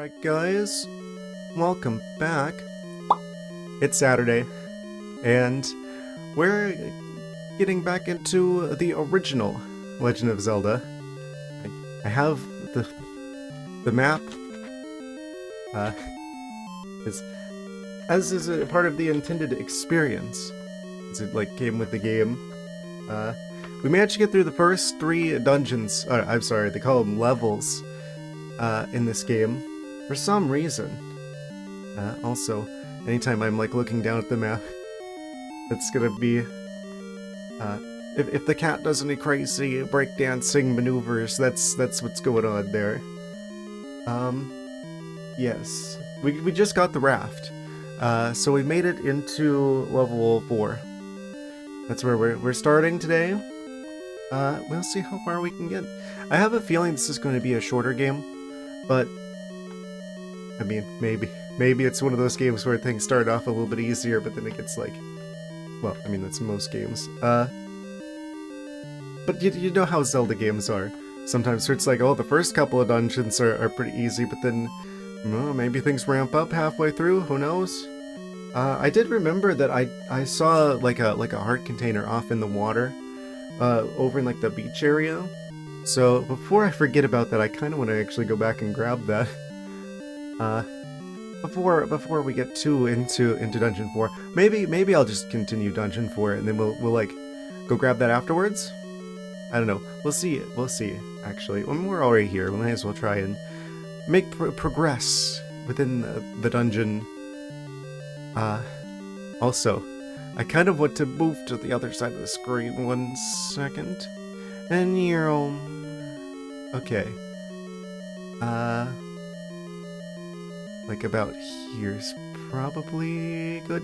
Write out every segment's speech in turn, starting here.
Alright guys, welcome back. It's Saturday, and we're getting back into the original Legend of Zelda. I have the map, as is a part of the intended experience, as it came with the game. We managed to get through the first 3 dungeons, I'm sorry, they call them levels, in this game, for some reason. Also, anytime I'm looking down at the map, it's gonna be, if the cat does any crazy breakdancing maneuvers, that's what's going on there. Yes. We just got the raft. So we made it into level 4. That's where we're starting today. We'll see how far we can get. I have a feeling this is going to be a shorter game, but I mean, maybe it's one of those games where things start off a little bit easier, but then it gets well, I mean, that's most games. But you know how Zelda games are. Sometimes it's oh, the first couple of dungeons are pretty easy, but then maybe things ramp up halfway through, who knows? I did remember that I saw a heart container off in the water, over in the beach area. So before I forget about that, I kind of want to actually go back and grab that. Before we get too into Dungeon 4, maybe I'll just continue Dungeon 4 and then we'll go grab that afterwards. I don't know. We'll see. Actually, when we're already here, we might as well try and make progress within the dungeon. Also, I kind of want to move to the other side of the screen. 1 second. And you're okay. About here's probably good.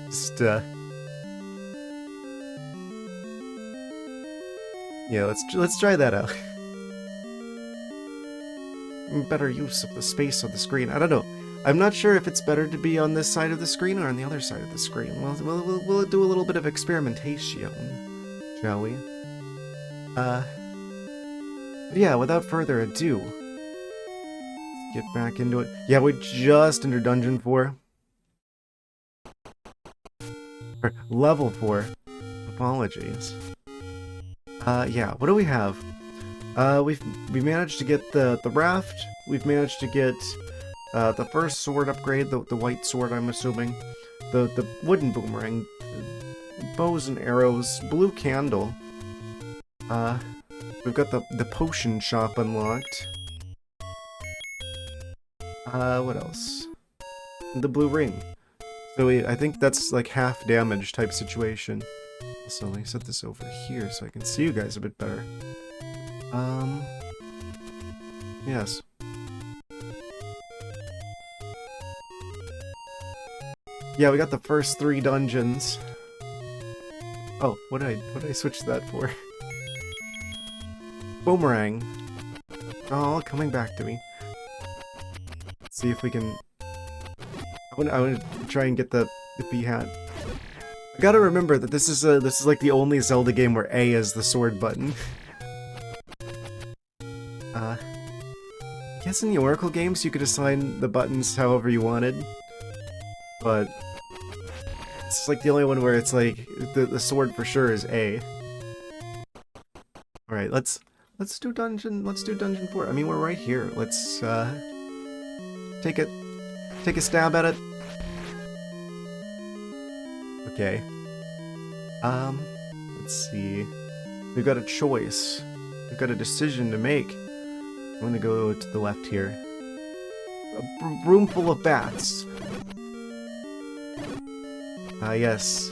Just yeah, let's try that out. Better use of the space on the screen. I don't know. I'm not sure if it's better to be on this side of the screen or on the other side of the screen. We'll do a little bit of experimentation, shall we? Yeah, without further ado, let's get back into it. Yeah, we just entered Dungeon 4. Or Level 4. Apologies. Yeah, what do we have? We managed to get the raft. We've managed to get the first sword upgrade, the white sword, I'm assuming. The wooden boomerang, bows and arrows, blue candle. We've got the potion shop unlocked. What else? The blue ring. So I think that's half damage type situation. So let me set this over here so I can see you guys a bit better. Yes. Yeah, we got the first 3 dungeons. Oh, what did I switch that for? Boomerang. Oh, coming back to me. Let's see if we can. I want to try and get the B hat. I gotta remember that this is the only Zelda game where A is the sword button. I guess in the Oracle games you could assign the buttons however you wanted, but it's the only one where it's the sword for sure is A. All right, let's do dungeon 4. I mean, we're right here. Let's take a stab at it. Okay. Let's see. We've got a choice. We've got a decision to make. I'm gonna go to the left here. A room full of bats. Yes.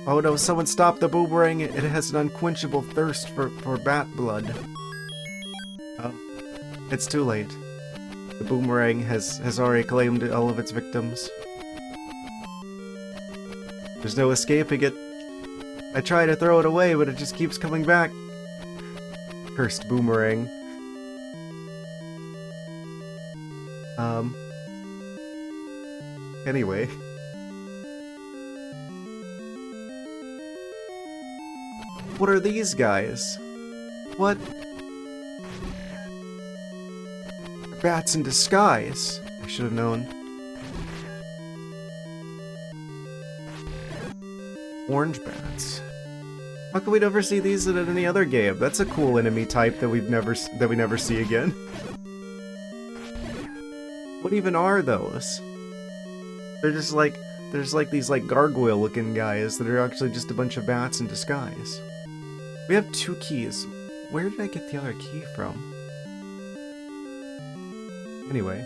Oh no, someone stop the boomerang. It has an unquenchable thirst for bat blood. Oh, it's too late. The boomerang has already claimed all of its victims. There's no escaping it. I try to throw it away, but it just keeps coming back. Cursed boomerang. Anyway. What are these guys? What Bats in disguise. I should have known. Orange bats. How come we never see these in any other game? That's a cool enemy type that we never see again. What even are those? They're just like there's like these like gargoyle looking guys that are actually just a bunch of bats in disguise. We have 2 keys. Where did I get the other key from? Anyway.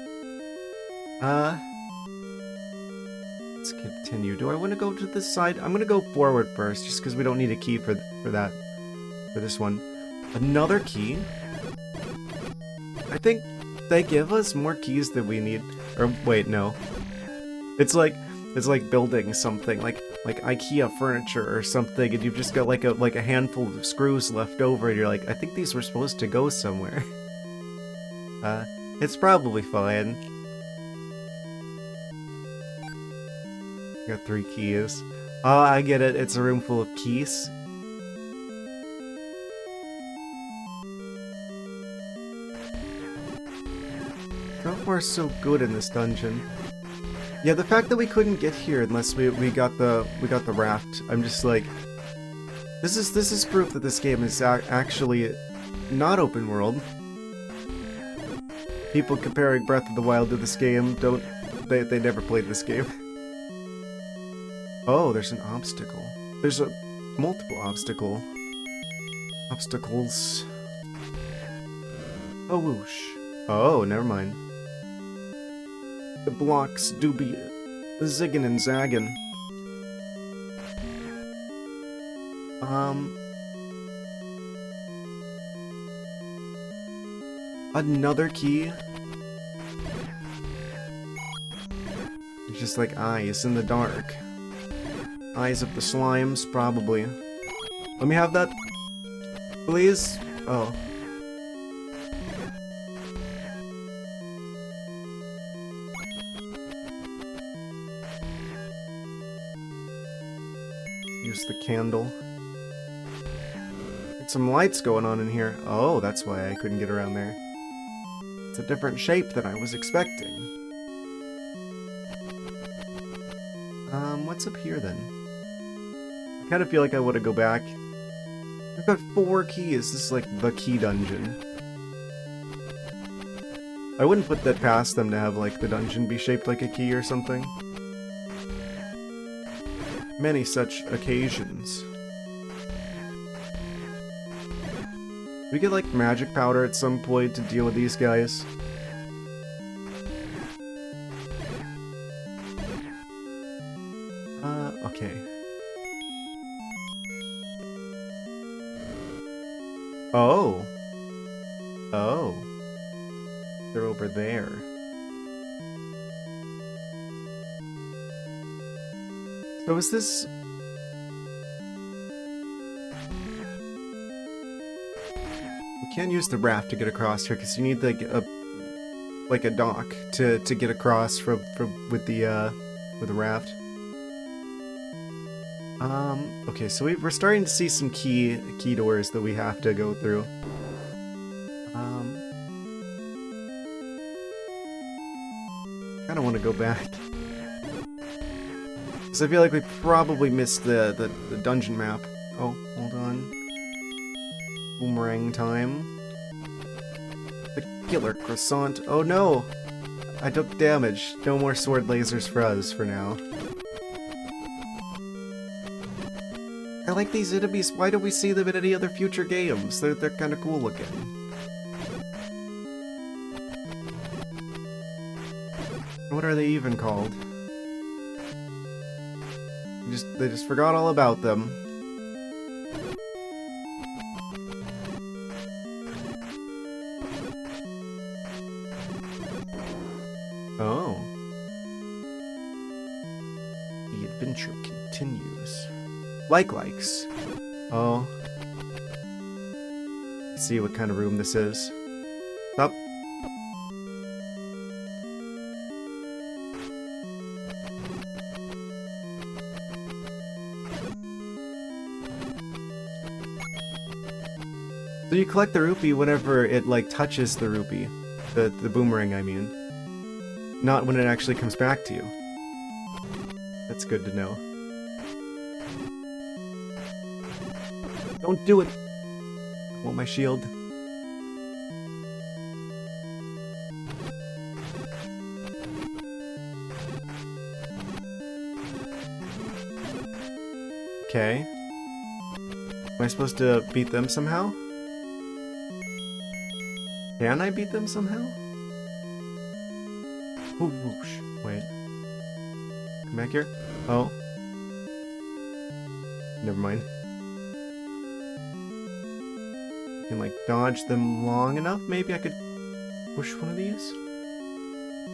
Let's continue. Do I want to go to this side? I'm going to go forward first, just because we don't need a key for this one. Another key? I think they give us more keys than we need. Or, wait, no. It's like building something, like IKEA furniture or something, and you've just got like a handful of screws left over, and you're like, I think these were supposed to go somewhere. It's probably fine. Got 3 keys. Oh, I get it. It's a room full of keys. So far, so good in this dungeon. Yeah, the fact that we couldn't get here unless we got the raft. I'm just like, this is proof that this game is actually not open world. People comparing Breath of the Wild to this game they never played this game. Oh, there's an obstacle. There's a multiple obstacles. Oh, whoosh. Oh, never mind. The blocks do be ziggin' and zaggin'. Another key? It's just like eyes in the dark. Eyes of the slimes, probably. Let me have that, please. Oh. Use the candle. Get some lights going on in here. Oh, that's why I couldn't get around there. It's a different shape than I was expecting. What's up here then? I kind of feel like I want to go back. I've got 4 keys. This is like the key dungeon. I wouldn't put that past them to have like the dungeon be shaped like a key or something. Many such occasions. We get like magic powder at some point to deal with these guys. Okay. Oh. Oh. They're over there. So is this... We can't use the raft to get across here because you need like a dock to get across with the raft. Okay, so we're starting to see some key doors that we have to go through. Kinda wanna go back. Because I feel like we probably missed the dungeon map. Oh, hold on. Boomerang time. The killer croissant. Oh no! I took damage. No more sword lasers for us for now. I like these enemies. Why don't we see them in any other future games? They're kind of cool looking. What are they even called? They just forgot all about them. Oh. The adventure continues. Likes. Oh. Let's see what kind of room this is. Up. So you collect the rupee whenever it like touches the rupee. The boomerang, I mean. Not when it actually comes back to you. That's good to know. Don't do it! I want my shield. Okay. Am I supposed to beat them somehow? Can I beat them somehow? Ooh, whoosh. Wait. Come back here. Oh. Never mind. I can, like, dodge them long enough? Maybe I could push one of these?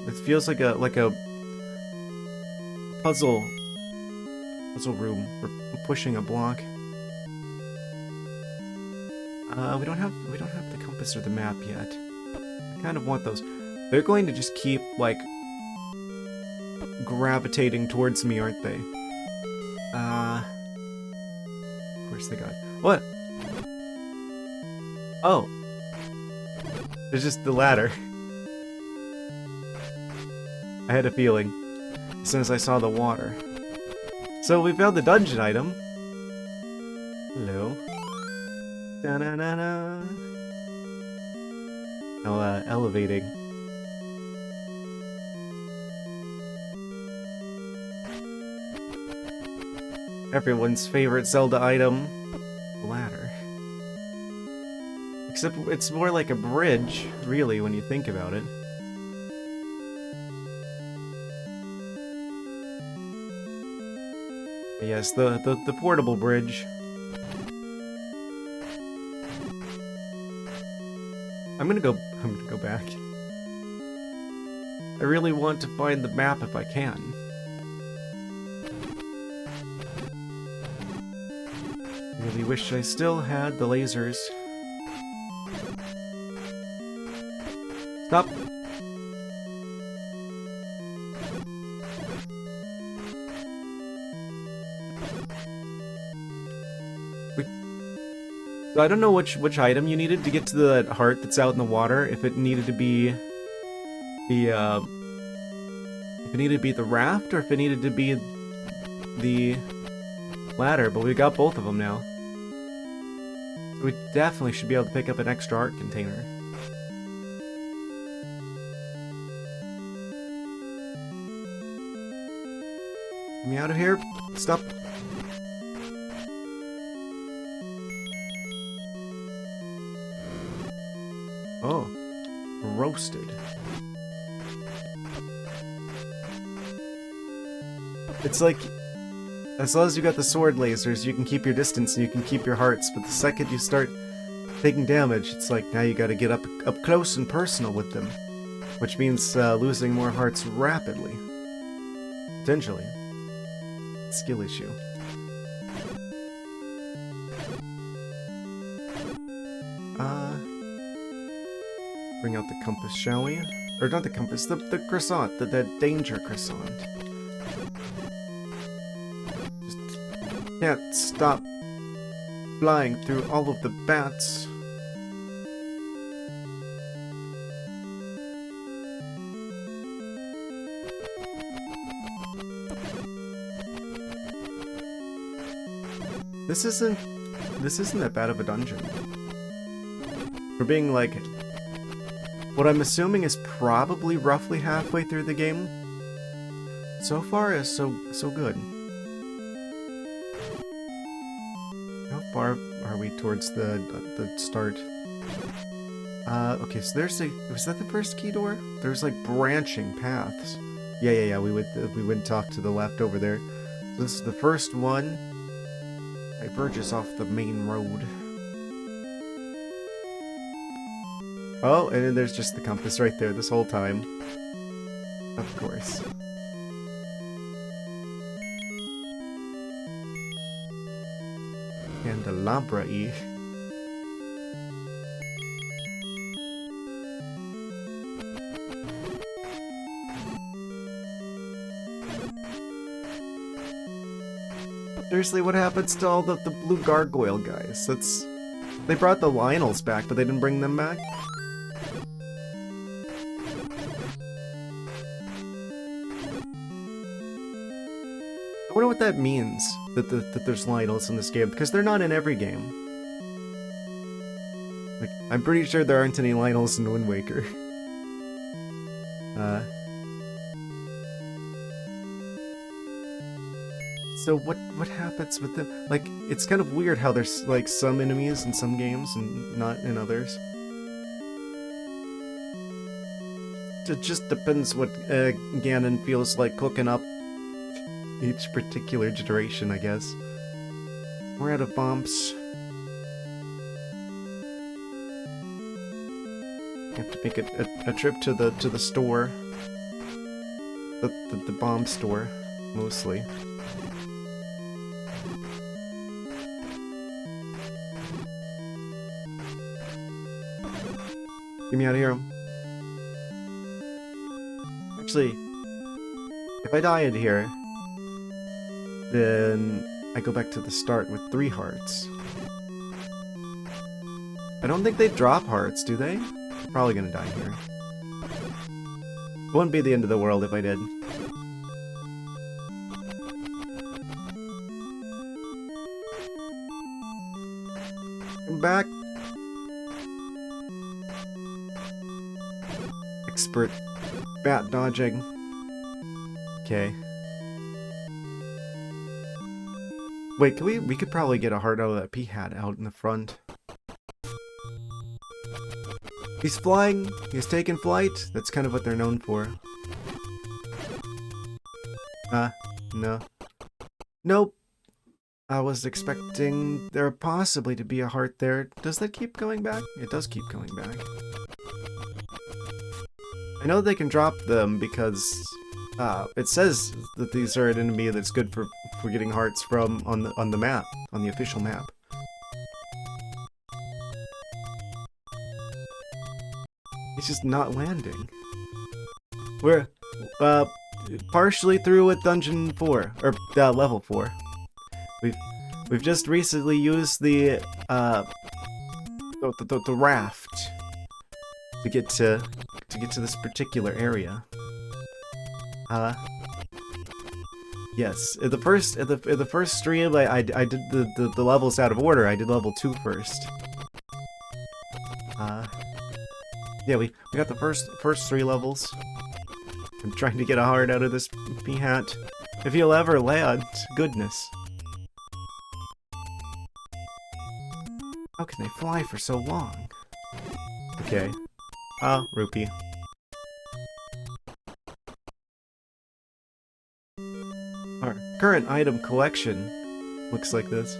It feels like a puzzle room. We're pushing a block. We don't have the compass or the map yet. I kind of want those. They're going to just keep, like, gravitating towards me, aren't they? Of course they got... What? Oh. It's just the ladder. I had a feeling as soon as I saw the water. So we found the dungeon item. Hello. Da-na-na-na. Oh, elevating. Everyone's favorite Zelda item. Ladder. Except it's more like a bridge, really, when you think about it. Yes, the portable bridge. I'm gonna go back. I really want to find the map if I can. Really wish I still had the lasers. Stop! So I don't know which item you needed to get to the heart that's out in the water. If it needed to be the raft, or if it needed to be the ladder. But we got both of them now. So we definitely should be able to pick up an extra art container. Get me out of here! Stop! Oh, roasted. It's like, as long as you got the sword lasers, you can keep your distance and you can keep your hearts, but the second you start taking damage, it's like now you gotta get up close and personal with them, which means losing more hearts rapidly. Potentially. Skill issue. Bring out the compass, shall we? Or not the compass, the croissant, the danger croissant. Just can't stop flying through all of the bats. This isn't that bad of a dungeon. For being like what I'm assuming is probably roughly halfway through the game. So far is so good. How far are we towards the start? Okay, so was that the first key door? There's like branching paths. Yeah, we went off to the left over there. So this is the first one. Diverges off the main road. Oh, and then there's just the compass right there this whole time. Of course. Candelabra-y. Seriously, what happens to all the blue gargoyle guys? They brought the Lionels back, but they didn't bring them back? I wonder what that means, that there's Lynels in this game, because they're not in every game. Like, I'm pretty sure there aren't any Lynels in Wind Waker. So what happens with them? Like, it's kind of weird how there's, like, some enemies in some games and not in others. It just depends what Ganon feels like cooking up each particular generation, I guess. We're out of bombs. I have to make a trip to the store. The bomb store, mostly. Get me out of here. Actually, if I die in here, then I go back to the start with 3 hearts. I don't think they drop hearts, do they? I'm probably gonna die here. It wouldn't be the end of the world if I did. Come back. Expert bat dodging. Okay. Wait, can we could probably get a heart out of that P-hat out in the front. He's flying. He's taking flight. That's kind of what they're known for. No. Nope. I was expecting there possibly to be a heart there. Does that keep going back? It does keep going back. I know they can drop them because it says that these are an enemy that's good for getting hearts from on the map, on the official map. It's just not landing. We're partially through with Dungeon 4 or level 4. We've just recently used the raft to get to this particular area. Yes. In the first stream, I did the levels out of order. I did level 2 first. Yeah, we got the first 3 levels. I'm trying to get a heart out of this P-hat. If he'll ever land, goodness. How can they fly for so long? Okay. Rupee. Our current item collection looks like this.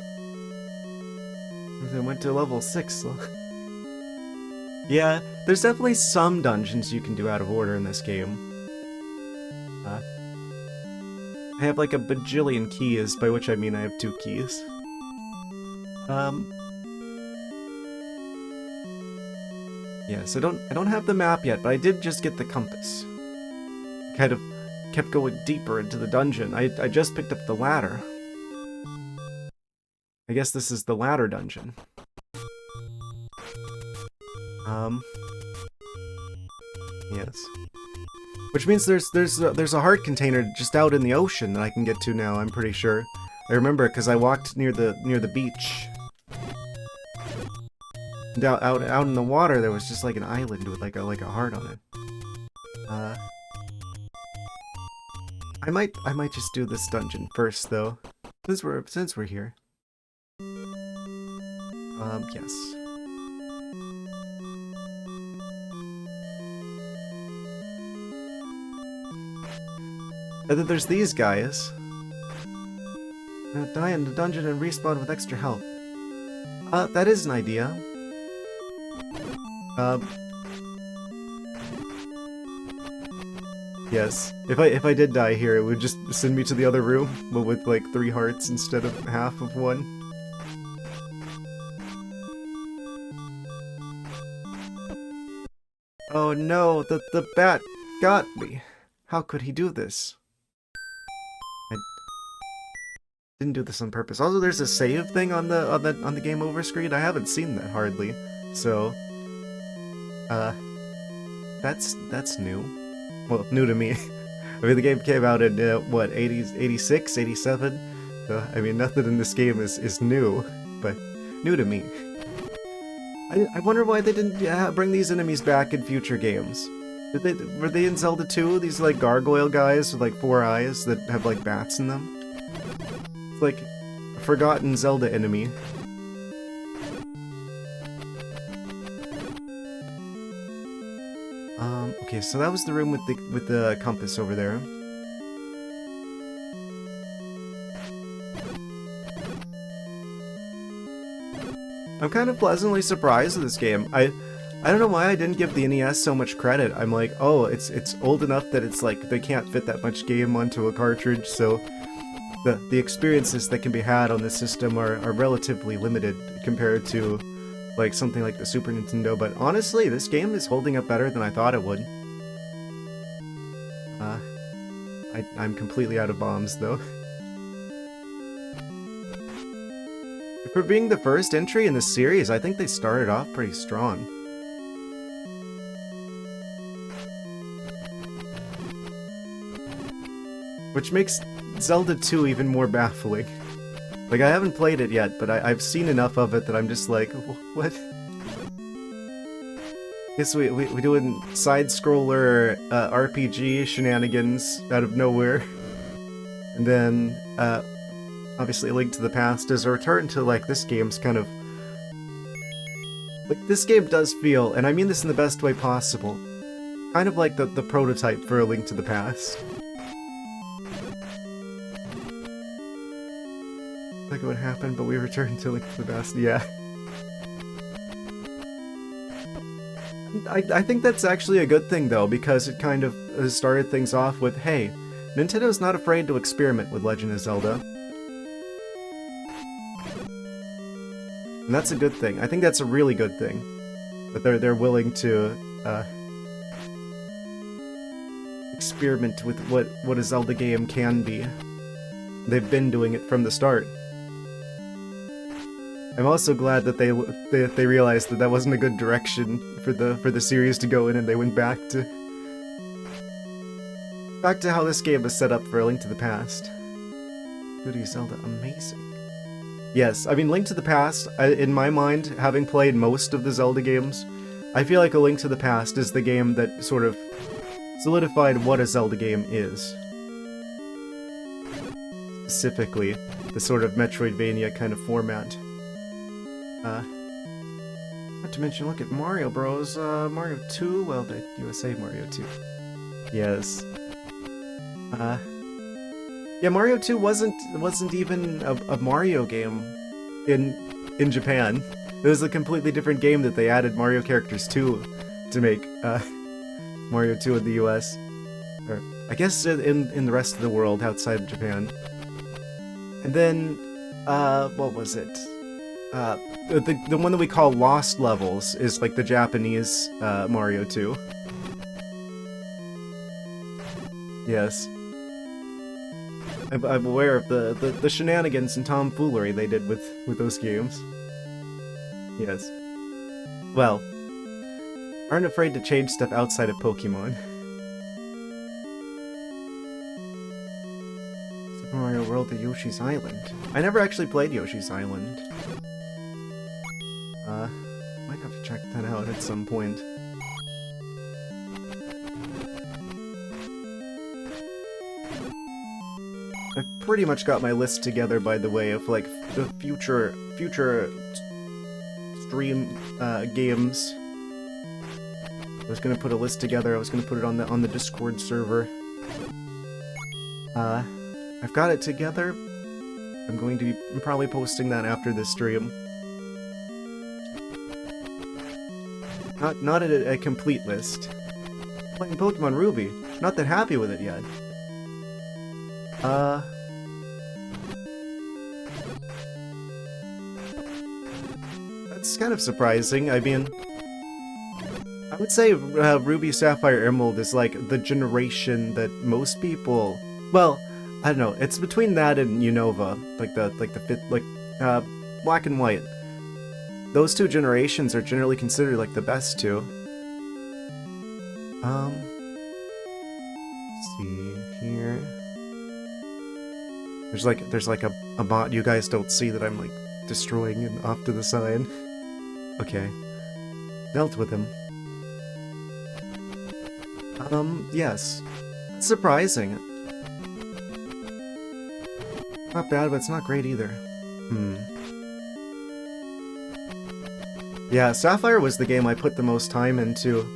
I went to level 6. So. Yeah, there's definitely some dungeons you can do out of order in this game. I have like a bajillion keys, by which I mean I have 2 keys. Yes, I don't have the map yet, but I did just get the compass. Kind of kept going deeper into the dungeon. I just picked up the ladder. I guess this is the ladder dungeon. Yes. Which means there's a heart container just out in the ocean that I can get to now, I'm pretty sure. I remember because I walked near the beach. And out in the water there was just like an island with like a heart on it. I might just do this dungeon first though. Since we're here. Yes. And then there's these guys. Die in the dungeon and respawn with extra health. That is an idea. Yes. If I did die here, it would just send me to the other room, but with like 3 hearts instead of half of 1. Oh no, the bat got me. How could he do this? I didn't do this on purpose. Also, there's a save thing on the game over screen. I haven't seen that hardly. So, that's new. Well, new to me. I mean, the game came out in, what, 86, 87? So, I mean, nothing in this game is new, but new to me. I wonder why they didn't bring these enemies back in future games. Were they in Zelda 2? These, like, gargoyle guys with, like, 4 eyes that have, like, bats in them? It's like a forgotten Zelda enemy. Okay, so that was the room with the compass over there. I'm kind of pleasantly surprised with this game. I don't know why I didn't give the NES so much credit. I'm like, oh, it's old enough that it's like they can't fit that much game onto a cartridge, so the experiences that can be had on this system are relatively limited compared to like something like the Super Nintendo. But honestly, this game is holding up better than I thought it would. I'm completely out of bombs though. For being the first entry in this series, I think they started off pretty strong. Which makes Zelda 2 even more baffling. Like, I haven't played it yet, but I've seen enough of it that I'm just like, what? Guess we doing side-scroller RPG shenanigans out of nowhere. And then, obviously A Link to the Past is a return to, like, this game's kind of... Like, this game does feel, and I mean this in the best way possible, kind of like the prototype for A Link to the Past. Like what happened, but we returned to Link to the Past, yeah. I think that's actually a good thing, though, because it kind of started things off with, hey, Nintendo's not afraid to experiment with Legend of Zelda. And that's a good thing. I think that's a really good thing. That they're willing to experiment with what a Zelda game can be. They've been doing it from the start. I'm also glad that they realized that wasn't a good direction for the series to go in, and they went back to how this game was set up for A Link to the Past. Goody Zelda, amazing. Yes, I mean, Link to the Past, in my mind, having played most of the Zelda games, I feel like A Link to the Past is the game that sort of solidified what a Zelda game is. Specifically, the sort of Metroidvania kind of format. Not to mention, look at Mario Bros. Mario 2, well, the USA Mario 2. Yes. Yeah, Mario 2 wasn't even a Mario game in Japan. It was a completely different game that they added Mario characters to make Mario 2 in the US. Or, I guess in the rest of the world outside of Japan. And then, what was it? The one that we call Lost Levels is like the Japanese Mario 2. Yes. I'm aware of the shenanigans and tomfoolery they did with those games. Yes. Well, aren't afraid to change stuff outside of Pokemon. Super Mario World to Yoshi's Island. I never actually played Yoshi's Island. Might have to check that out at some point. I've pretty much got my list together, by the way, of like the future stream games. I was gonna put a list together. I was gonna put it on the Discord server. I've got it together. I'm probably posting that after this stream. Not a complete list. Playing Pokemon Ruby. Not that happy with it yet. That's kind of surprising. I mean, I would say Ruby, Sapphire, Emerald is like the generation that most people. Well, I don't know. It's between that and Unova, like the fifth, like Black and White. Those two generations are generally considered like the best two. see here. There's like a bot you guys don't see that I'm like destroying and off to the side. Okay. Dealt with him. Yes. It's surprising. Not bad, but it's not great either. Yeah, Sapphire was the game I put the most time into.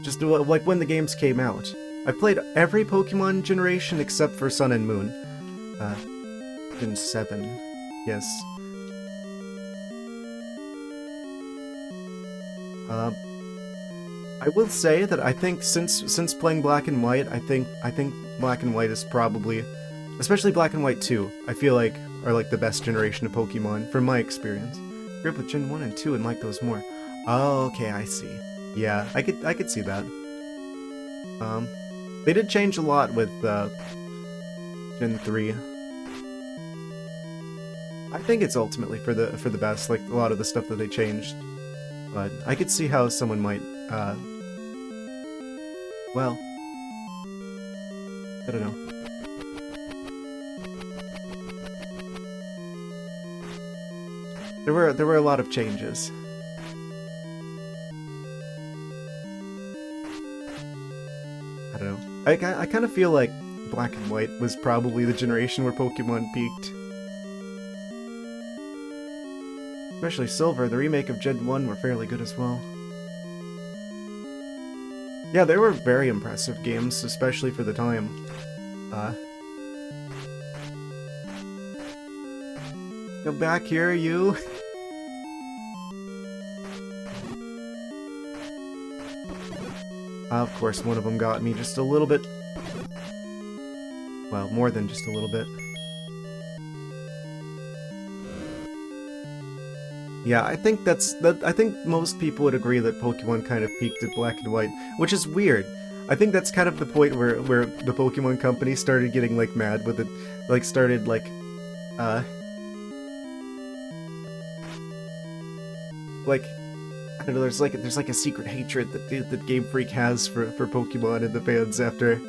Just like when the games came out. I played every Pokemon generation except for Sun and Moon. Gen 7. Yes. I will say that I think since playing Black and White, I think Black and White is probably, especially Black and White 2, I feel like are like the best generation of Pokemon from my experience. Grew up with Gen 1 and 2 and like those more. Oh, okay, I see. Yeah, I could see that. They did change a lot with Gen 3. I think it's ultimately for the best, like a lot of the stuff that they changed. But I could see how someone might well, I don't know. There were a lot of changes. I don't know. I kind of feel like Black and White was probably the generation where Pokemon peaked. Especially Silver, the remake of Gen 1 were fairly good as well. Yeah, they were very impressive games, especially for the time. Go back here, you! Of course, one of them got me just a little bit. Well, more than just a little bit. Yeah, I think I think most people would agree that Pokemon kind of peaked at Black and White, which is weird. I think that's kind of the point where the Pokemon company started getting like mad with it, like started like I don't know, there's like a secret hatred that Game Freak has for Pokemon and the fans after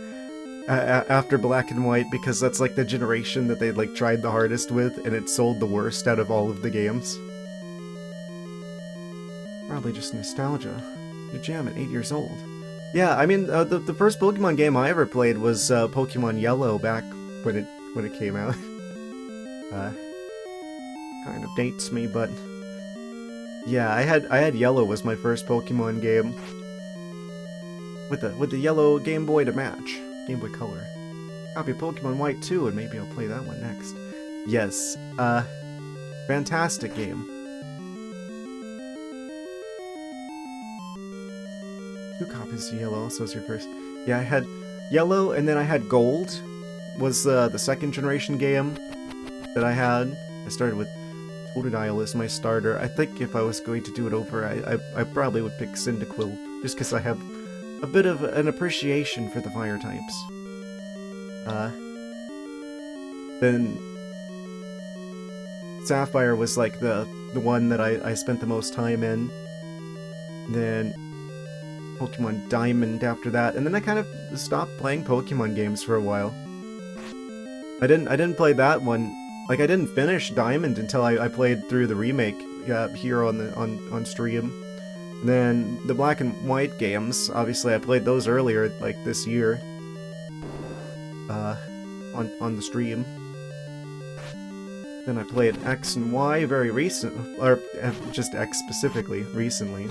Black and White, because that's like the generation that they like tried the hardest with, and it sold the worst out of all of the games. Probably just nostalgia. Your jam at 8 years old. Yeah, I mean, the first Pokemon game I ever played was Pokemon Yellow back when it came out. Kind of dates me, but yeah, I had Yellow was my first Pokemon game with the yellow Game Boy to match, Game Boy Color. Copy of Pokemon White too, and maybe I'll play that one next. Yes, fantastic game. 2 copies of Yellow, so it's your first. Yeah, I had Yellow, and then I had Gold, was the second generation game that I had. I started with Totodile as my starter. I think if I was going to do it over, I probably would pick Cyndaquil, just because I have a bit of an appreciation for the fire types. Then Sapphire was like the one that I spent the most time in. Then Pokemon Diamond after that, and then I kind of stopped playing Pokemon games for a while. I didn't play that one. Like, I didn't finish Diamond until I played through the remake here on stream. And then the Black and White games, obviously I played those earlier, like this year, on the stream. Then I played X and Y very recent, or just X specifically, recently.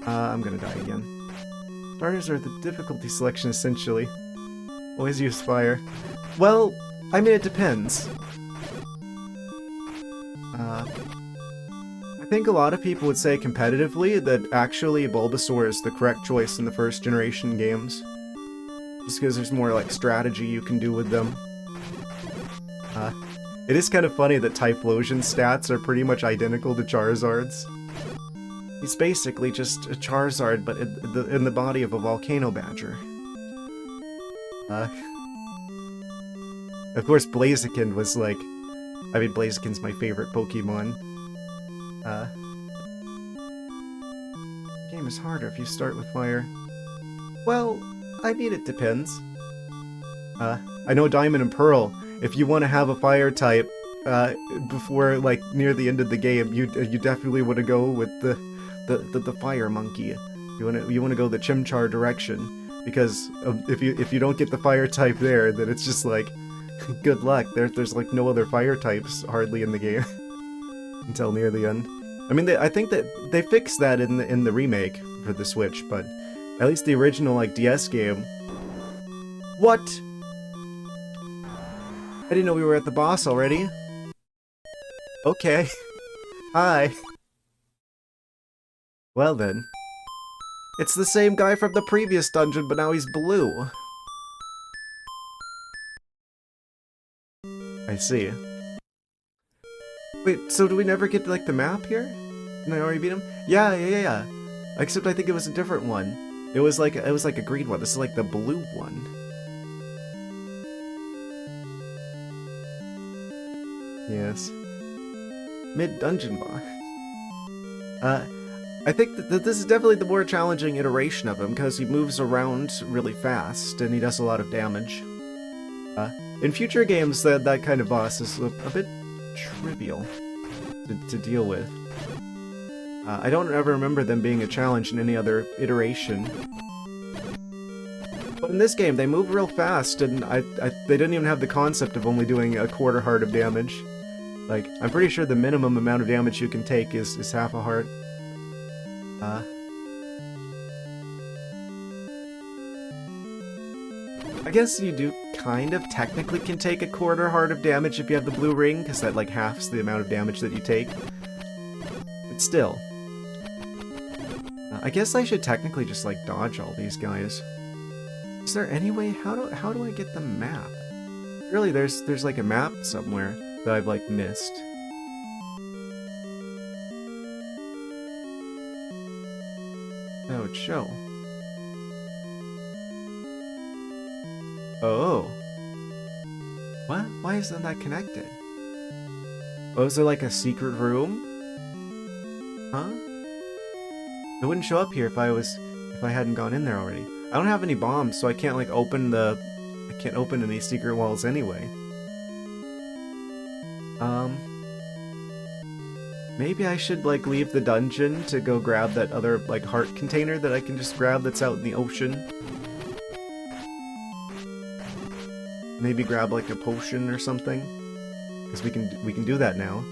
I'm gonna die again. Starters are the difficulty selection, essentially. Always use fire. Well, I mean, it depends. I think a lot of people would say competitively that actually Bulbasaur is the correct choice in the first generation games. Just because there's more, like, strategy you can do with them. It is kind of funny that Typhlosion's stats are pretty much identical to Charizard's. He's basically just a Charizard, but in the body of a Volcano Badger. Of course, Blaziken was like... I mean, Blaziken's my favorite Pokemon. game is harder if you start with fire. Well, I mean, it depends. I know Diamond and Pearl, if you want to have a fire type, before, like, near the end of the game, you definitely want to go with the fire monkey. You want to go the Chimchar direction, because if you don't get the fire type there, then it's just like, good luck. There's like no other fire types hardly in the game until near the end. I mean, I think that they fixed that in the remake for the Switch, but at least the original, like, DS game. What? I didn't know we were at the boss already. Okay. Hi. Well then. It's the same guy from the previous dungeon, but now he's blue. I see. Wait, so do we never get, like, the map here? Didn't I already beat him? Yeah. Except I think it was a different one. It was like a green one. This is like the blue one. Yes. Mid-dungeon boss. I think that this is definitely the more challenging iteration of him, because he moves around really fast, and he does a lot of damage. In future games, that kind of boss is a bit trivial to deal with. I don't ever remember them being a challenge in any other iteration. But in this game, they move real fast, and they didn't even have the concept of only doing a quarter heart of damage. Like, I'm pretty sure the minimum amount of damage you can take is half a heart. I guess you do kind of technically can take a quarter heart of damage if you have the blue ring, because that, like, halves the amount of damage that you take. But still. I guess I should technically just, like, dodge all these guys. Is there any way? How do I get the map? Really, there's like a map somewhere that I've, like, missed. That would show. Oh. What? Why isn't that connected? Oh, is there like a secret room? Huh? It wouldn't show up here if I hadn't gone in there already. I don't have any bombs, so I can't, like, I can't open any secret walls anyway. Maybe I should, like, leave the dungeon to go grab that other, like, heart container that I can just grab that's out in the ocean. Maybe grab, like, a potion or something, because we can do that now.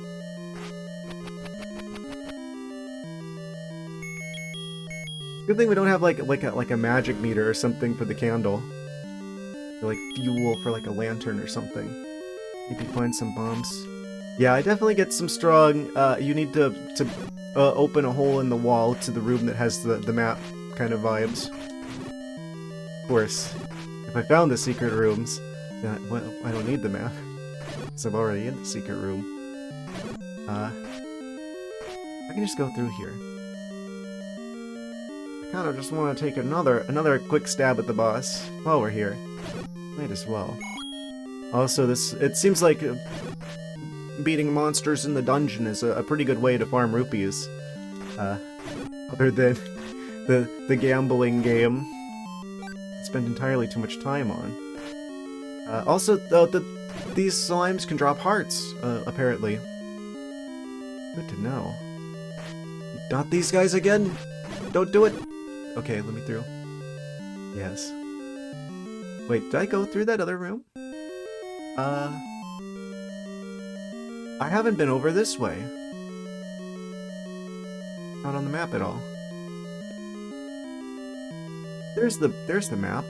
Good thing we don't have like a magic meter or something for the candle, or like fuel for like a lantern or something. Maybe find some bombs. Yeah, I definitely get some strong. You need to open a hole in the wall to the room that has the map kind of vibes. Of course, if I found the secret rooms, well, I don't need the map, because I'm already in the secret room. I can just go through here. I kind of just want to take another quick stab at the boss while we're here. Might as well. Also, it seems like beating monsters in the dungeon is a pretty good way to farm rupees. Other than the gambling game I spend entirely too much time on. Also, these slimes can drop hearts, apparently. Good to know. Not these guys again! Don't do it! Okay, let me through. Yes. Wait, did I go through that other room? I haven't been over this way. Not on the map at all. There's the map.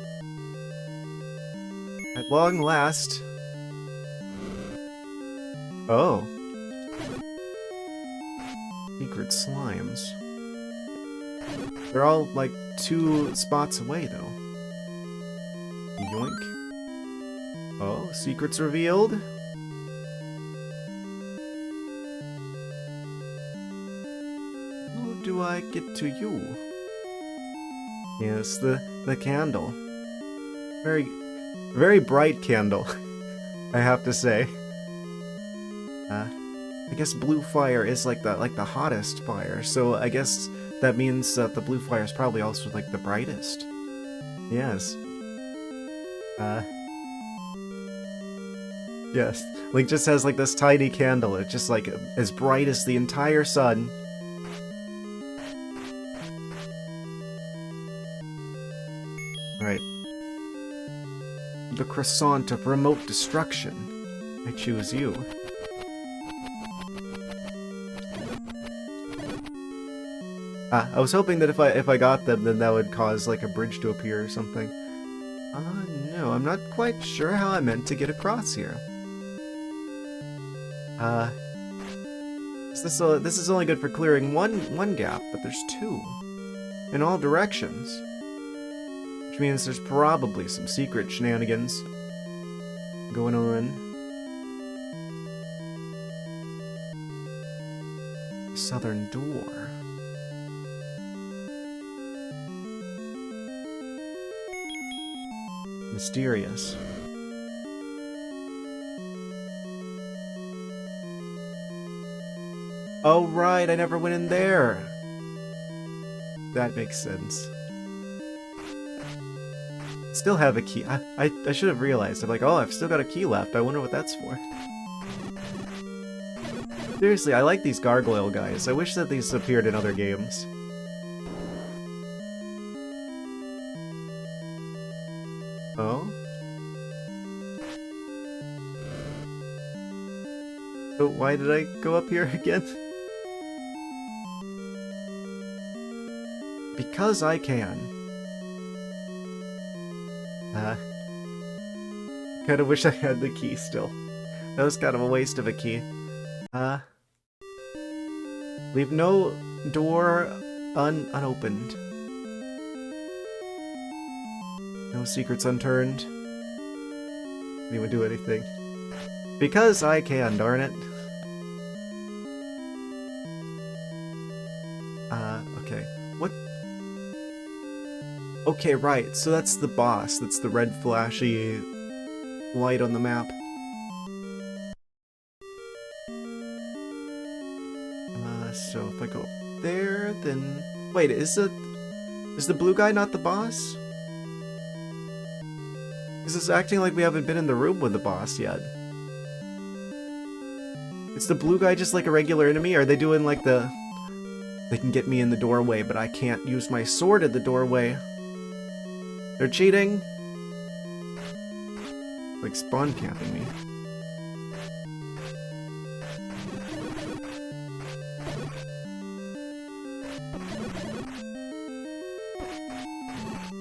At long last. Oh. Secret slimes. They're all, like, 2 spots away, though. Yoink. Oh, secrets revealed. How do I get to you? Yes, the candle. Very bright candle, I have to say. I guess blue fire is like the hottest fire, so I guess that means that the blue fire is probably also, like, the brightest. Yes. Yes. Link just has, like, this tiny candle. It's just, like, as bright as the entire sun. Right. The croissant of remote destruction. I choose you. I was hoping that if I got them, then that would cause, like, a bridge to appear or something. No, I'm not quite sure how I meant to get across here. This is only good for clearing one gap, but there's two. In all directions. Which means there's probably some secret shenanigans going on. Southern door. Mysterious. Oh right, I never went in there. That makes sense. Still have a key. I should have realized. I'm like, oh, I've still got a key left. I wonder what that's for. Seriously, I like these gargoyle guys. I wish that these appeared in other games. Oh? So why did I go up here again? Because I can. Kinda wish I had the key still. That was kind of a waste of a key. Leave no door unopened. No secrets unturned. Anyone do anything? Because I can, darn it. Okay. What? Okay, right. So that's the boss. That's the red flashy light on the map. So if I go up there, then... Wait, is the blue guy not the boss? Is this acting like we haven't been in the room with the boss yet? Is the blue guy just like a regular enemy? Are they doing like the... They can get me in the doorway, but I can't use my sword at the doorway. They're cheating? Like spawn camping me.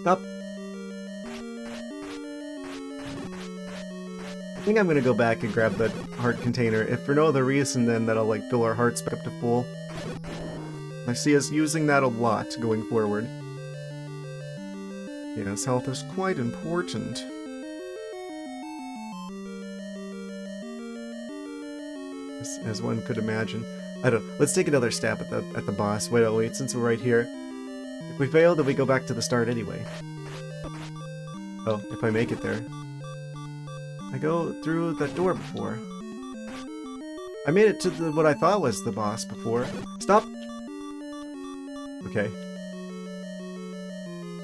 Stop. I think I'm gonna go back and grab that heart container. If for no other reason, then that'll like fill our hearts back up to full. I see us using that a lot going forward. Yes, health is quite important. As one could imagine. I don't. Let's take another stab at the boss. Wait, since we're right here. If we fail, then we go back to the start anyway. Oh, if I make it there. I go through that door before. I made it to what I thought was the boss before. Stop! Okay.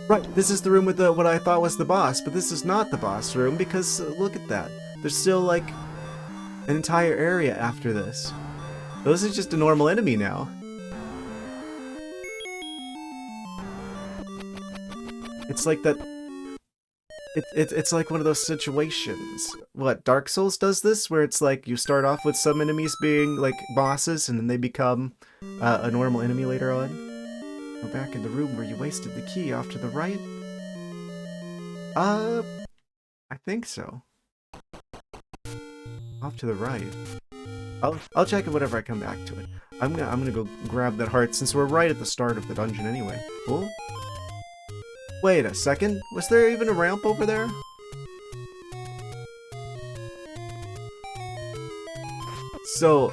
Right, this is the room with what I thought was the boss, but this is not the boss room because look at that. There's still like an entire area after this. This is just a normal enemy now. It's like that. It's like one of those situations. What, Dark Souls does this? Where it's like you start off with some enemies being like bosses and then they become a normal enemy later on. Go back in the room where you wasted the key off to the right? I think so. Off to the right. I'll check it whenever I come back to it. I'm gonna go grab that heart since we're right at the start of the dungeon anyway. Cool. Wait a second, was there even a ramp over there? So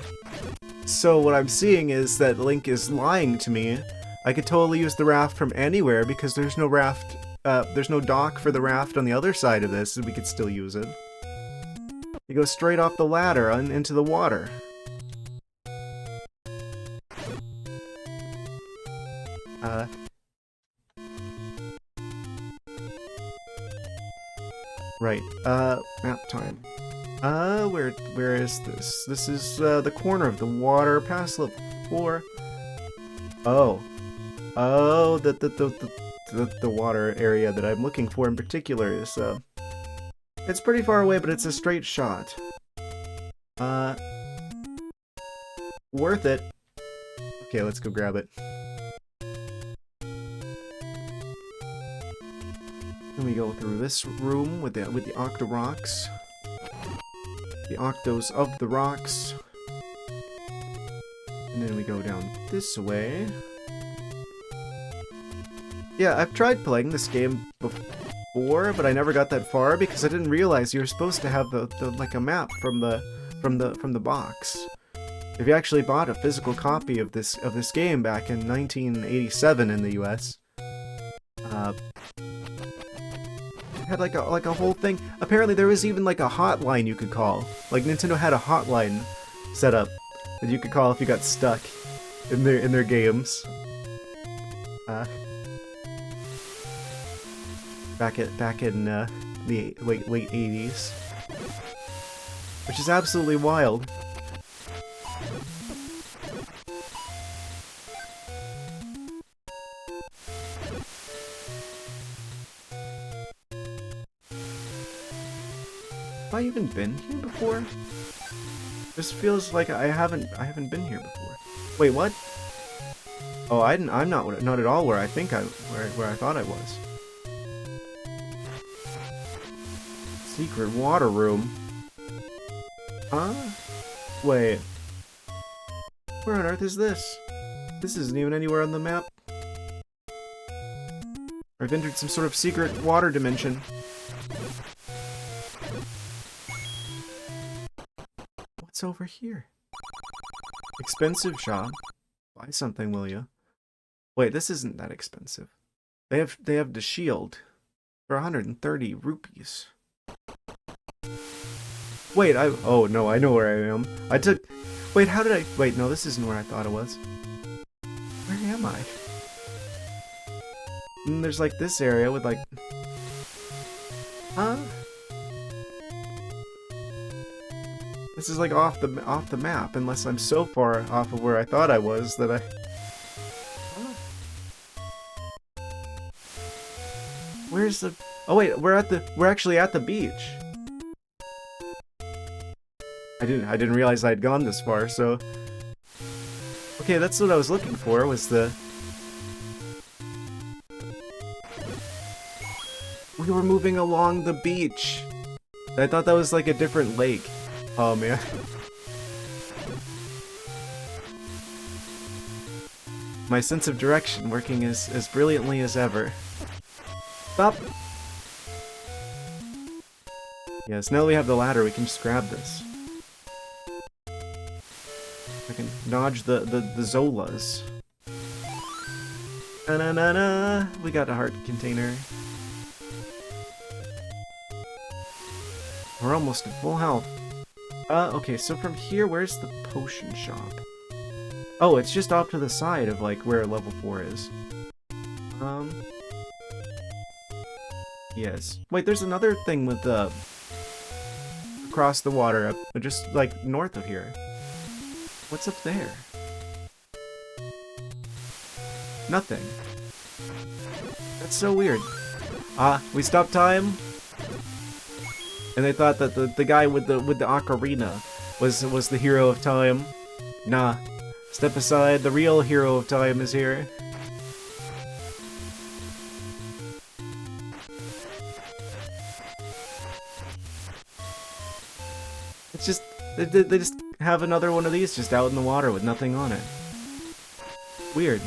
what I'm seeing is that Link is lying to me. I could totally use the raft from anywhere because there's no raft, there's no dock for the raft on the other side of this, and we could still use it. You go straight off the ladder into the water. Uh, right. Map time. Where is this? This is the corner of the water past level 4. Oh. Oh, the water area that I'm looking for in particular is it's pretty far away, but it's a straight shot. Worth it. Okay, let's go grab it. Then we go through this room with the octo rocks. The octos of the rocks. And then we go down this way. Yeah, I've tried playing this game before, but I never got that far because I didn't realize you were supposed to have the like a map from the box. If you actually bought a physical copy of this game back in 1987 in the US, it had like a whole thing. Apparently, there was even like a hotline you could call. Like Nintendo had a hotline set up that you could call if you got stuck in their games. Back in the late 80s, which is absolutely wild. Have I even been here before? This feels like I haven't been here before. Wait, what? Oh, I'm not at all where I think where I thought I was. Secret water room. Huh? Wait. Where on earth is this? This isn't even anywhere on the map. I've entered some sort of secret water dimension. What's over here? Expensive shop. Buy something, will ya? Wait, this isn't that expensive. They have the shield for 130 rupees. Wait, oh no, I know where I am. Wait, how did I... Wait, no, this isn't where I thought it was. Where am I? And there's like this area with like... Huh? This is like off the map, unless I'm so far off of where I thought I was that I... Huh? Where's the... Oh wait, we're actually at the beach. I didn't realize I'd gone this far, so... Okay, that's what I was looking for, was the... We were moving along the beach! I thought that was like a different lake. Oh man. My sense of direction working as brilliantly as ever. Stop! Yes, now that we have the ladder, we can just grab this. I can dodge the Zolas. Na-na-na-na! We got a heart container. We're almost at full health. Okay, so from here, where's the potion shop? Oh, it's just off to the side of, like, where level 4 is. Yes. Wait, there's another thing with the... across the water, just, like, north of here. What's up there? Nothing. That's so weird. We stopped time? And they thought that the guy with the ocarina was the hero of time. Nah. Step aside, the real hero of time is here. It's just they just have another one of these just out in the water with nothing on it. Weird.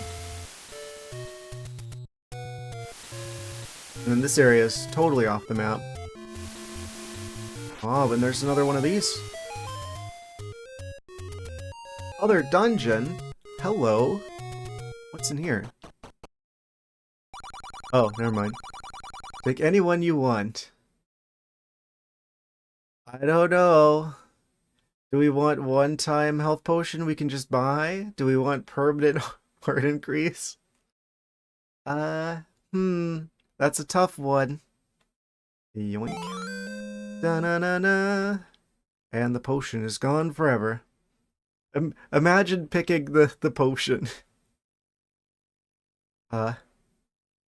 And then this area is totally off the map. Oh, and there's another one of these. Other dungeon? Hello? What's in here? Oh, never mind. Pick anyone you want. I don't know. Do we want one-time health potion we can just buy? Do we want permanent heart increase? Uh, hmm, that's a tough one. Yoink. Da-na-na-na. And the potion is gone forever. Imagine picking the potion. Uh,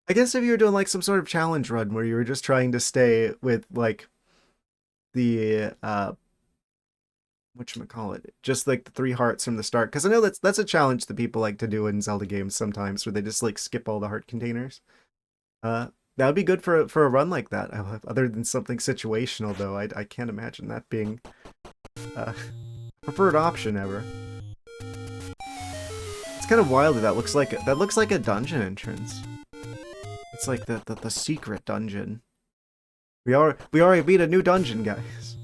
I guess if you were doing like some sort of challenge run where you were just trying to stay with like the whatchamacallit, just like the 3 hearts from the start, because I know that's a challenge that people like to do in Zelda games sometimes, where they just like skip all the heart containers. Uh, that would be good for a run like that. Other than something situational, though, I can't imagine that being preferred option ever. It's kind of wild that that looks like a dungeon entrance. It's like the secret dungeon. We already beat a new dungeon, guys.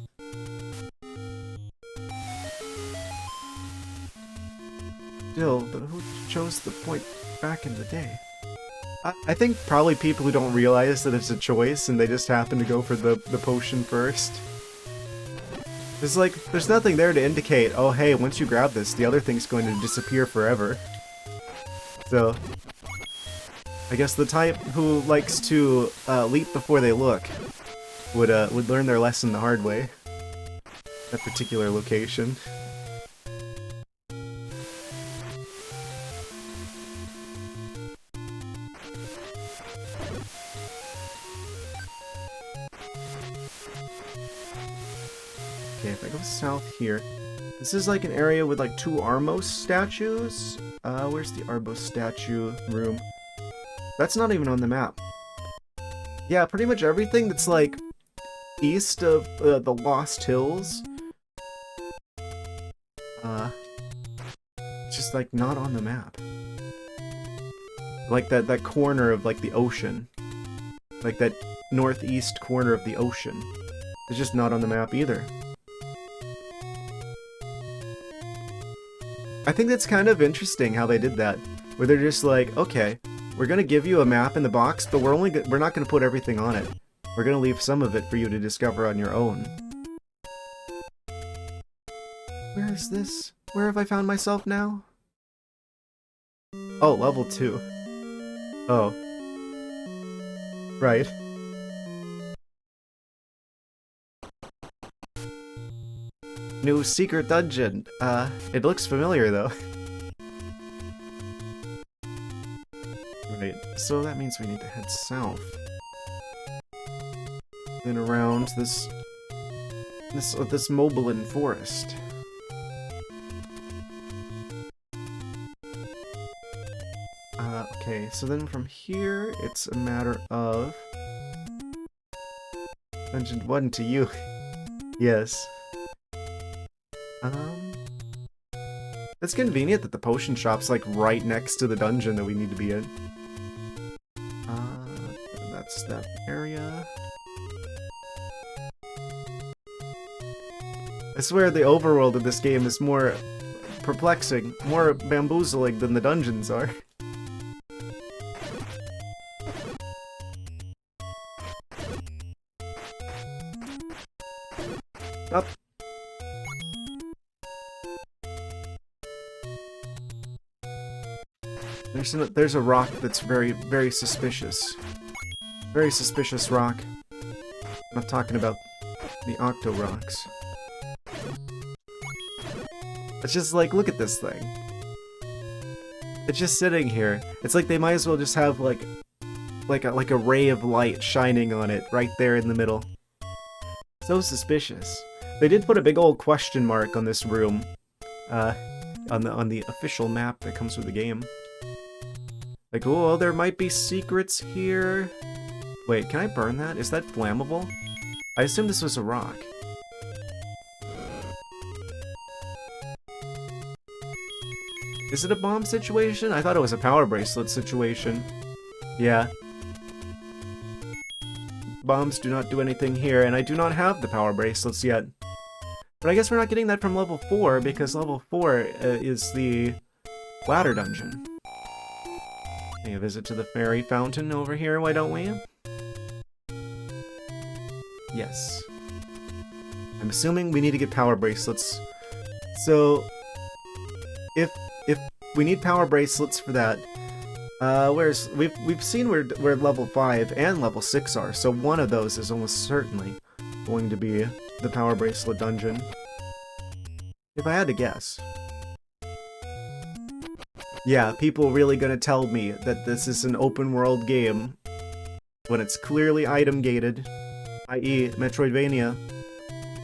Still, who chose the point back in the day? I think probably people who don't realize that it's a choice and they just happen to go for the potion first. There's nothing there to indicate, oh hey, once you grab this, the other thing's going to disappear forever. So, I guess the type who likes to leap before they look would learn their lesson the hard way. That particular location. Okay, if I go south here, this is like an area with like 2 Armos statues. Where's the Armos statue room? That's not even on the map. Yeah, pretty much everything that's like east of the Lost Hills. It's just like not on the map. Like that corner of like the ocean. Like that northeast corner of the ocean. It's just not on the map either. I think that's kind of interesting how they did that, where they're just like, okay, we're gonna give you a map in the box, but we're not gonna put everything on it. We're gonna leave some of it for you to discover on your own. Where is this? Where have I found myself now? Oh, level 2. Oh. Right. New secret dungeon. It looks familiar though. Right, so that means we need to head south. Then around this Moblin forest. Okay, so then from here, it's a matter of... Dungeon 1 to you. Yes. It's convenient that the potion shop's like right next to the dungeon that we need to be in. That's that area. I swear the overworld of this game is more perplexing, more bamboozling than the dungeons are. Up. There's a rock that's very, very suspicious. Very suspicious rock. I'm not talking about the Octo Rocks. It's just like, look at this thing. It's just sitting here. It's like they might as well just have like a ray of light shining on it right there in the middle. So suspicious. They did put a big old question mark on this room, on the official map that comes with the game. Like, oh, there might be secrets here. Wait, can I burn that? Is that flammable? I assume this was a rock. Is it a bomb situation? I thought it was a power bracelet situation. Yeah. Bombs do not do anything here, and I do not have the power bracelets yet. But I guess we're not getting that from level 4, because level 4 is the ladder dungeon. Pay a visit to the fairy fountain over here, why don't we? Yes. I'm assuming we need to get power bracelets. So, if we need power bracelets for that, Whereas we've seen where level 5 and level 6 are, so one of those is almost certainly going to be the Power Bracelet dungeon. If I had to guess. Yeah, people really gonna tell me that this is an open world game when it's clearly item gated, i.e. Metroidvania,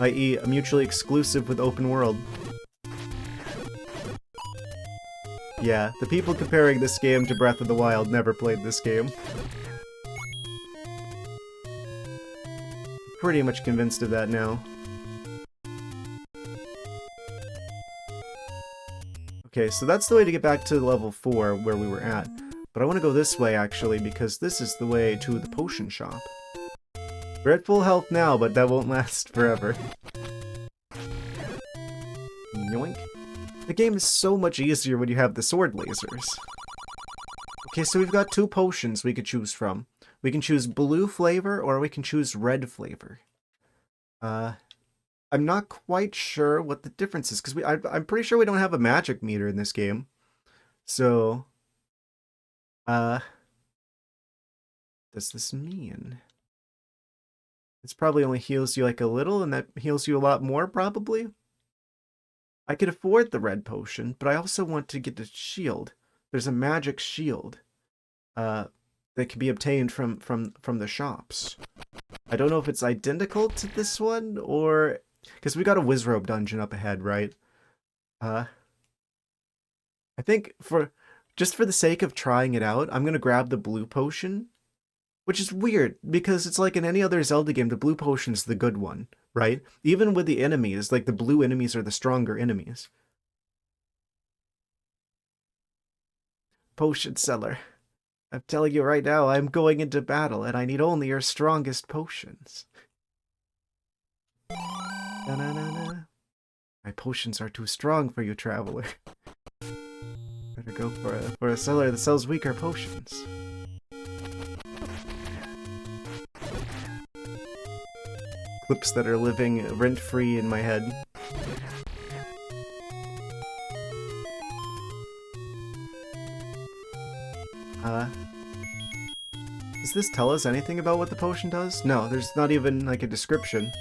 i.e. a mutually exclusive with open world. Yeah, the people comparing this game to Breath of the Wild never played this game. Pretty much convinced of that now. Okay, so that's the way to get back to level 4 where we were at. But I want to go this way actually because this is the way to the potion shop. We're at full health now, but that won't last forever. Yoink. The game is so much easier when you have the sword lasers. Okay, so we've got 2 potions we could choose from. We can choose blue flavor, or we can choose red flavor. I'm not quite sure what the difference is, because I'm pretty sure we don't have a magic meter in this game. So, does this mean? This probably only heals you like a little, and that heals you a lot more, probably? I could afford the red potion, but I also want to get a shield. There's a magic shield that can be obtained from the shops. I don't know if it's identical to this one, or... Because we got a Wizrobe dungeon up ahead, right? I think just for the sake of trying it out, I'm going to grab the blue potion. Which is weird, because it's like in any other Zelda game, the blue potion's the good one, right? Even with the enemies, like the blue enemies are the stronger enemies. Potion seller. I'm telling you right now, I'm going into battle, and I need only your strongest potions. Na-na-na-na. My potions are too strong for you, traveler. Better go for a seller that sells weaker potions. Clips that are living rent-free in my head. Does this tell us anything about what the potion does? No, there's not even like a description.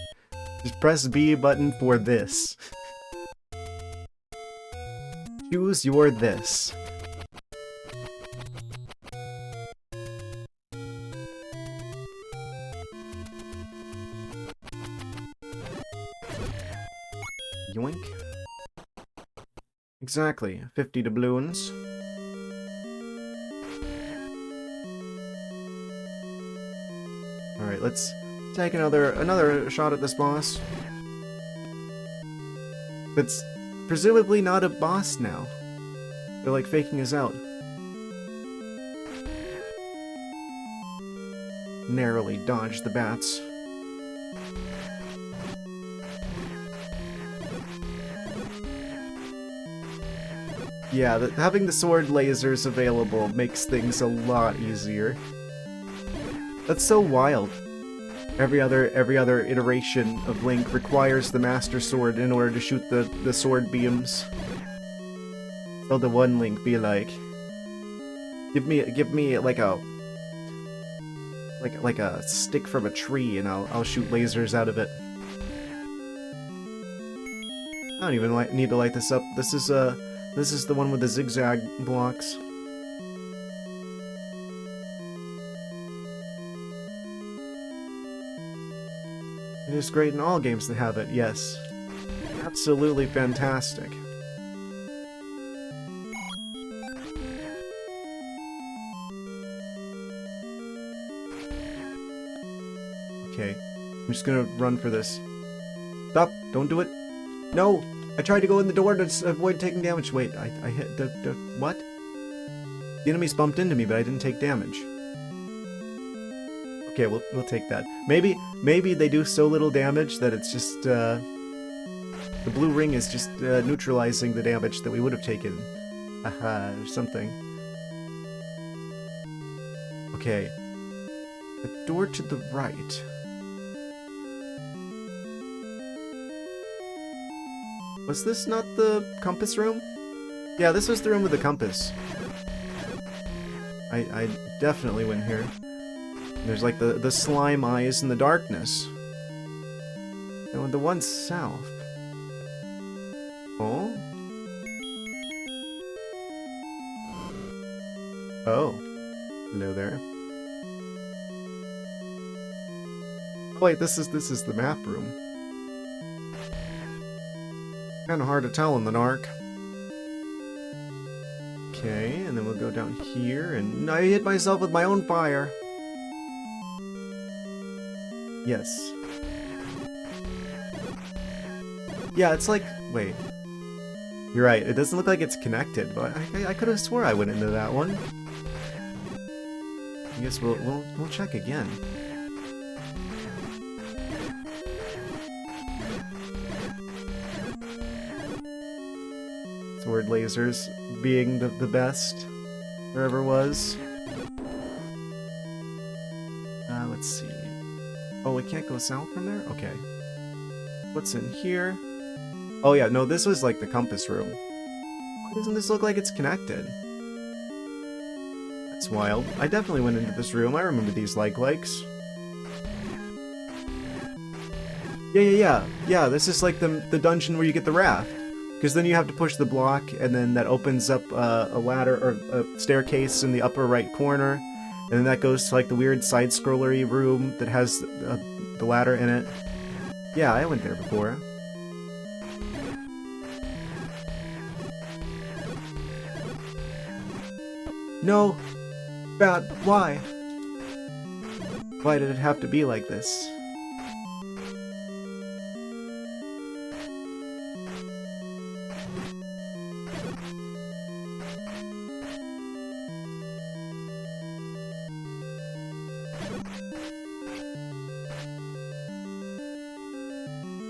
Just press B button for this. Choose your this. Yoink. Exactly, 50 doubloons. Alright, let's take another shot at this boss. That's presumably not a boss now. They're like faking us out. Narrowly dodged the bats. Yeah, having the sword lasers available makes things a lot easier. That's so wild. Every other iteration of Link requires the Master Sword in order to shoot the sword beams. Zelda 1 Link be like, give me like a stick from a tree and I'll shoot lasers out of it. I don't even need to light this up. This is the one with the zigzag blocks. It is great in all games that have it, yes. Absolutely fantastic. Okay, I'm just gonna run for this. Stop! Don't do it! No! I tried to go in the door to avoid taking damage. Wait, I hit the what? The enemies bumped into me, but I didn't take damage. Okay, we'll take that. Maybe they do so little damage that it's just the blue ring is just neutralizing the damage that we would have taken. Haha, or something. Okay. The door to the right. Was this not the compass room? Yeah, this was the room with the compass. I definitely went here. There's like the slime eyes in the darkness. And the one south. Oh? Oh. Hello there. Oh, wait, this is the map room. Kinda hard to tell in the dark. Okay, and then we'll go down here, and I hit myself with my own fire. Yes. Yeah, it's like... Wait. You're right, it doesn't look like it's connected, but I could have swore I went into that one. I guess we'll check again. Sword lasers being the best there ever was. Let's see. Oh, we can't go south from there? Okay. What's in here? Oh yeah, no, this was like the compass room. Why doesn't this look like it's connected? That's wild. I definitely went into this room. I remember these likes. Yeah, this is like the dungeon where you get the raft. Because then you have to push the block, and then that opens up a ladder or a staircase in the upper right corner, and then that goes to like the weird side-scrollery room that has the ladder in it. Yeah, I went there before. No! Bad. Why? Why did it have to be like this?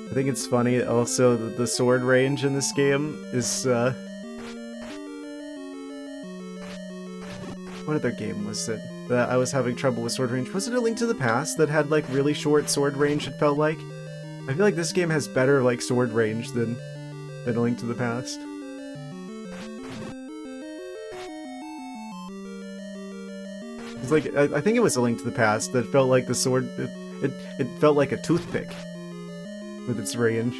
I think it's funny also that the sword range in this game is, what other game was it that I was having trouble with sword range? Was it A Link to the Past that had, like, really short sword range, it felt like? I feel like this game has better, like, sword range than A Link to the Past. It's like, I think it was A Link to the Past that felt like the sword, it felt like a toothpick with its range.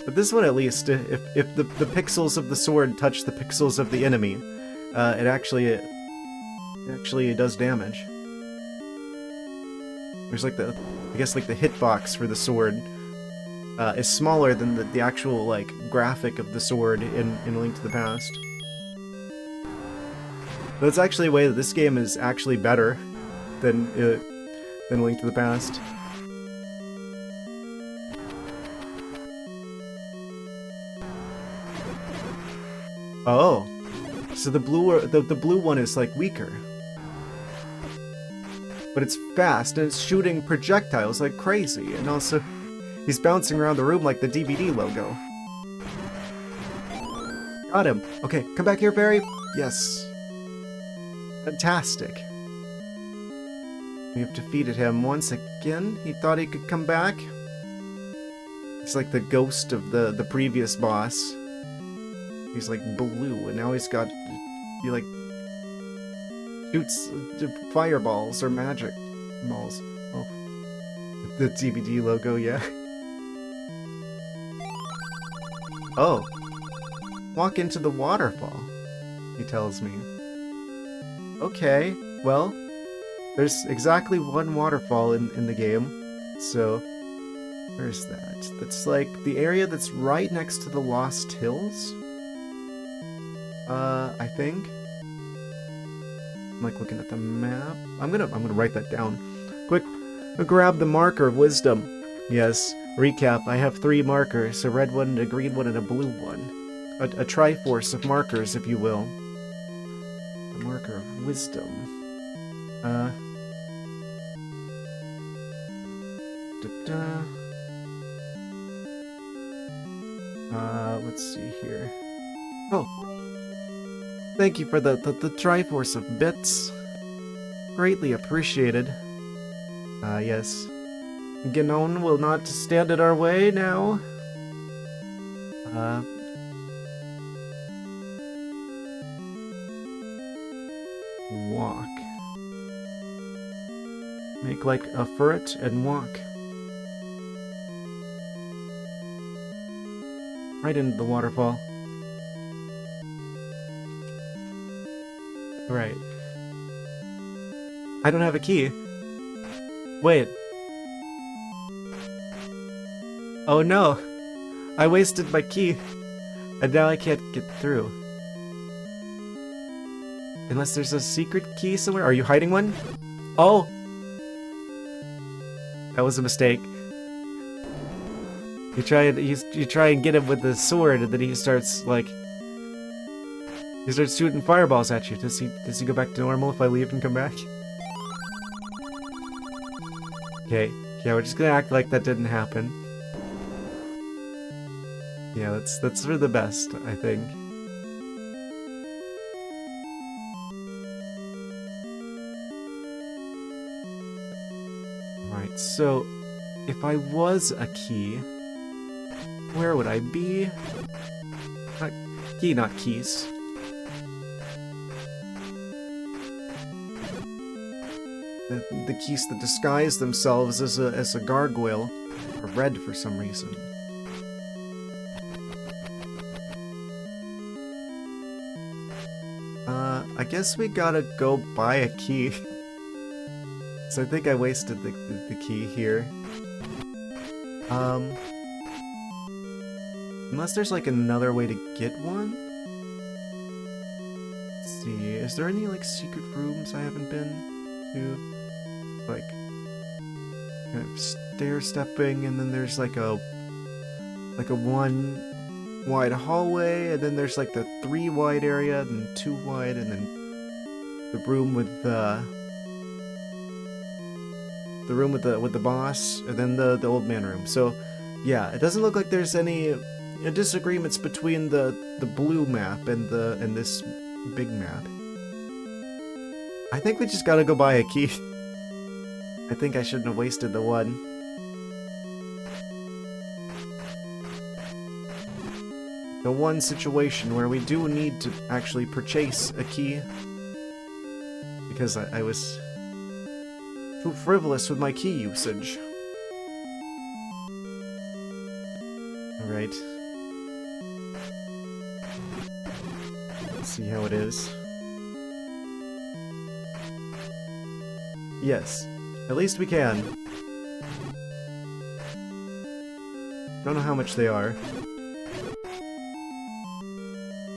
But this one, at least, if the pixels of the sword touch the pixels of the enemy, it actually does damage. There's like I guess like the hitbox for the sword is smaller than the actual like graphic of the sword in A Link to the Past. But it's actually a way that this game is actually better than A Link to the Past. Oh, so the blue one is like weaker, but it's fast and it's shooting projectiles like crazy, and also he's bouncing around the room like the DVD logo. Got him. Okay, come back here, fairy. Yes. Fantastic. We have defeated him once again. He thought he could come back. It's like the ghost of the previous boss. He's like blue, and now he's got, he like shoots fireballs or magic balls. Oh, the DVD logo, yeah. Oh, walk into the waterfall, he tells me. Okay, well, there's exactly one waterfall in the game, so where's that? That's like the area that's right next to the Lost Hills? I think. I'm like looking at the map. I'm gonna write that down. Quick, grab the marker of wisdom. Yes, recap, I have 3 markers, a red one, a green one, and a blue one. A triforce of markers, if you will. A marker of wisdom. Let's see here. Oh! Thank you for the Triforce of Bits. Greatly appreciated. Yes. Ganon will not stand in our way now. walk. Make like a ferret and walk. Right into the waterfall. Right. I don't have a key. Wait. Oh no! I wasted my key, and now I can't get through. Unless there's a secret key somewhere? Are you hiding one? Oh! That was a mistake. You try and get him with the sword, and then he starts like he starts shooting fireballs at you. Does he go back to normal if I leave and come back? Okay, yeah, we're just gonna act like that didn't happen. Yeah, that's for the best, I think. Right, so if I was a key, where would I be? Not key, not keys. The keys that disguise themselves as a gargoyle are red for some reason. I guess we gotta go buy a key. So I think I wasted the key here. Unless there's like another way to get one? Let's see, is there any like secret rooms I haven't been to? Like, kind of stair-stepping, and then there's like a one wide hallway, and then there's like the 3 wide area, and 2 wide, and then the room with the boss, and then the old man room. So yeah, it doesn't look like there's any disagreements between the blue map and this big map. I think we just gotta go buy a key. I think I shouldn't have wasted the one. The one situation where we do need to actually purchase a key. Because I was too frivolous with my key usage. Alright. Let's see how it is. Yes. At least we can. Don't know how much they are.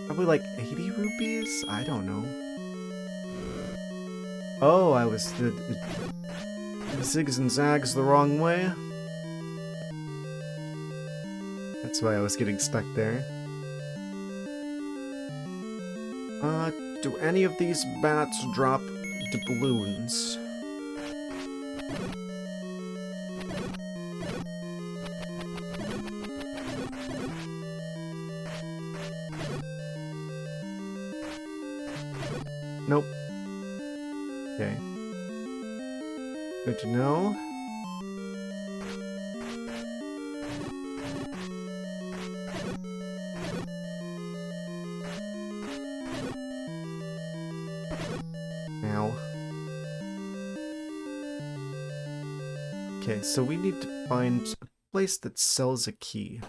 Probably like 80 rupees? I don't know. Oh, I was the zigs and zags the wrong way. That's why I was getting stuck there. Do any of these bats drop doubloons? Nope. Okay. Good to know. Now. Okay, so we need to find a place that sells a key.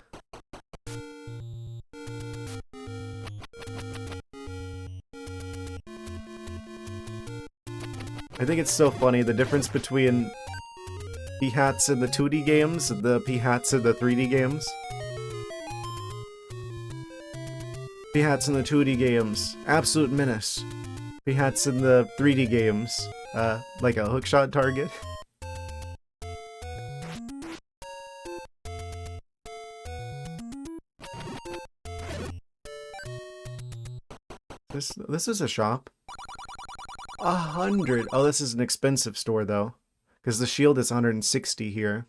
I think it's so funny, the difference between P-hats in the 2D games and the P-hats in the 3D games. P-hats in the 2D games, absolute menace. P-hats in the 3D games, like a hookshot target. This is a shop. 100. Oh, this is an expensive store though, because the shield is 160 here.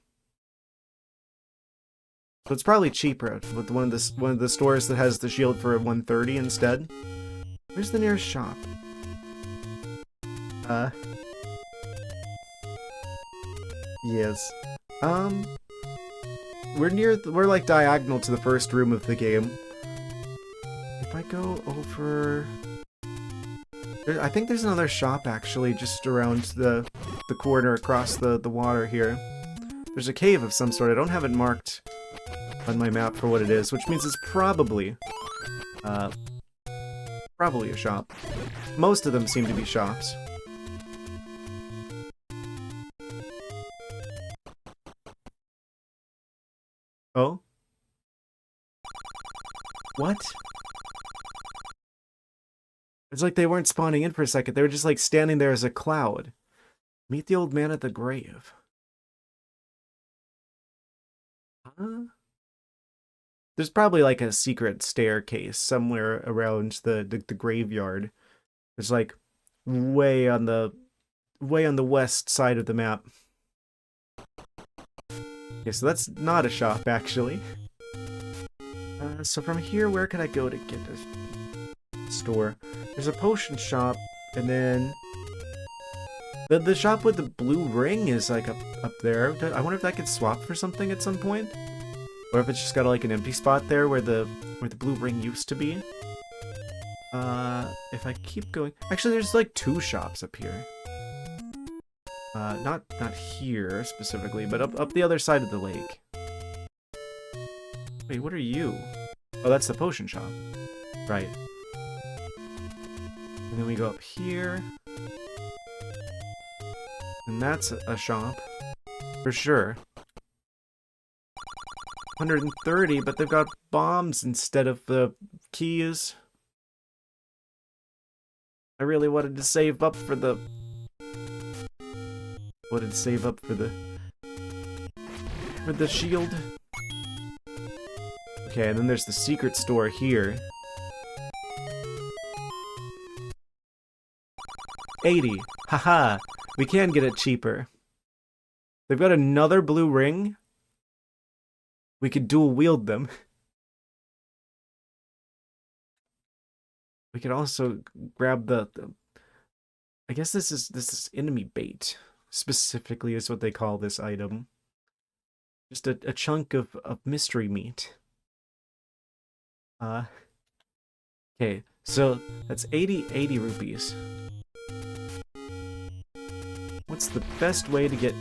So it's probably cheaper with one of the stores that has the shield for 130 instead. Where's the nearest shop? Yes. We're like diagonal to the first room of the game. If I go over I think there's another shop actually just around the corner across the water here. There's a cave of some sort. I don't have it marked on my map for what it is, which means it's probably probably a shop. Most of them seem to be shops. Oh? What? It's like they weren't spawning in for a second. They were just like standing there as a cloud. Meet the old man at the grave. Huh? There's probably like a secret staircase somewhere around the graveyard. It's like way on the west side of the map. Okay, so that's not a shop actually. So from here, where can I go to get this store? There's a potion shop, and then the shop with the blue ring is like up there. I wonder if that gets swapped for something at some point, or if it's just got like an empty spot there where the blue ring used to be. If I keep going, actually, there's like two shops up here. Not here specifically, but up the other side of the lake. Wait, what are you? Oh, that's the potion shop. Right. And then we go up here. And that's a shop. For sure. 130, but they've got bombs instead of the keys. I really wanted to save up for the... Wanted to save up for the shield. Okay, and then there's the secret store here. 80. Haha. We can get it cheaper. They've got another blue ring. We could dual wield them. We could also grab the I guess this is enemy bait. Specifically is what they call this item. Just a chunk of mystery meat. Okay, so that's 80 rupees. What's the best way to get...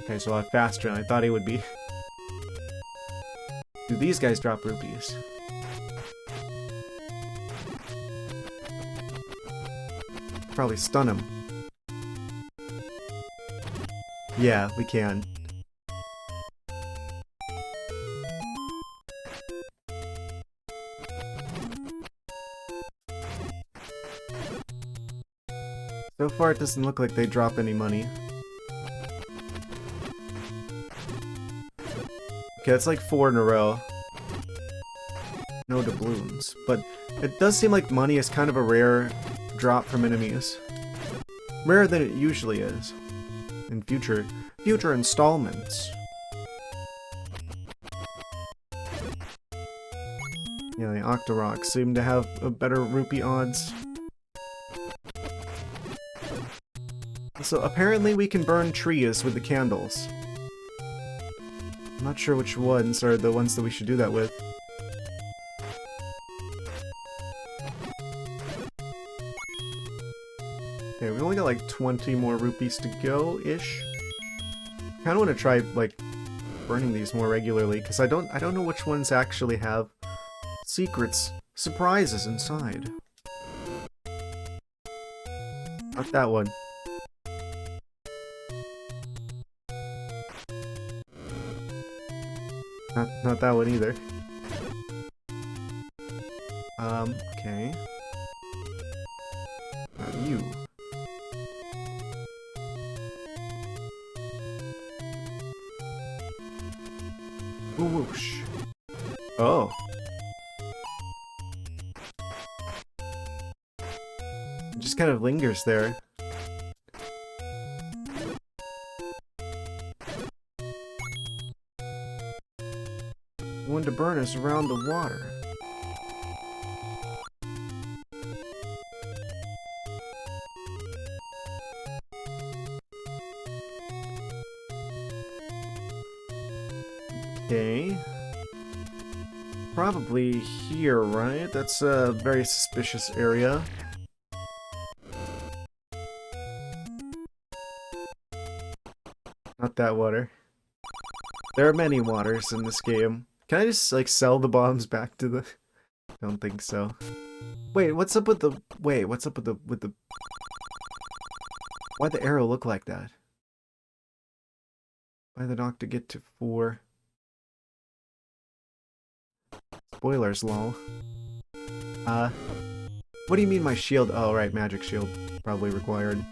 Okay, so a lot faster than I thought he would be. Do these guys drop rupees? Probably stun him. Yeah, we can. So far, it doesn't look like they drop any money. Okay, that's like 4 in a row. No doubloons. But it does seem like money is kind of a rare drop from enemies. Rarer than it usually is. In future installments. Yeah, the ArcticThwack seem to have a better rupee odds. So apparently we can burn trees with the candles. I'm not sure which ones are the ones that we should do that with. Okay, we only got like 20 more rupees to go-ish. Kinda wanna try, like, burning these more regularly, because I don't know which ones actually have secrets, surprises inside. Not that one. Not that one either. Okay. You. Whoosh. Oh. It just kind of lingers there. One to burn us around the water. Okay. Probably here, right? That's a very suspicious area. about that water. There are many waters in this game. Can I just, like, sell the bombs back to the... Don't think so. Wait, what's up with the... Wait, what's up with the... Why'd the arrow look like that? Why the knock to get to 4? Spoilers, lol. What do you mean my shield? Oh, right, magic shield. Probably required.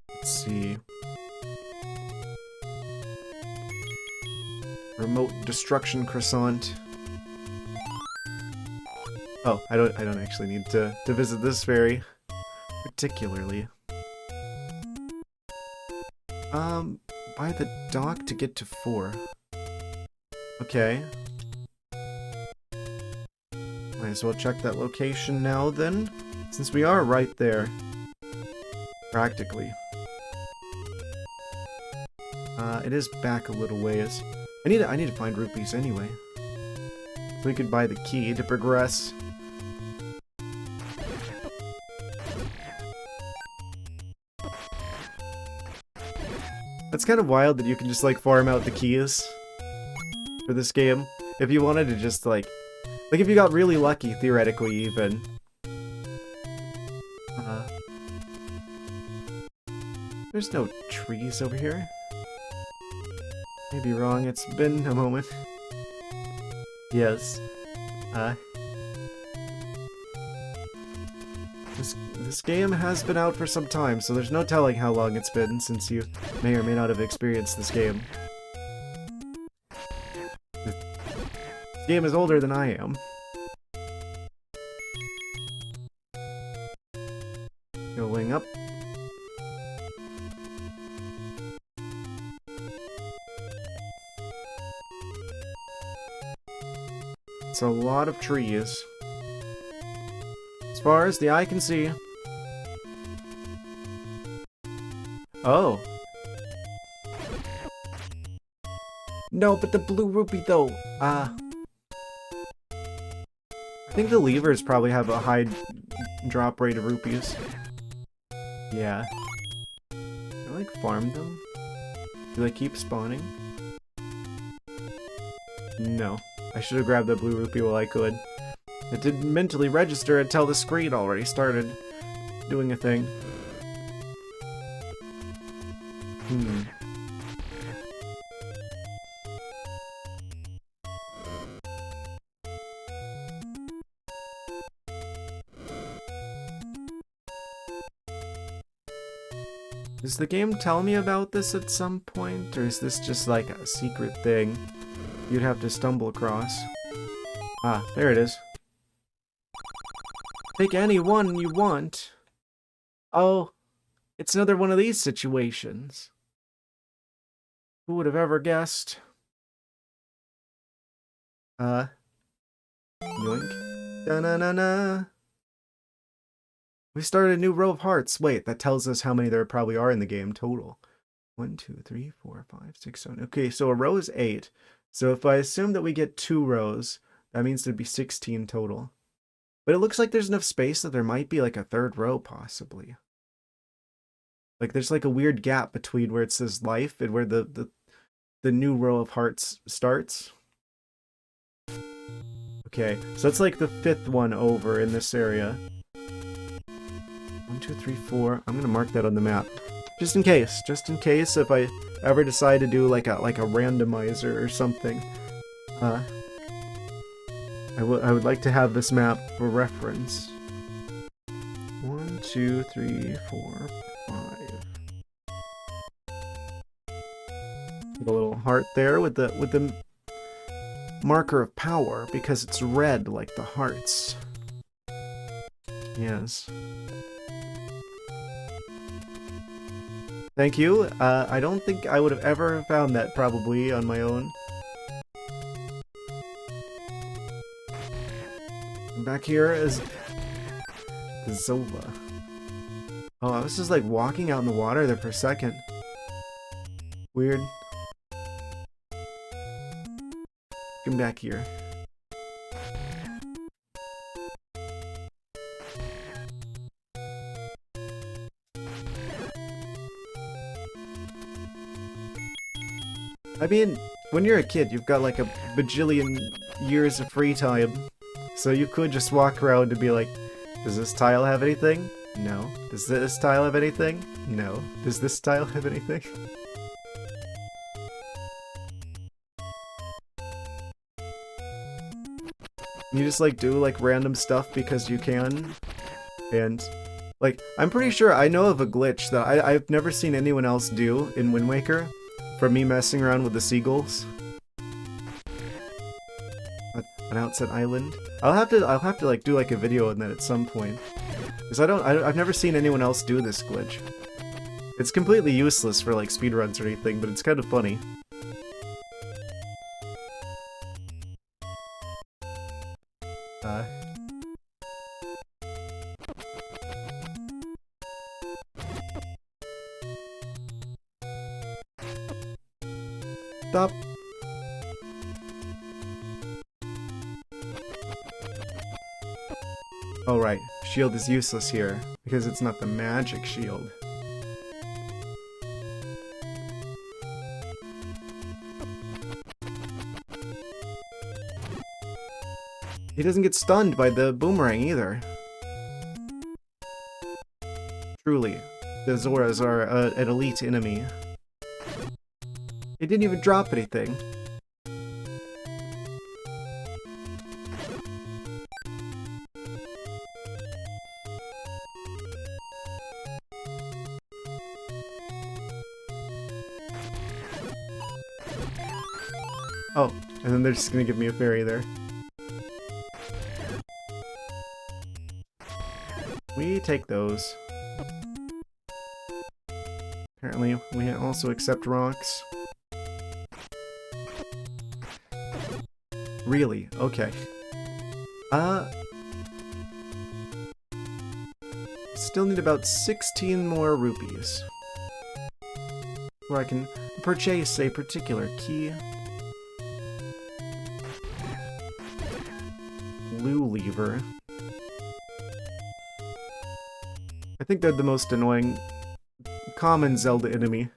Let's see. Remote destruction croissant. Oh, I don't actually need to visit this fairy particularly. By the dock to get to 4. Okay. Might as well check that location now then, since we are right there. Practically. It is back a little ways. I need to find rupees anyway. So we could buy the key to progress. That's kind of wild that you can just like farm out the keys for this game. If you wanted to just like if you got really lucky, theoretically even. There's no trees over here. Maybe wrong, it's been a moment. Yes. This game has been out for some time, so there's no telling how long it's been since you may or may not have experienced this game. This game is older than I am. Going up. It's a lot of trees. As far as the eye can see. Oh. No, but the blue rupee though. I think the levers probably have a high drop rate of rupees. Yeah. Can I like farm them? Do they keep spawning? No. I should have grabbed that blue rupee while I could. It didn't mentally register until the screen already started doing a thing. Does the game tell me about this at some point, or is this just like a secret thing you'd have to stumble across? Ah, there it is. Take any one you want. Oh, it's another one of these situations. Who would have ever guessed? Yoink. Da-na-na-na. We started a new row of hearts. Wait, that tells us how many there probably are in the game total. 1, 2, 3, 4, 5, 6, 7. Okay, so a row is 8. So if I assume that we get 2 rows, that means there'd be 16 total. But it looks like there's enough space that there might be like a 3rd row, possibly. Like there's like a weird gap between where it says life and where the new row of hearts starts. Okay, so that's like the 5th one over in this area. 1, 2, 3, 4. I'm gonna mark that on the map, just in case if I ever decide to do like a randomizer or something. I would like to have this map for reference. 1, 2, 3, 4, 5. Put a little heart there with the marker of power because it's red like the hearts. Yes. Thank you. I don't think I would have ever found that probably on my own. Back here is the Zelda. Oh, I was just like walking out in the water there for a second. Weird. Come back here. I mean, when you're a kid, you've got like a bajillion years of free time. So you could just walk around and be like, does this tile have anything? No. Does this tile have anything? No. Does this tile have anything? You just like do like random stuff because you can. And like, I'm pretty sure I know of a glitch that I've never seen anyone else do in Wind Waker from me messing around with the seagulls. An outset island. I'll have to like do like a video on that at some point. Because I've never seen anyone else do this glitch. It's completely useless for like speedruns or anything, but it's kind of funny. Stop. Oh right, shield is useless here, because it's not the magic shield. He doesn't get stunned by the boomerang either. Truly, the Zoras are an elite enemy. He didn't even drop anything. Oh, and then they're just gonna give me a fairy there. We take those. Apparently, we also accept rocks. Really? Okay. Still need about 16 more rupees. Where I can purchase a particular key. Blue lever. I think they're the most annoying common Zelda enemy.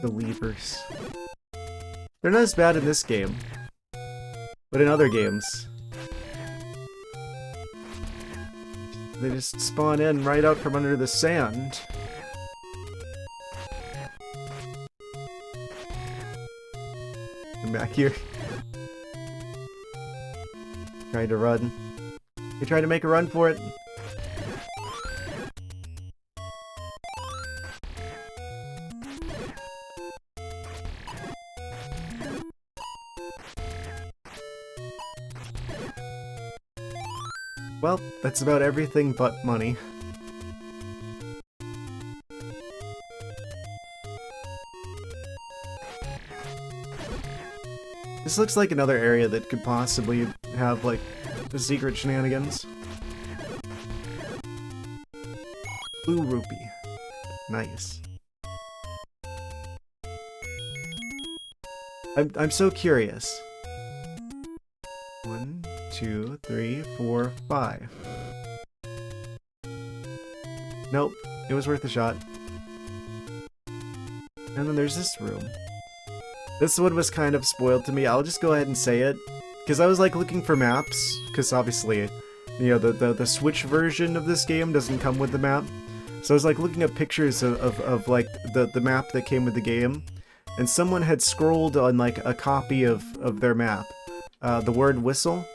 The levers. They're not as bad in this game, but in other games, they just spawn in right out from under the sand. I'm back here. Trying to run. You trying to make a run for it? Well, that's about everything but money. This looks like another area that could possibly have, like, the secret shenanigans. Blue rupee. Nice. I'm so curious. 1, 2, 3, 4, 5. Nope, it was worth a shot. And then there's this room. This one was kind of spoiled to me. I'll just go ahead and say it. Because I was like looking for maps. Because obviously, you know, the Switch version of this game doesn't come with the map. So I was like looking at pictures of like the map that came with the game. And someone had scrolled on like a copy of their map. The word whistle.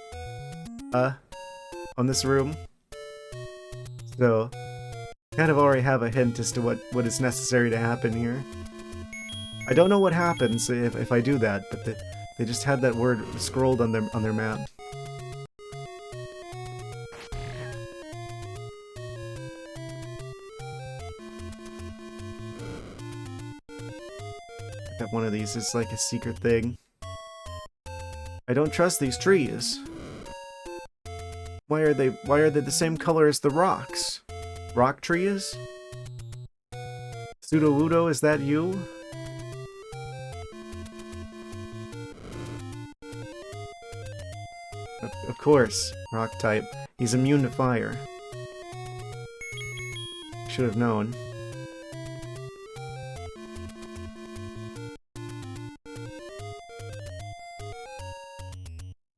On this room. So, kind of already have a hint as to what is necessary to happen here. I don't know what happens if I do that, but they just had that word scrolled on their map. I bet one of these is like a secret thing. I don't trust these trees. Why are they the same color as the rocks? Rock trees? Pseudo-Ludo, is that you? Of course, rock type. He's immune to fire. Should have known.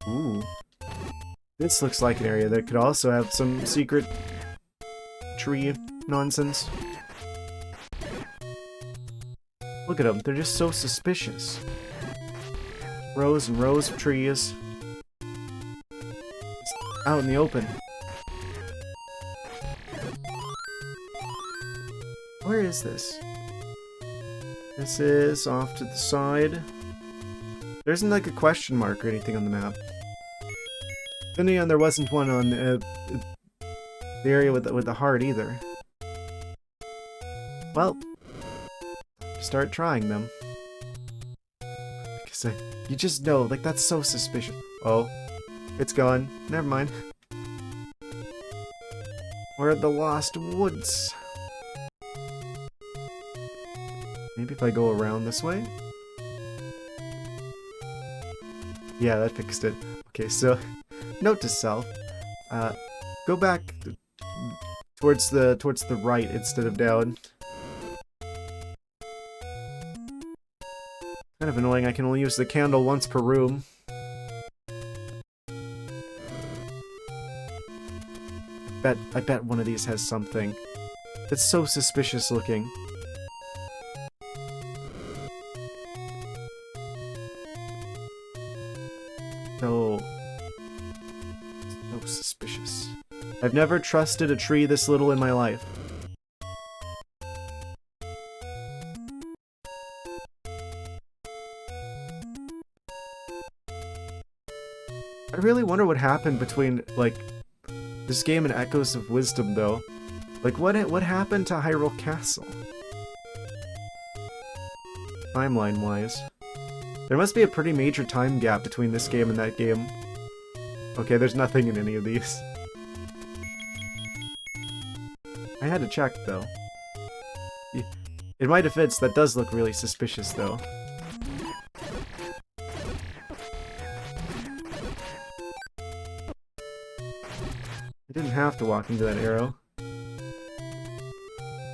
Ooh. This looks like an area that could also have some secret tree nonsense. Look at them, they're just so suspicious. Rows and rows of trees. Just out in the open. Where is this? This is off to the side. There isn't like a question mark or anything on the map. Then again, there wasn't one on the area with the heart either. Well, start trying them. Because you just know, like, that's so suspicious. Oh, it's gone. Never mind. We're at the Lost Woods. Maybe if I go around this way? Yeah, that fixed it. Okay, so, note to self. Go back towards the right instead of down. Kind of annoying, I can only use the candle once per room. I bet one of these has something. It's so suspicious looking. So suspicious. I've never trusted a tree this little in my life. I really wonder what happened between, like, this game and Echoes of Wisdom, though. Like, what happened to Hyrule Castle? Timeline-wise. There must be a pretty major time gap between this game and that game. Okay, there's nothing in any of these. I had to check, though. In my defense, that does look really suspicious, though. I didn't have to walk into that arrow.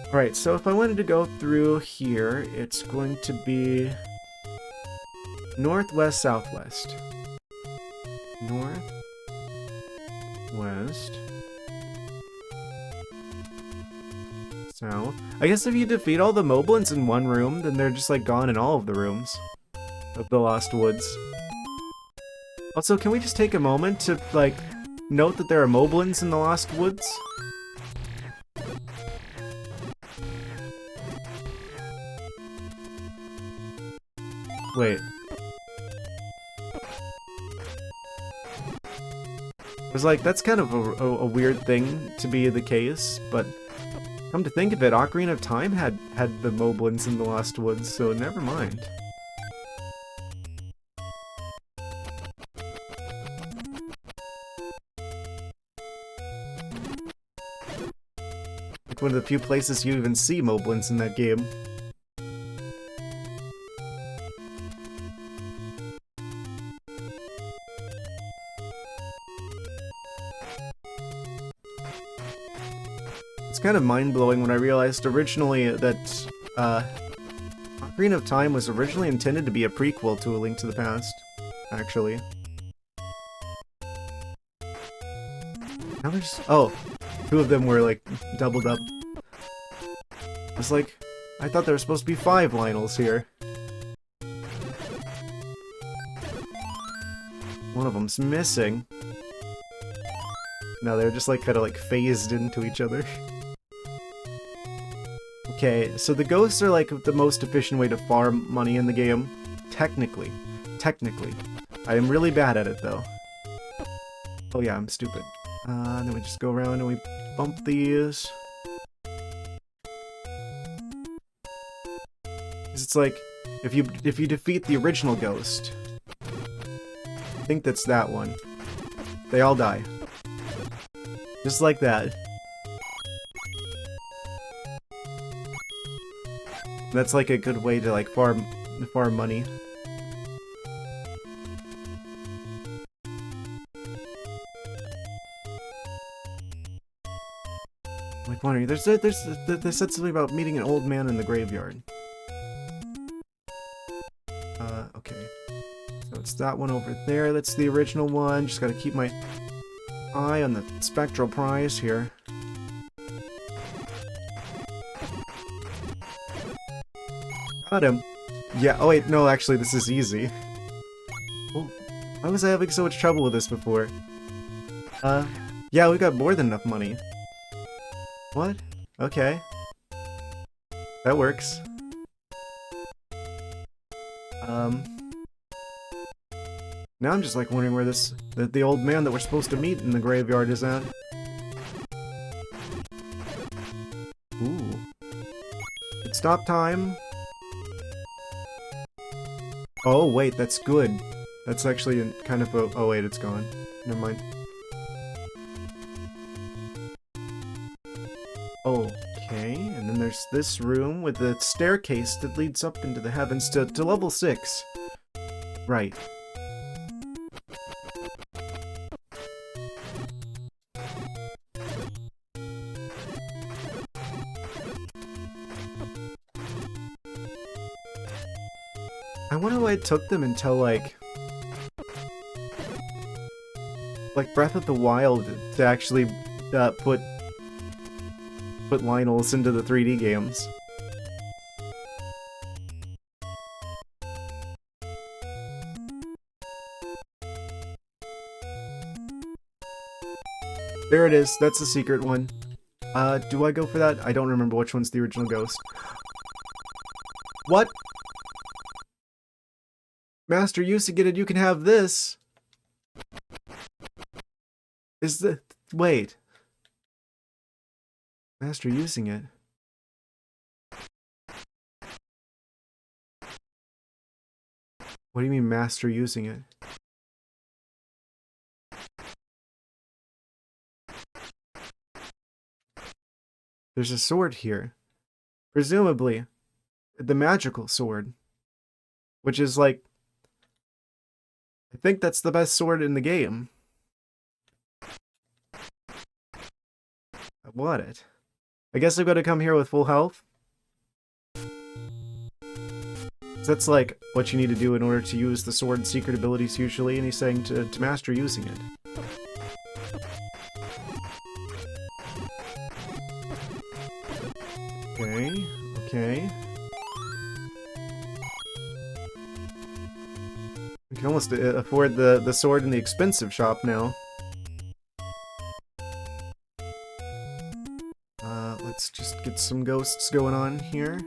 Alright, so if I wanted to go through here, it's going to be northwest, southwest. North, west, south. I guess if you defeat all the Moblins in one room, then they're just like gone in all of the rooms of the Lost Woods. Also, can we just take a moment to like note that there are Moblins in the Lost Woods? Wait. I was like, that's kind of a weird thing to be the case, but come to think of it, Ocarina of Time had the Moblins in the Lost Woods, so never mind. Like one of the few places you even see Moblins in that game. Kind of mind-blowing when I realized originally that Ocarina of Time was originally intended to be a prequel to A Link to the Past, actually. Now there's... oh, two of them were like doubled up. I was like, I thought there were supposed to be 5 Lionels here. One of them's missing. No, they're just like kind of like phased into each other. Okay, so the ghosts are like the most efficient way to farm money in the game. Technically. I am really bad at it though. Oh yeah, I'm stupid. Then we just go around and we bump these. Because it's like, if you defeat the original ghost, I think that's that one, they all die. Just like that. That's like a good way to like farm money. Like wondering, they said something about meeting an old man in the graveyard. Okay. So it's that one over there. That's the original one. Just gotta keep my eye on the spectral prize here. Got him. Yeah, oh wait, no, actually, this is easy. Oh, why was I having so much trouble with this before? Yeah, we got more than enough money. What? Okay. That works. Now I'm just like wondering where the old man that we're supposed to meet in the graveyard is at. Ooh. It's stop time. Oh wait, that's good. That's actually kind of a... Oh wait, it's gone. Never mind. Okay, and then there's this room with the staircase that leads up into the heavens to level 6. Right. I wonder why it took them until, like Breath of the Wild to actually put Lionels into the 3D games. There it is. That's the secret one. Do I go for that? I don't remember which one's the original ghost. What? Master using it and you can have this. Is the... Wait. Master using it. What do you mean master using it? There's a sword here. Presumably, the magical sword. Which is like... I think that's the best sword in the game. I want it. I guess I've got to come here with full health. That's like what you need to do in order to use the sword's secret abilities usually, and he's saying to master using it. Okay, okay. We can almost afford the sword in the expensive shop now. Let's just get some ghosts going on here.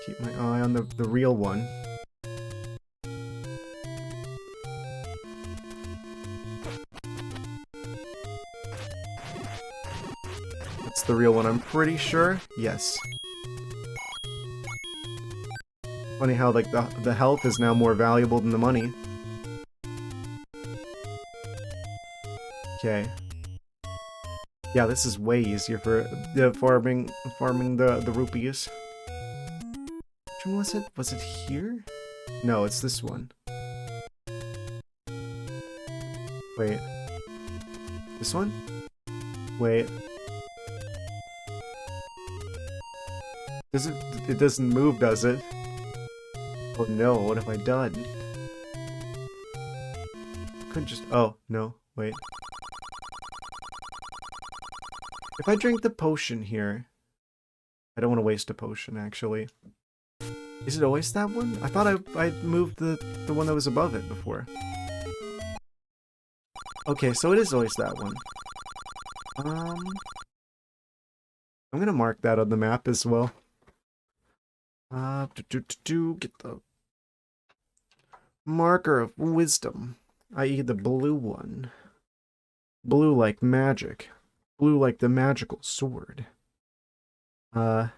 Keep my eye on the real one. That's the real one, I'm pretty sure. Yes. Funny how like the health is now more valuable than the money. Okay. Yeah, this is way easier for farming the rupees. Which one was it? Was it here? No, it's this one. Wait. This one? Wait. It doesn't move, does it? Oh no, what have I done? Could just... Oh, no, wait. If I drink the potion here... I don't want to waste a potion, actually. Is it always that one? I thought I moved the one that was above it before. Okay, so it is always that one. I'm gonna mark that on the map as well. Get the marker of wisdom, i.e. the blue one. Blue like magic. Blue like the magical sword. It's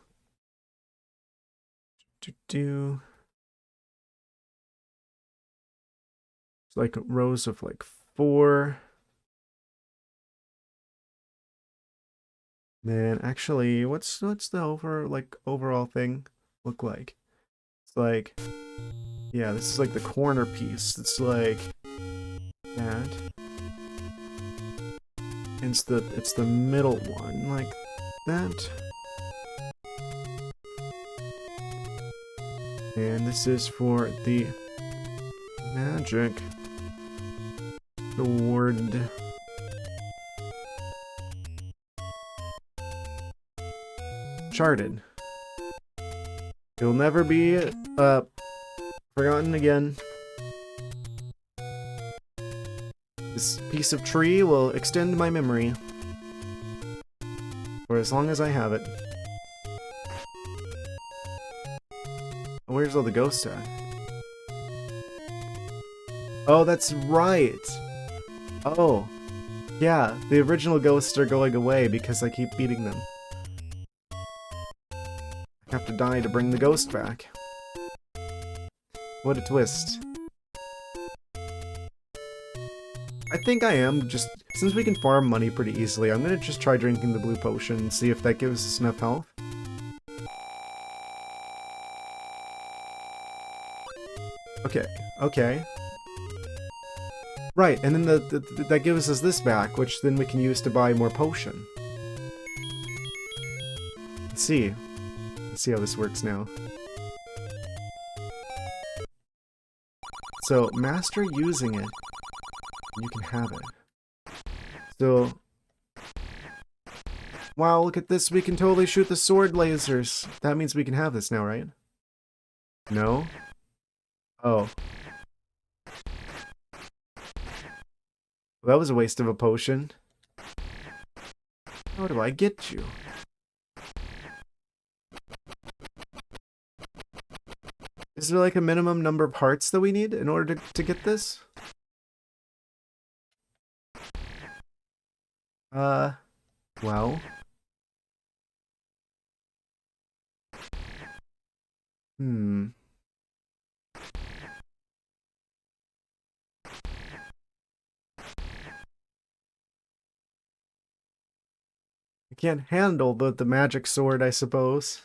like rows of like 4. Man, actually, what's the overall thing look like? It's like, yeah, this is like the corner piece. It's like that. It's the middle one, like that. And this is for the Magic. Sword. Charted. It will never be forgotten again. This piece of tree will extend my memory for as long as I have it. Where's all the ghosts at? Oh, that's right! Oh. Yeah, the original ghosts are going away because I keep beating them. I have to die to bring the ghost back. What a twist. I think I am, just since we can farm money pretty easily, I'm gonna just try drinking the blue potion and see if that gives us enough health. Okay, okay. Right, and then that gives us this back, which then we can use to buy more potion. Let's see. Let's see how this works now. So, master using it. You can have it. So... Wow, look at this, we can totally shoot the sword lasers. That means we can have this now, right? No? Oh. Well, that was a waste of a potion. How do I get you? Is there like a minimum number of hearts that we need in order to get this? Well. I can't handle the magic sword, I suppose.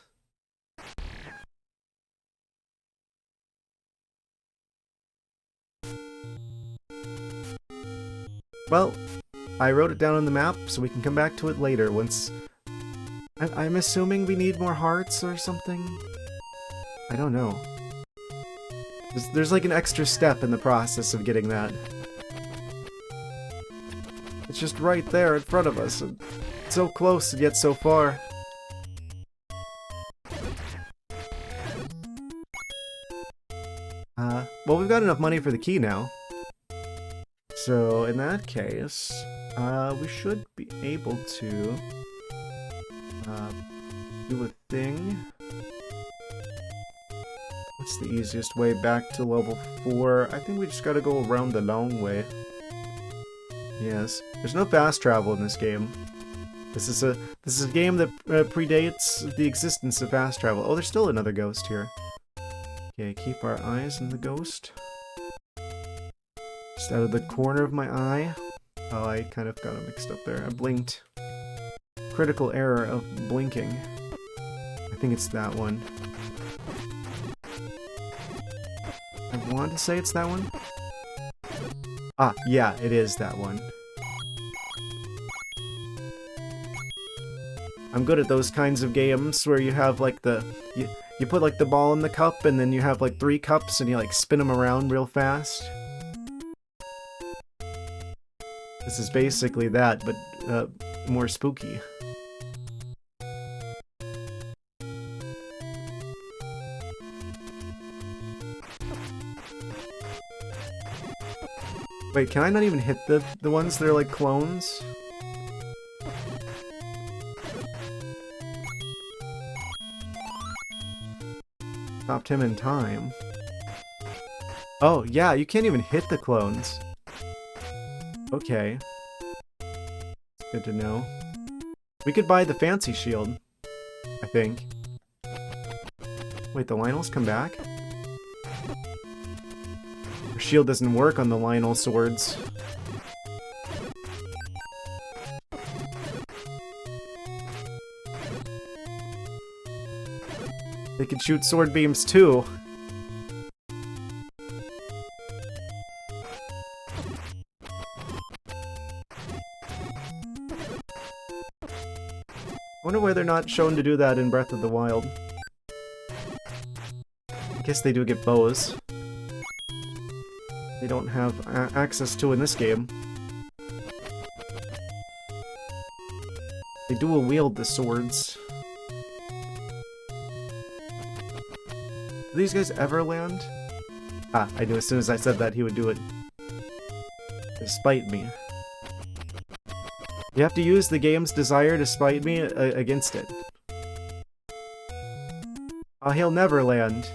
Well, I wrote it down on the map, so we can come back to it later once... I'm assuming we need more hearts or something? I don't know. There's like an extra step in the process of getting that. It's just right there in front of us. And so close and yet so far. Well, we've got enough money for the key now. So, in that case, we should be able to do a thing. What's the easiest way back to level 4? I think we just gotta go around the long way. Yes. There's no fast travel in this game. This is a game that predates the existence of fast travel. Oh, there's still another ghost here. Okay, keep our eyes on the ghost. Just out of the corner of my eye. Oh, I kind of got it mixed up there. I blinked. Critical error of blinking. I think it's that one. I want to say it's that one. Ah, yeah, it is that one. I'm good at those kinds of games where you have like you put like the ball in the cup and then you have like 3 cups and you like spin them around real fast. This is basically that, but more spooky. Wait, can I not even hit the ones that are like clones? Stopped him in time. Oh, yeah, you can't even hit the clones. Okay. Good to know. We could buy the fancy shield, I think. Wait, the Lionels come back? Our shield doesn't work on the Lionel swords. They can shoot sword beams too. I wonder why they're not shown to do that in Breath of the Wild. I guess they do get bows. they don't have access to in this game. They dual wield the swords. Do these guys ever land? Ah, I knew as soon as I said that he would do it. Despite me. You have to use the game's desire to spite me against it. Oh, he'll never land.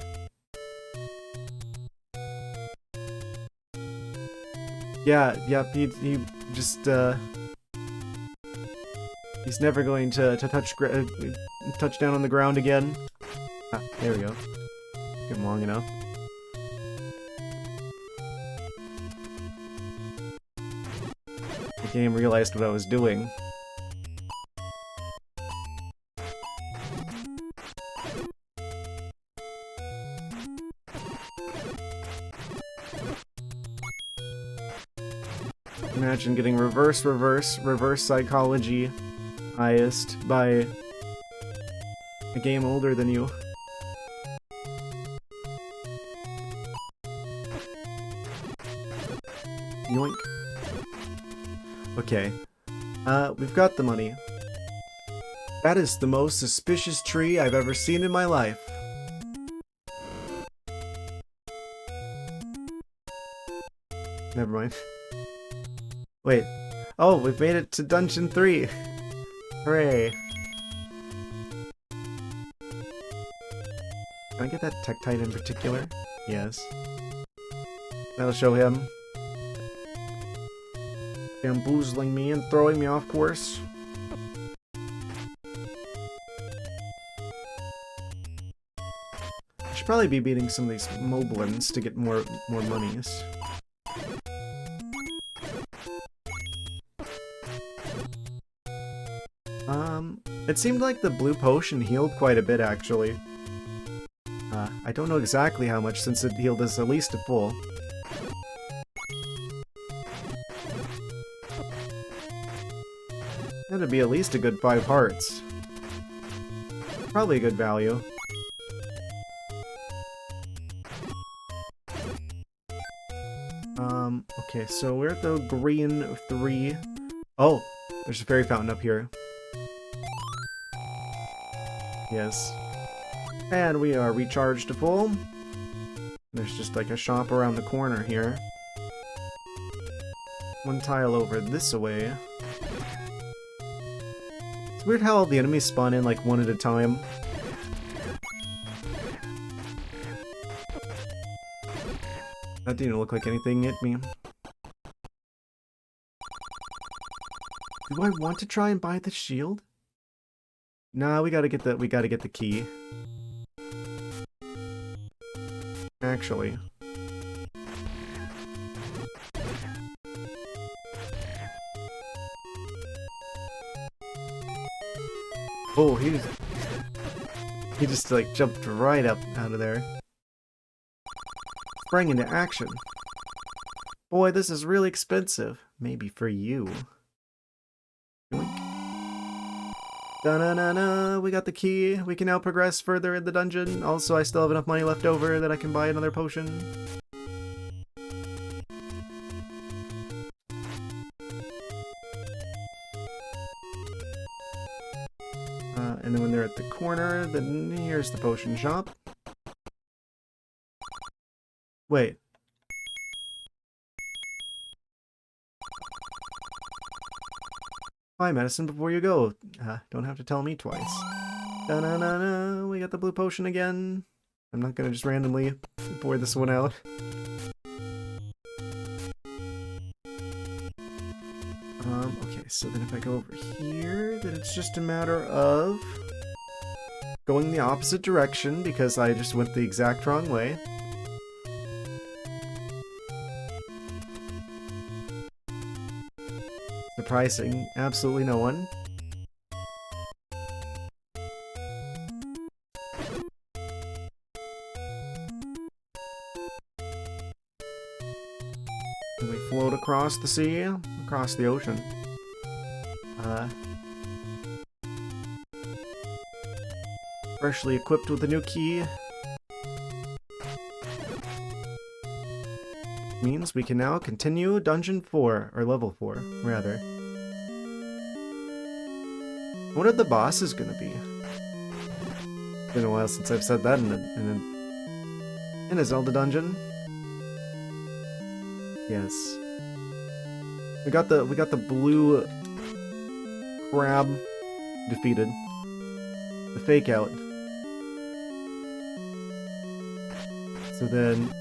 Yeah, yep, he just, he's never going to touch down on the ground again. Ah, there we go. Give him long enough. The game realized what I was doing. Imagine getting reverse psychology highest by a game older than you. Yoink. Okay. We've got the money. That is the most suspicious tree I've ever seen in my life. Never mind. Wait. Oh, we've made it to Dungeon 3! Hooray! Can I get that Tektite in particular? Yes. That'll show him. Bamboozling me and throwing me off course. I should probably be beating some of these moblins to get more monies. It seemed like the blue potion healed quite a bit, actually. I don't know exactly how much, since it healed us at least a full. That'd be at least a good 5 hearts. Probably a good value. Okay, so we're at the green 3. Oh, there's a fairy fountain up here. Yes. And we are recharged to full. There's just like a shop around the corner here. One tile over this way. It's weird how all the enemies spawn in like one at a time. That didn't look like anything hit me. Do I want to try and buy the shield? Nah, we gotta get the key. Actually. Oh, he just like jumped right up out of there. Sprang into action. Boy, this is really expensive. Maybe for you. Da-na-na-na, we got the key. We can now progress further in the dungeon. Also, I still have enough money left over that I can buy another potion. And then when they're at the corner, then here's the potion shop. Wait. Buy medicine before you go. Don't have to tell me twice. Da-na-na-na, we got the blue potion again. I'm not gonna just randomly pour this one out. Okay, so then if I go over here, then it's just a matter of going the opposite direction because I just went the exact wrong way. Surprising absolutely no one. And we float across the sea, across the ocean. Freshly equipped with a new key. Means we can now continue Dungeon 4, or Level 4, rather. What are the bosses gonna be? It's been a while since I've said that in a Zelda dungeon. Yes. We got the blue crab defeated. The fake out. So then,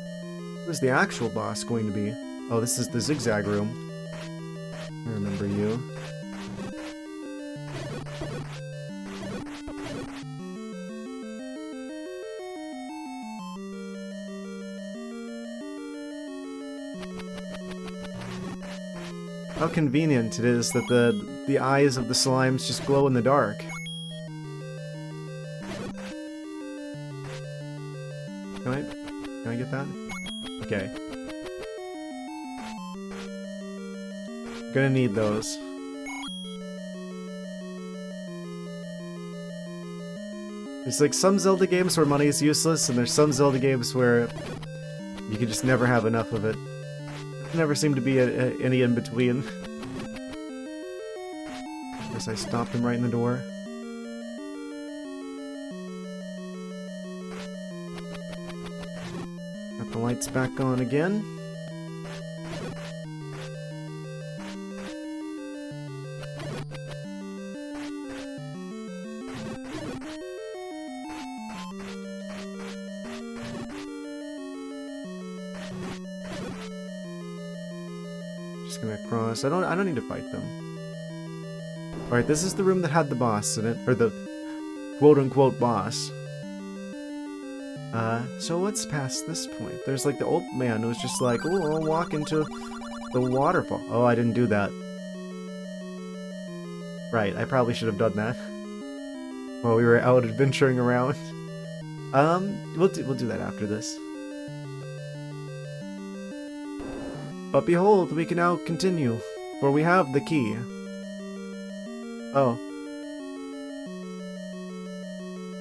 who's the actual boss going to be? Oh, this is the zigzag room. I remember you. How convenient it is that the eyes of the slimes just glow in the dark. Can I get that? Okay. Gonna need those. There's like some Zelda games where money is useless, and there's some Zelda games where you can just never have enough of it. There never seem to be any in between. Guess I stopped him right in the door. Got the lights back on again. Just gonna cross. I don't need to fight them. Alright, this is the room that had the boss in it, or the quote-unquote boss. So what's past this point? There's like the old man who's just like, oh, I'll walk into the waterfall. Oh, I didn't do that. Right, I probably should have done that while we were out adventuring around. We'll do that after this. But behold, we can now continue, for we have the key. Oh.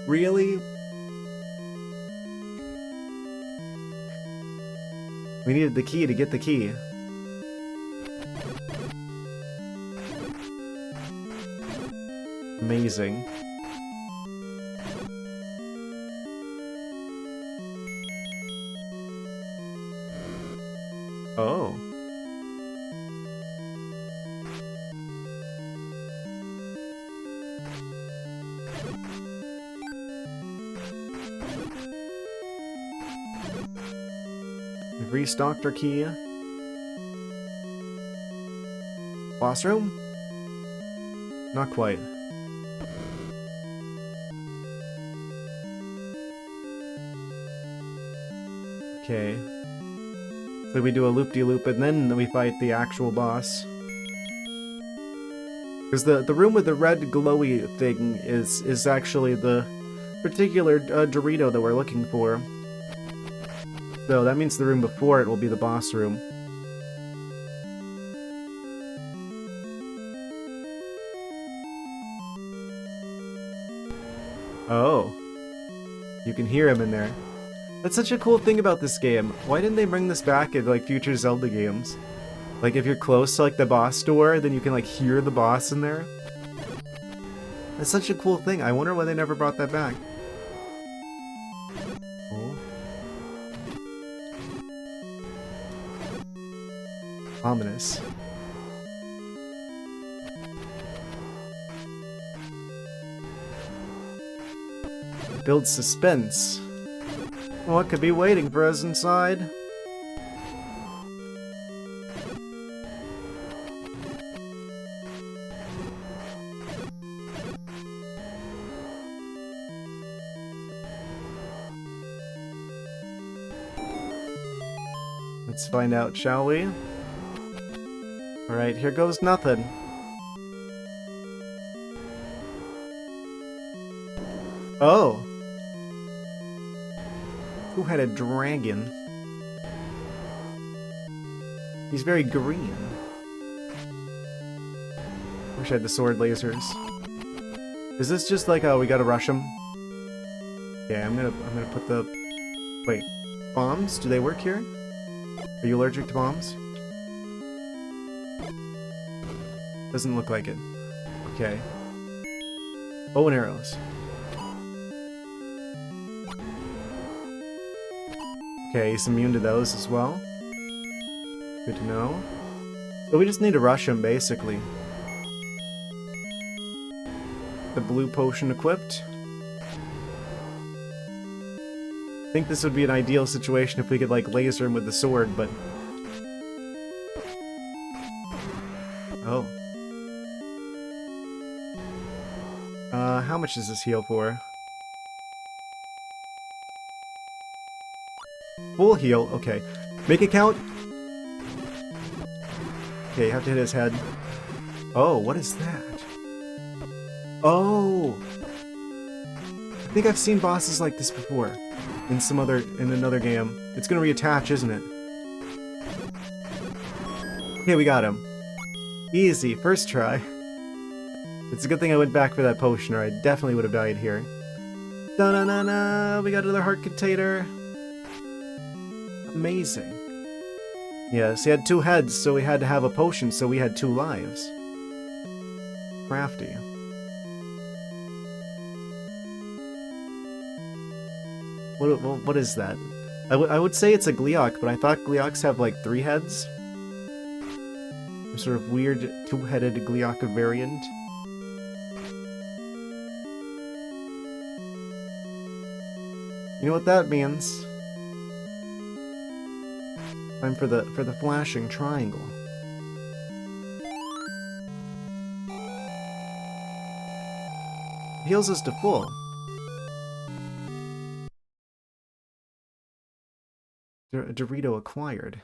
Really? We needed the key to get the key. Amazing. Oh. We've restocked our key. Boss room? Not quite. Okay. So we do a loop-de-loop and then we fight the actual boss. Because the room with the red glowy thing is actually the particular Dorito that we're looking for. So that means the room before it will be the boss room. Oh. You can hear him in there. That's such a cool thing about this game. Why didn't they bring this back in like future Zelda games? Like if you're close to like the boss door, then you can like hear the boss in there. That's such a cool thing. I wonder why they never brought that back. Oh. Ominous. Builds suspense. What could be waiting for us inside? Let's find out, shall we? Alright, here goes nothing. Oh! Who had a dragon? He's very green. Wish I had the sword lasers. Is this just like, oh, we gotta rush him? Yeah, I'm gonna put the... Wait, bombs? Do they work here? Are you allergic to bombs? Doesn't look like it. Okay. Bow and arrows. Okay, he's immune to those as well. Good to know. So we just need to rush him, basically. The blue potion equipped. I think this would be an ideal situation if we could, like, laser him with the sword, but... Oh. How much does this heal for? Full heal, okay. Make it count! Okay, you have to hit his head. Oh, what is that? Oh! I think I've seen bosses like this before. In another game. It's gonna reattach, isn't it? Okay, we got him. Easy, first try. It's a good thing I went back for that potion, or I definitely would have died here. Da-na-na-na! We got another heart container! Amazing. Yes, he had 2 heads, so we had to have a potion, so we had 2 lives. Crafty. What is that? I would say it's a Gleeok, but I thought Gleeoks have like 3 heads. Some sort of weird 2-headed Gleeok variant. You know what that means? Time for the flashing triangle. Heals us to full. Dorito acquired.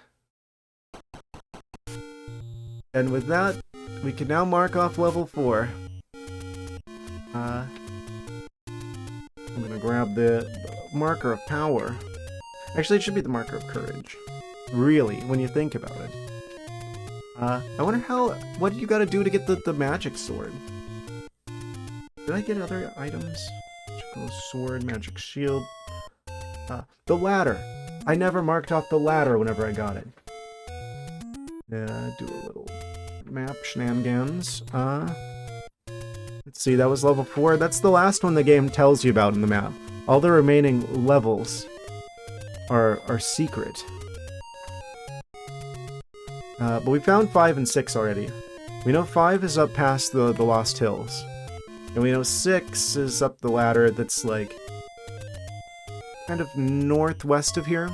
And with that, we can now mark off level 4. I'm gonna grab the marker of power. Actually, it should be the marker of courage. Really, when you think about it. I wonder what you gotta do to get the magic sword? Did I get other items? Magical sword, magic shield. The ladder! I never marked off the ladder whenever I got it. Yeah, do a little map shenanigans. Let's see, that was level 4. That's the last one the game tells you about in the map. All the remaining levels are secret. But we found 5 and 6 already. We know 5 is up past the Lost Hills. And we know 6 is up the ladder that's like... kind of northwest of here.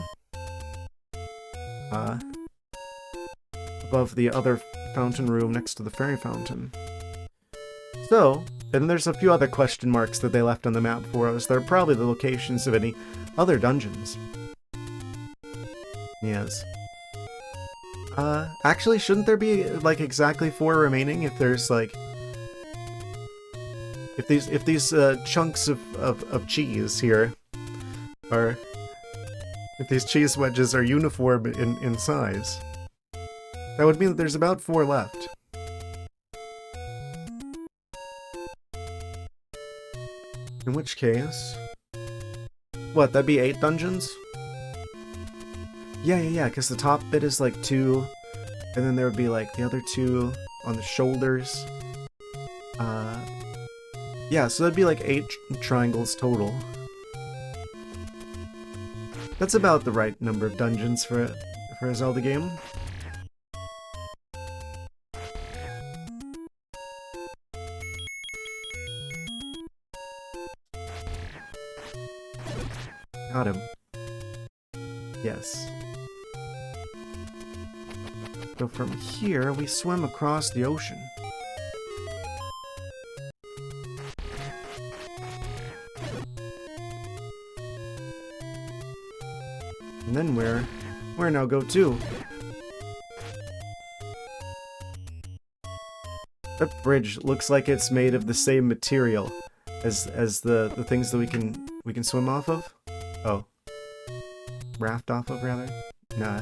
Above the other fountain room next to the fairy fountain. So, and there's a few other question marks that they left on the map for us. They're probably the locations of any other dungeons. Yes. Actually, shouldn't there be, like, exactly 4 remaining if there's, like... If these chunks of cheese here are... If these cheese wedges are uniform in size, that would mean that there's about 4 left. In which case... What, that'd be 8 dungeons? Yeah, because the top bit is like 2, and then there would be like the other 2 on the shoulders. Yeah, so that'd be like 8 triangles total. That's about the right number of dungeons for a Zelda game. Got him. Yes. So from here, we swim across the ocean. And then where now go to? That bridge looks like it's made of the same material as the things that we can swim off of. Oh. Raft off of, rather? Nah.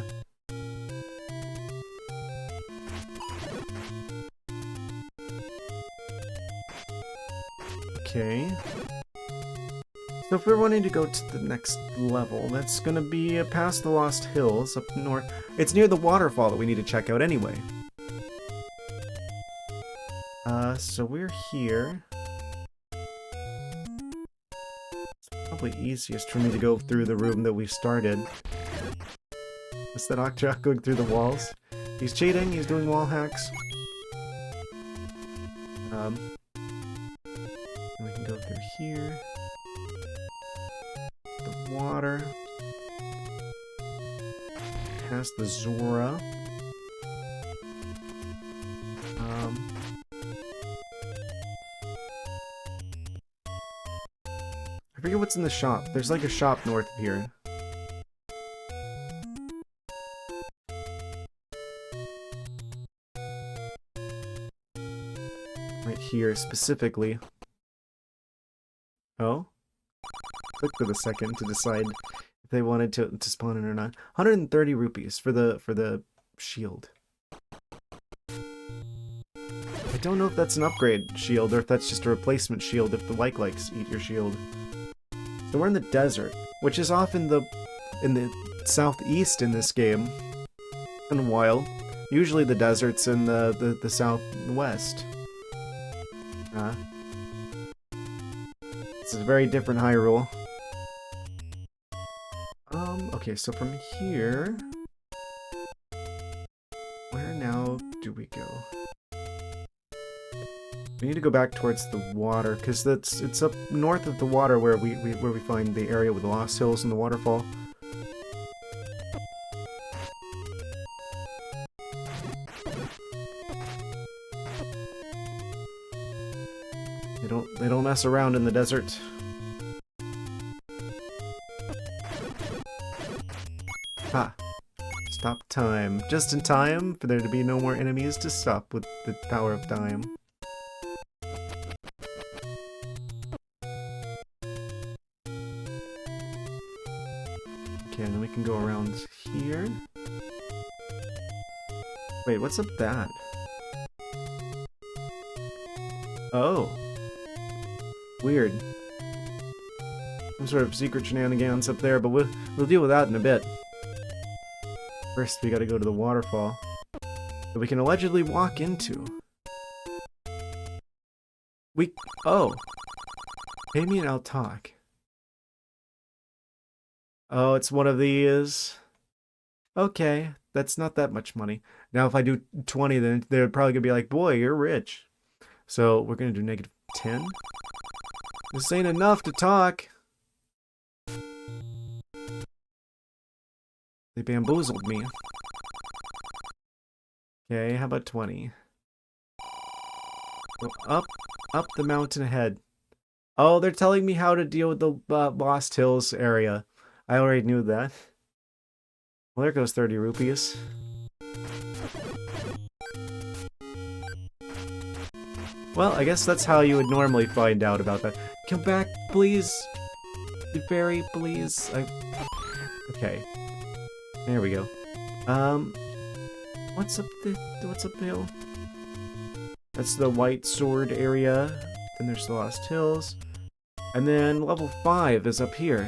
Okay. So if we're wanting to go to the next level, that's gonna be past the Lost Hills up north. It's near the waterfall that we need to check out anyway. So we're here. It's probably easiest for me to go through the room that we started. Is that ArcticThwack going through the walls? He's cheating, he's doing wall hacks. We can go through here. The water. Past the Zora. I forget what's in the shop. There's like a shop north of here. Right here, specifically. Oh? Click for the second to decide if they wanted to spawn in or not. 130 rupees for the shield. I don't know if that's an upgrade shield or if that's just a replacement shield if the likes eat your shield. So we're in the desert, which is often in the southeast in this game. And wild. Usually the desert's in the southwest. This is a very different Hyrule. Okay, so from here... Where now do we go? We need to go back towards the water, because it's up north of the water where we find the area with the Lost Hills and the waterfall. They don't mess around in the desert. Ha! Stop time. Just in time for there to be no more enemies to stop with the power of time. Okay, and then we can go around here. Wait, what's up that? Oh. Weird. Some sort of secret shenanigans up there, but we'll deal with that in a bit. First, we gotta go to the waterfall that we can allegedly walk into. Oh! Pay me and I'll talk. Oh, it's one of these. Okay, that's not that much money. Now, if I do 20, then they're probably gonna be like, boy, you're rich. So, we're gonna do negative 10. This ain't enough to talk. They bamboozled me. Okay, how about 20? Go up the mountain ahead. Oh, they're telling me how to deal with the Lost Hills area. I already knew that. Well, there goes 30 rupees. Well, I guess that's how you would normally find out about that. Come back, please. The fairy, please. Okay. There we go. What's up the hill? That's the White Sword area. Then there's the Lost Hills. And then level 5 is up here.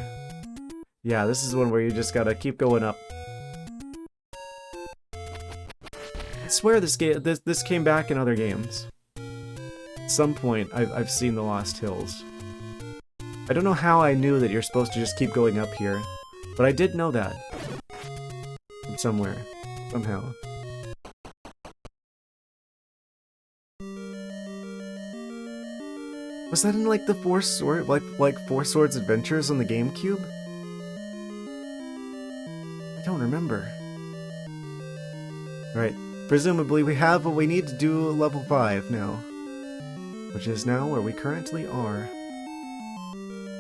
Yeah, this is the one where you just gotta keep going up. I swear this came back in other games. At some point, I've seen the Lost Hills. I don't know how I knew that you're supposed to just keep going up here, but I did know that. From somewhere. Somehow. Was that in like the Four Swords Adventures on the GameCube? I don't remember. Right. Presumably we have what we need to do level 5 now. Which is now where we currently are.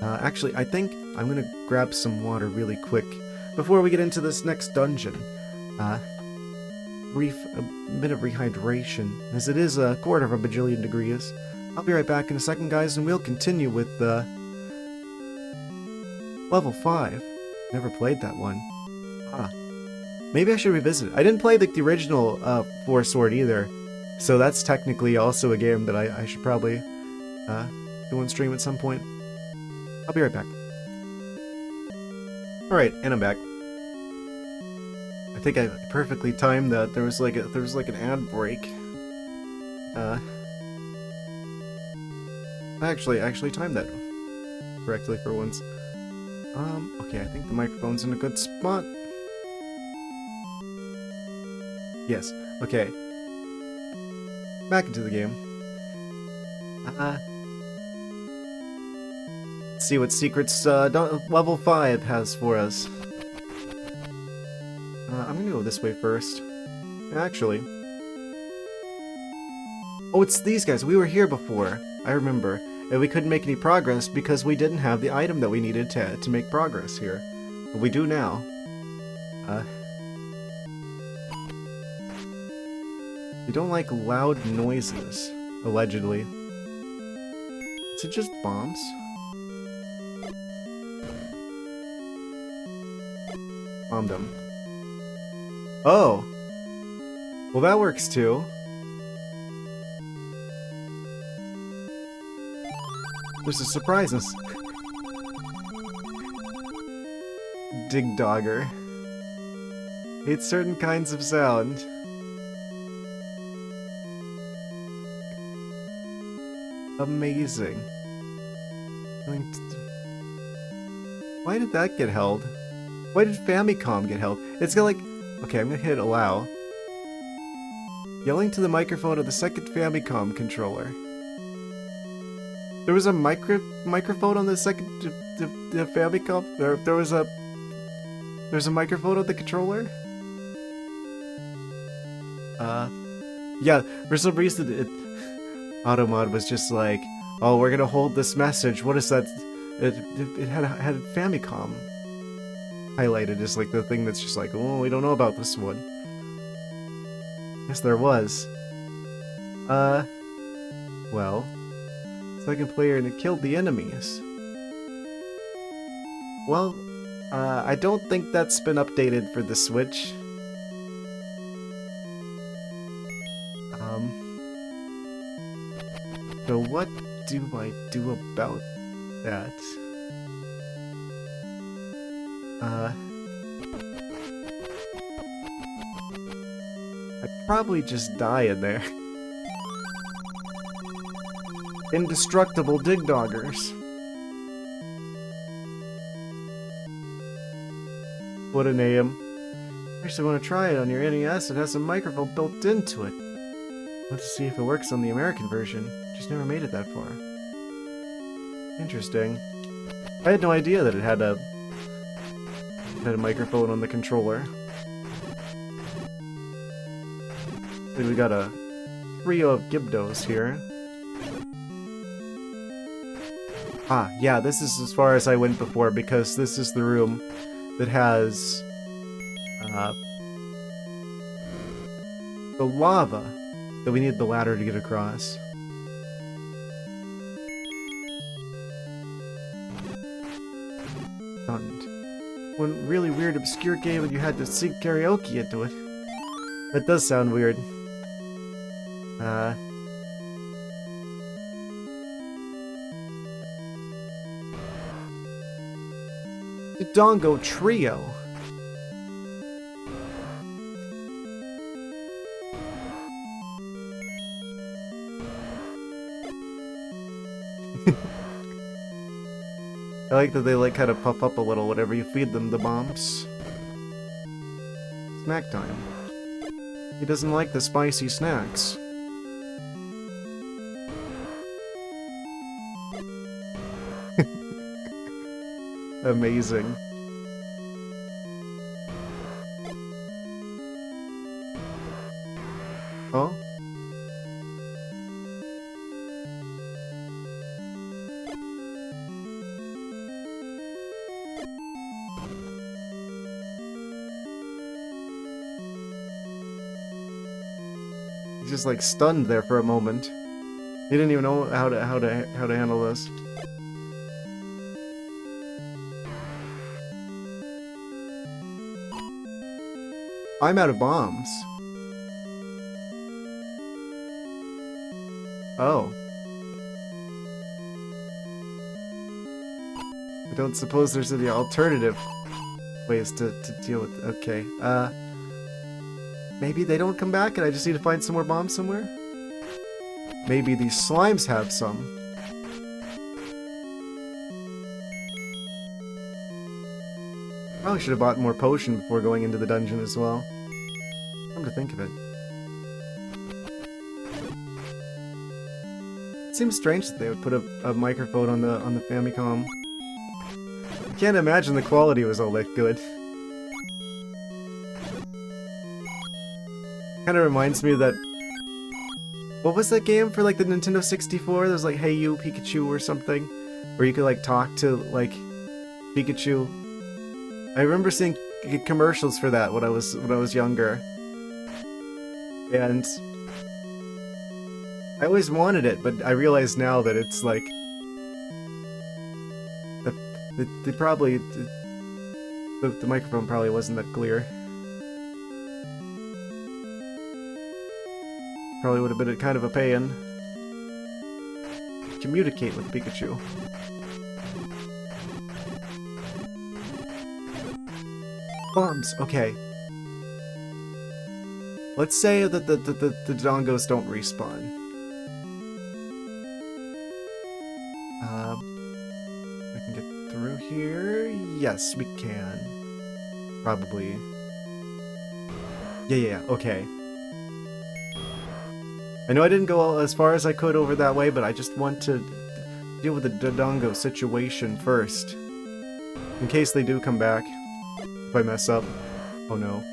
Actually, I think I'm gonna grab some water really quick before we get into this next dungeon. A bit of rehydration, as it is a quarter of a bajillion degrees. I'll be right back in a second, guys, and we'll continue with level 5. Never played that one. Maybe I should revisit it. I didn't play the original Four Sword either, so that's technically also a game that I should probably do on stream at some point. I'll be right back. Alright, and I'm back. I think I perfectly timed that. There was like an ad break. I actually timed that correctly for once. Okay, I think the microphone's in a good spot. Yes, okay. Back into the game. Let's see what secrets level 5 has for us. I'm gonna go this way first. Actually. Oh, it's these guys. We were here before. I remember. And we couldn't make any progress because we didn't have the item that we needed to make progress here. But we do now. We don't like loud noises, allegedly. Is it just bombs? Bombed them. Oh! Well, that works too. There's a surprises. Dig Dogger. Hates certain kinds of sound. Amazing. Why did that get held? Why did Famicom get held? It's got like... Okay, I'm gonna hit allow. Yelling to the microphone of the second Famicom controller. There was a microphone on the second the Famicom? There's a microphone on the controller? Yeah, for some reason Automod was just like, oh, we're gonna hold this message. What is that? It had Famicom highlighted as like the thing that's just like, oh, we don't know about this one. Yes, there was. Well, second player and it killed the enemies. Well, I don't think that's been updated for the Switch. So what do I do about that? I'd probably just die in there. Indestructible Dig Doggers. What a name. I actually want to try it on your NES. It has a microphone built into it. Let's see if it works on the American version. Just never made it that far. Interesting. I had no idea that it had a microphone on the controller. So we got a trio of Gibdos here. Ah, yeah, this is as far as I went before because this is the room that has the lava that we need the ladder to get across. Stunned. One really weird, obscure game and you had to sing karaoke into it. That does sound weird. Dodongo Trio. I like that they like kind of puff up a little whenever you feed them the bombs. Snack time. He doesn't like the spicy snacks. Amazing. Oh? He's just like stunned there for a moment. He didn't even know how to handle this. I'm out of bombs. Oh. I don't suppose there's any alternative. ways to deal with... Okay, maybe they don't come back and I just need to find some more bombs somewhere? Maybe these slimes have some. Probably should have bought more potion before going into the dungeon as well. Come to think of it. It seems strange that they would put a microphone on the Famicom. I can't imagine the quality was all that good. Kind of reminds me of that... What was that game for like the Nintendo 64? There was like Hey You Pikachu or something, where you could like talk to like Pikachu. I remember seeing commercials for that when I was younger, and I always wanted it, but I realize now that it's like they probably the microphone probably wasn't that clear. Probably would have been kind of a pain to communicate with Pikachu. Bombs, okay. Let's say that the Dodongos don't respawn. We can get through here. Yes, we can. Probably. Yeah, okay. I know I didn't go as far as I could over that way, but I just want to deal with the Dodongo situation first. In case they do come back. If I mess up. Oh no.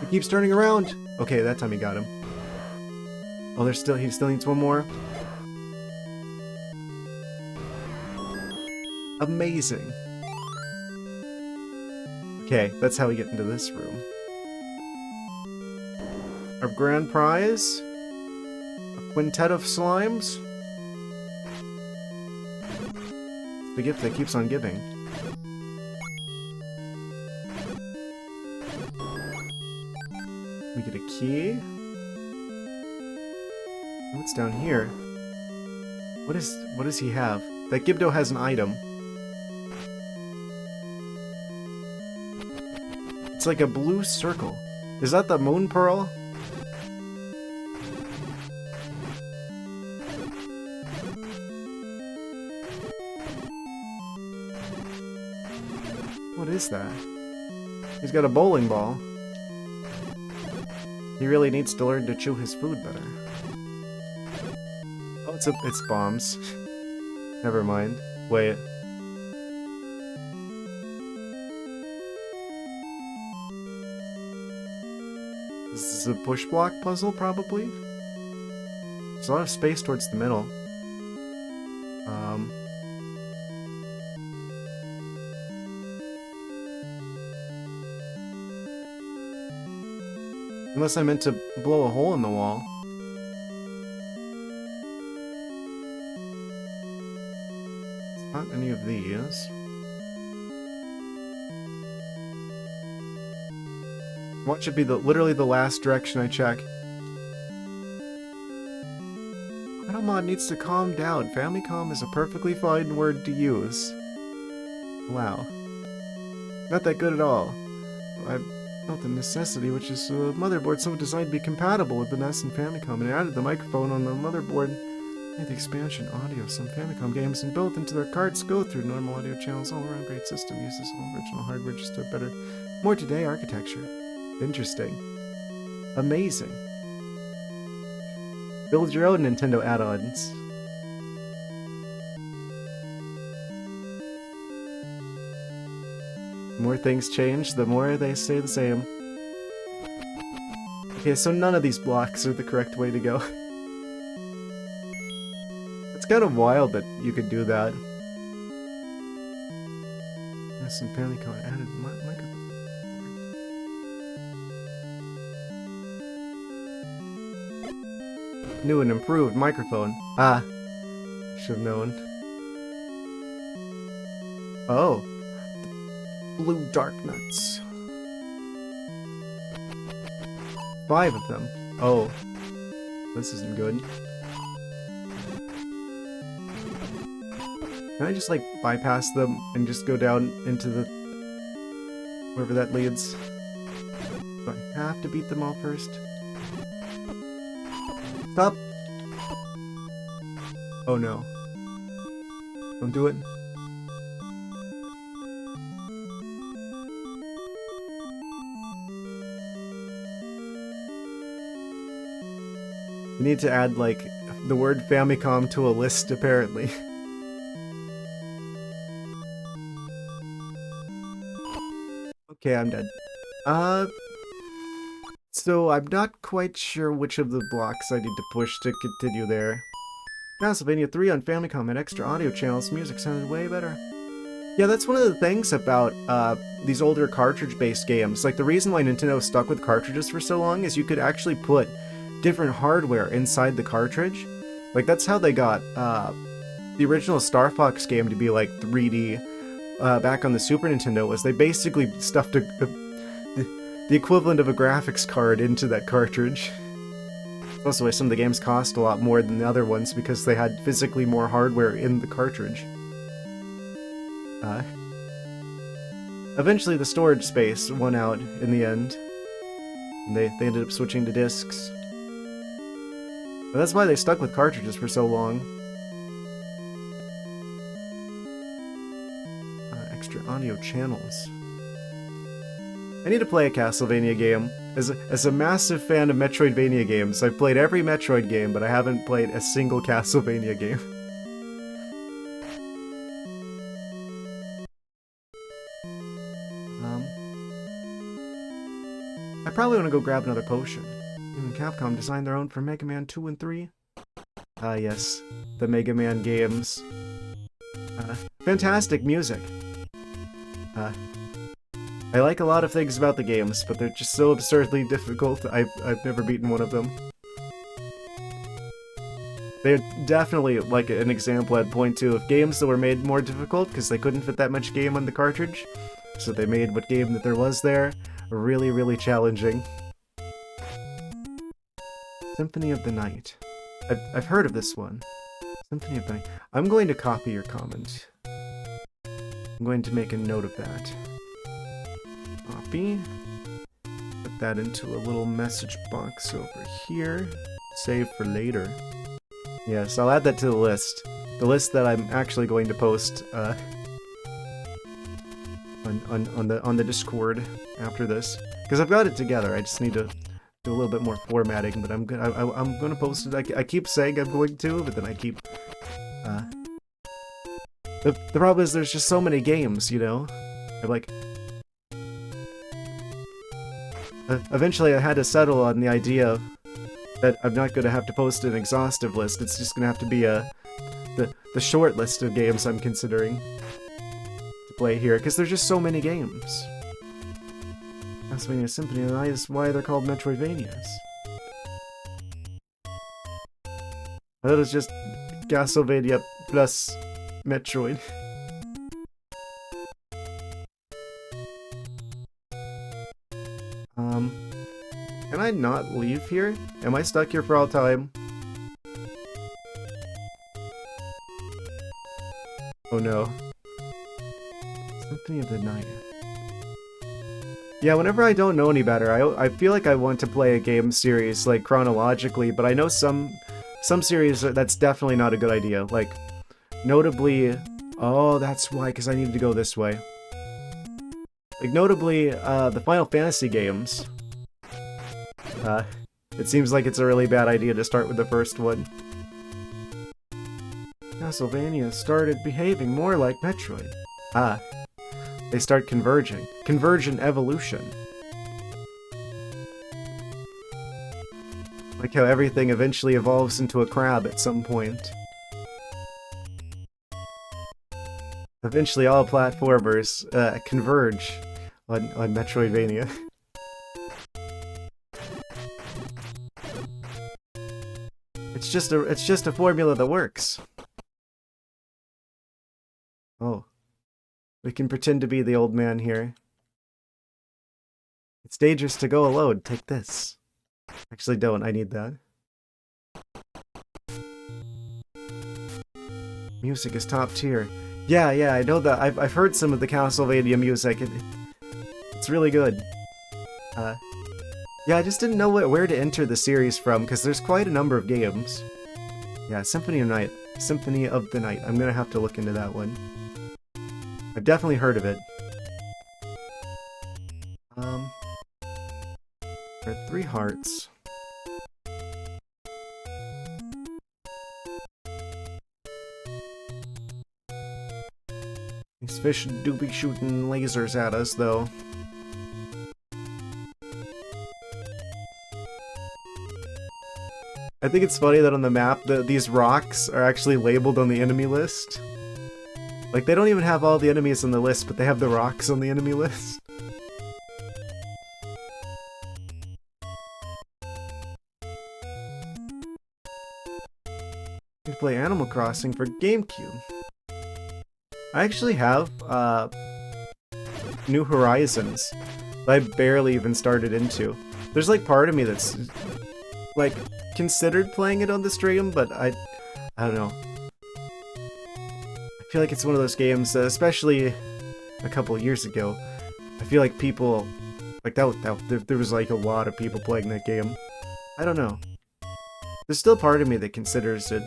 He keeps turning around! Okay, that time he got him. Oh, he still needs one more? Amazing. Okay, that's how we get into this room. Our grand prize? A quintet of slimes? The gift that keeps on giving. We get a key. What's down here? What does he have? That Gibdo has an item. It's like a blue circle. Is that the moon pearl? What is that? He's got a bowling ball. He really needs to learn to chew his food better. Oh, it's bombs. Never mind. Wait. This is a push block puzzle, probably? There's a lot of space towards the middle. Unless I meant to blow a hole in the wall. It's not any of these. What should be literally the last direction I check? Automod needs to calm down. Famicom is a perfectly fine word to use. Wow. Not that good at all. I built the necessity, which is a motherboard so designed to be compatible with the NES and Famicom, and added the microphone on the motherboard, made the expansion audio of some Famicom games, and built into their cards go through normal audio channels. All around great system, uses all original hardware just to better, more today architecture. Interesting. Amazing. Build your own Nintendo add-ons. The more things change, the more they stay the same. Okay, so none of these blocks are the correct way to go. It's kind of wild that you could do that. Yes, and Famicom added microphone. New and improved microphone. Ah, should have known. Oh. Blue dark nuts. 5 of them. Oh. This isn't good. Can I just like bypass them and just go down into the Wherever that leads. Do I have to beat them all first? Stop! Oh no. Don't do it. You need to add, like, the word Famicom to a list, apparently. Okay, I'm dead. So I'm not quite sure which of the blocks I need to push to continue there. Castlevania 3 on Famicom had extra audio channels, music sounded way better. Yeah, that's one of the things about these older cartridge-based games. Like, the reason why Nintendo stuck with cartridges for so long is you could actually put different hardware inside the cartridge. Like, that's how they got the original Star Fox game to be like 3D back on the Super Nintendo. Was they basically stuffed the equivalent of a graphics card into that cartridge. Also why some of the games cost a lot more than the other ones, because they had physically more hardware in the cartridge. Eventually the storage space won out in the end, and they ended up switching to discs. But that's why they stuck with cartridges for so long. Extra audio channels. I need to play a Castlevania game. As a massive fan of Metroidvania games, I've played every Metroid game, but I haven't played a single Castlevania game. I probably want to go grab another potion. Even Capcom designed their own for Mega Man 2 and 3. Ah, yes. The Mega Man games. Fantastic music. I like a lot of things about the games, but they're just so absurdly difficult. I've never beaten one of them. They're definitely like an example I'd point to of games that were made more difficult because they couldn't fit that much game on the cartridge. So they made what game that there was there really, really challenging. Symphony of the Night. I've heard of this one. Symphony of the Night. I'm going to copy your comment. I'm going to make a note of that. Copy. Put that into a little message box over here. Save for later. Yes, I'll add that to the list. The list that I'm actually going to post on the Discord after this, because I've got it together. I just need to do a little bit more formatting. But I'm gonna post it. I keep saying I'm going to, but then I keep. The problem is there's just so many games, you know. I'm like. Eventually, I had to settle on the idea that I'm not going to have to post an exhaustive list. It's just going to have to be the short list of games I'm considering to play here, because there's just so many games. Castlevania Symphony of the Night is why they're called Metroidvanias. I thought it was just Castlevania plus Metroid. Can I not leave here? Am I stuck here for all time? Oh no. Symphony of the Night. Yeah, whenever I don't know any better, I feel like I want to play a game series, like, chronologically, but I know some series that's definitely not a good idea. Like, notably... Oh, that's why, because I needed to go this way. Like, notably, the Final Fantasy games. It seems like it's a really bad idea to start with the first one. Castlevania started behaving more like Metroid. They start converging. Convergent evolution. Like how everything eventually evolves into a crab at some point. Eventually all platformers converge on Metroidvania. It's just a formula that works. Oh. We can pretend to be the old man here. It's dangerous to go alone. Take this. Actually, don't. I need that. Music is top tier. Yeah, I know that. I've heard some of the Castlevania music. It's really good. Yeah, I just didn't know where to enter the series from, because there's quite a number of games. Yeah, Symphony of Night. Symphony of the Night. I'm gonna have to look into that one. I've definitely heard of it. There are 3 hearts. These fish do be shooting lasers at us, though. I think it's funny that on the map, these rocks are actually labeled on the enemy list. Like, they don't even have all the enemies on the list, but they have the rocks on the enemy list. You play Animal Crossing for GameCube. I actually have, New Horizons that I barely even started into. There's, like, part of me that's, like, considered playing it on the stream, but I don't know. I feel like it's one of those games, especially a couple of years ago. I feel like people, like there was like a lot of people playing that game. I don't know. There's still part of me that considers it.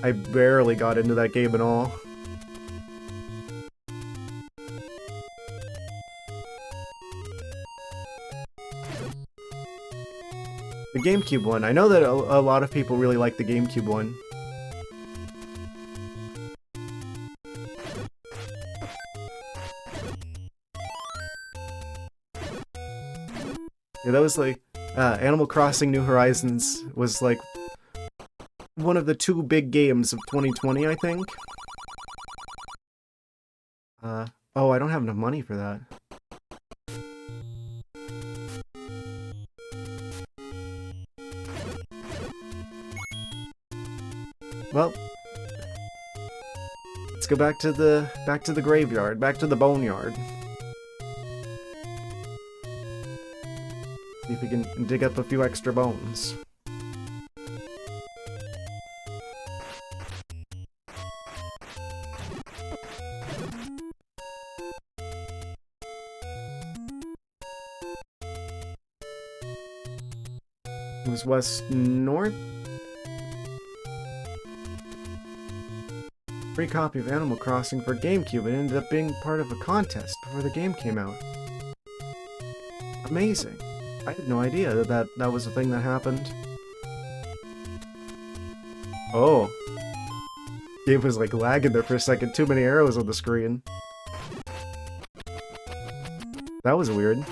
I barely got into that game at all. The GameCube one. I know that a lot of people really like the GameCube one. Yeah, that was like... Animal Crossing New Horizons was like one of the 2 big games of 2020, I think. Oh, I don't have enough money for that. Well, let's go back to the graveyard, back to the boneyard. See if we can dig up a few extra bones. It was west north. Free copy of Animal Crossing for GameCube. It ended up being part of a contest before the game came out. Amazing. I had no idea that was a thing that happened. Oh. Game was like lagging there for a second. Too many arrows on the screen. That was weird.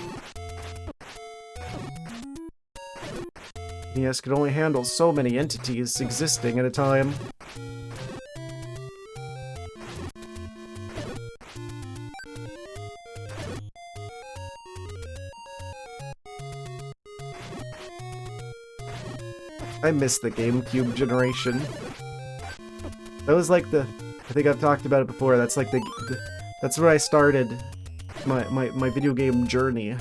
NES could only handle so many entities existing at a time. I miss the GameCube generation. That was like I think I've talked about it before, that's like that's where I started my video game journey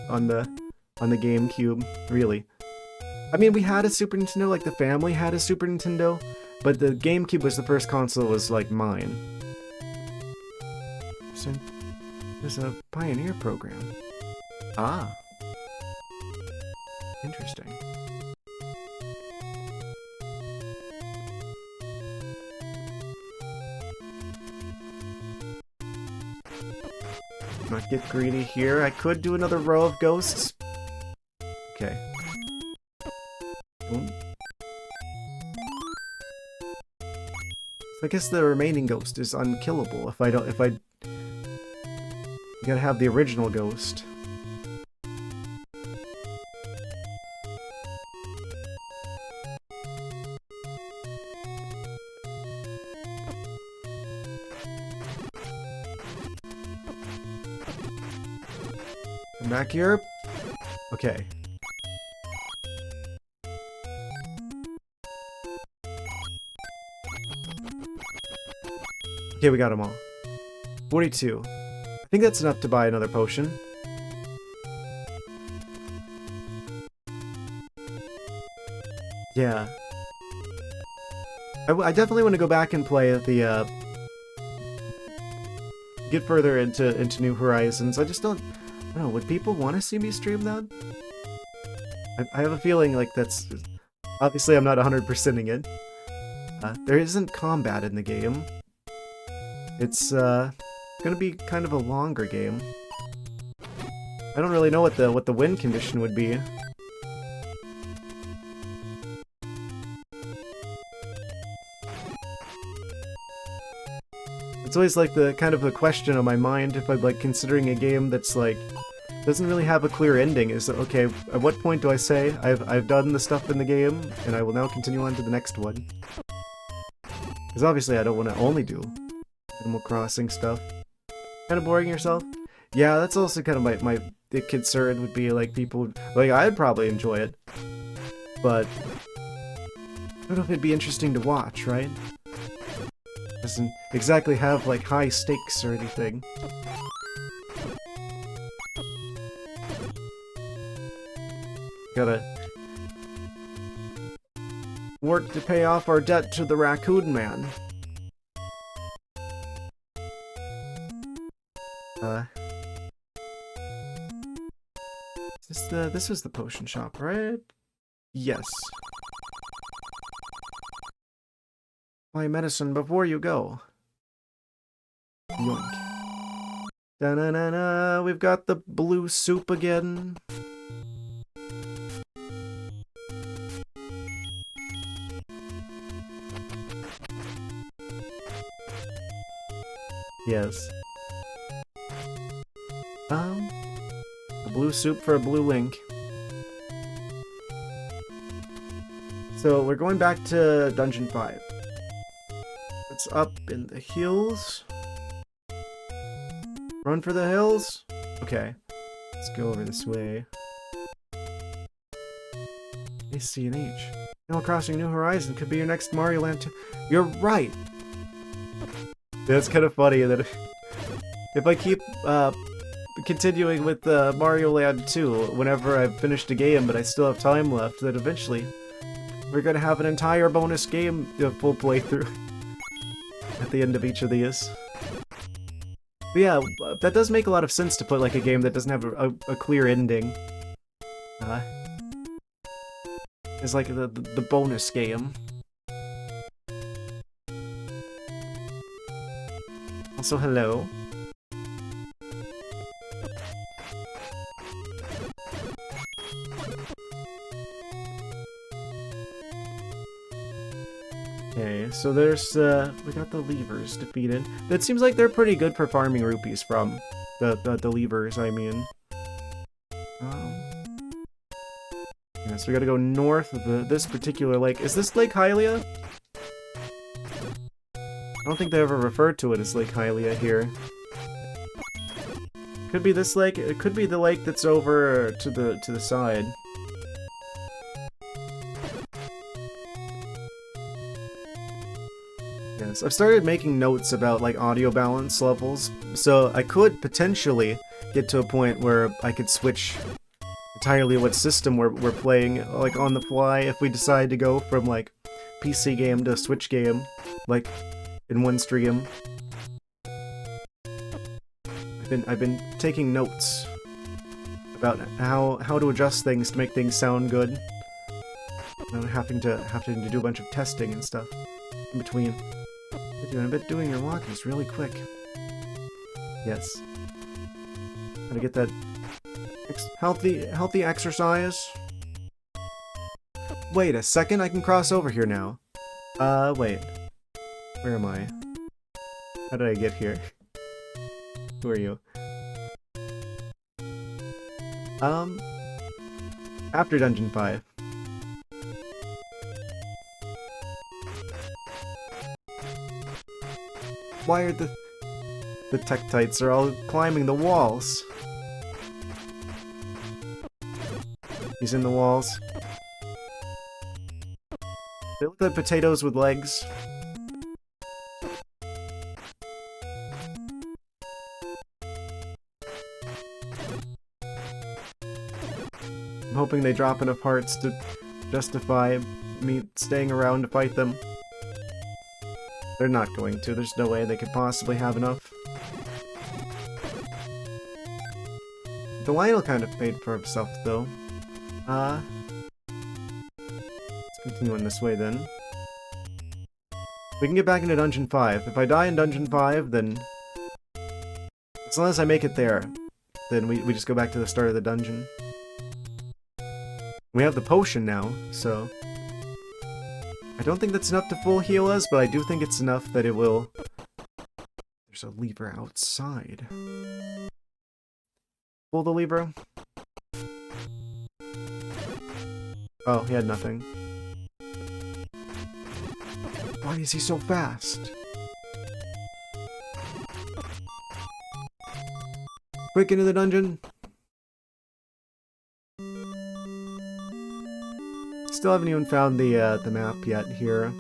on the GameCube, really. I mean, we had a Super Nintendo, like the family had a Super Nintendo, but the GameCube was the first console that was like mine. So, there's a Pioneer program. Ah. Interesting. Not get greedy here. I could do another row of ghosts. Okay. Boom. So I guess the remaining ghost is unkillable if I don't. You gotta have the original ghost. Come back here. Okay. Okay, we got them all. 42. I think that's enough to buy another potion. Yeah. I definitely want to go back and play the get further into New Horizons. I don't know. Would people want to see me stream that? I have a feeling like that's obviously I'm not 100%ing it. There isn't combat in the game. It's gonna be kind of a longer game. I don't really know what the win condition would be. It's always like the kind of the question on my mind if I'm like considering a game that's like doesn't really have a clear ending. Is that okay? At what point do I say I've done the stuff in the game and I will now continue on to the next one? Because obviously I don't want to only do Animal Crossing stuff. Kind of boring yourself? Yeah, that's also kind of my concern would be like people like I'd probably enjoy it, but I don't know if it'd be interesting to watch, right? Doesn't exactly have like high stakes or anything. Gotta work to pay off our debt to the Raccoon Man. This was the potion shop, right? Yes. Buy medicine before you go. Yoink. Da-na-na-na, we've got the blue soup again. Yes. A blue soup for a blue link. So we're going back to Dungeon 5. It's up in the hills. Run for the hills? Okay. Let's go over this way. AC and H. Animal Crossing New Horizon could be your next Mario Land 2. You're right! That's kind of funny that if I keep continuing with Mario Land 2 whenever I've finished a game but I still have time left, that eventually we're gonna have an entire bonus game full playthrough at the end of each of these. But yeah, that does make a lot of sense to put like a game that doesn't have a clear ending. It's like the bonus game. Also, hello. Okay, so there's, we got the levers defeated. That seems like they're pretty good for farming rupees from. The levers, I mean. Yeah, so we gotta go north of this particular lake. Is this Lake Hylia? I don't think they ever referred to it as Lake Hylia here. Could be this lake, it could be the lake that's over to the side. Yes, I've started making notes about like audio balance levels, so I could potentially get to a point where I could switch entirely what system we're playing, like on the fly, if we decide to go from like PC game to Switch game, like in one stream. I've been taking notes about how to adjust things to make things sound good. Without having to do a bunch of testing and stuff in between. I bet doing your walkies really quick. Yes. Gotta get that healthy exercise. Wait a second, I can cross over here now. Wait. Where am I? How did I get here? Who are you? After Dungeon 5. Why are the Tektites are all climbing the walls? He's in the walls. They look like potatoes with legs. I'm hoping they drop enough hearts to justify me staying around to fight them. They're not going to. There's no way they could possibly have enough. The Lionel kind of paid for himself, though. Let's continue on this way, then. We can get back into Dungeon 5. If I die in Dungeon 5, then... as long as I make it there, then we just go back to the start of the dungeon. We have the potion now, so... I don't think that's enough to full heal us, but I do think it's enough that it will... There's a lever outside. Pull the lever. Oh, he had nothing. Why is he so fast? Quick into the dungeon. Still haven't even found the map yet here.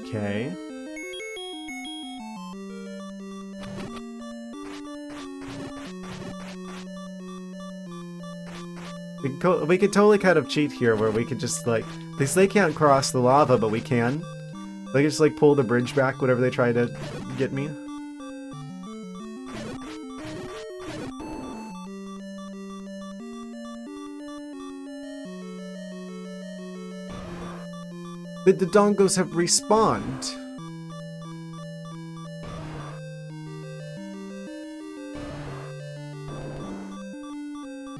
Okay. We could totally kind of cheat here, where we could just, like... they can't cross the lava, but we can. They can just, like, pull the bridge back whenever they try to get me. The Dodongos have respawned.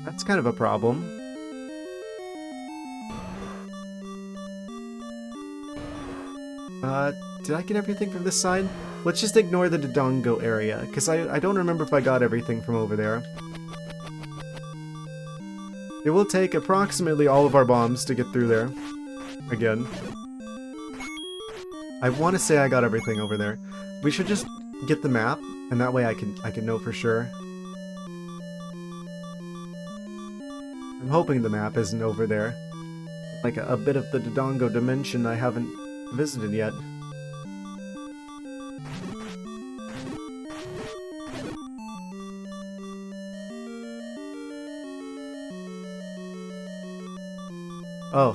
That's kind of a problem. Did I get everything from this side? Let's just ignore the Dodongo area, because I don't remember if I got everything from over there. It will take approximately all of our bombs to get through there. Again. I want to say I got everything over there. We should just get the map, and that way I can know for sure. I'm hoping the map isn't over there. Like a bit of the Dodongo dimension I haven't visited yet. Oh.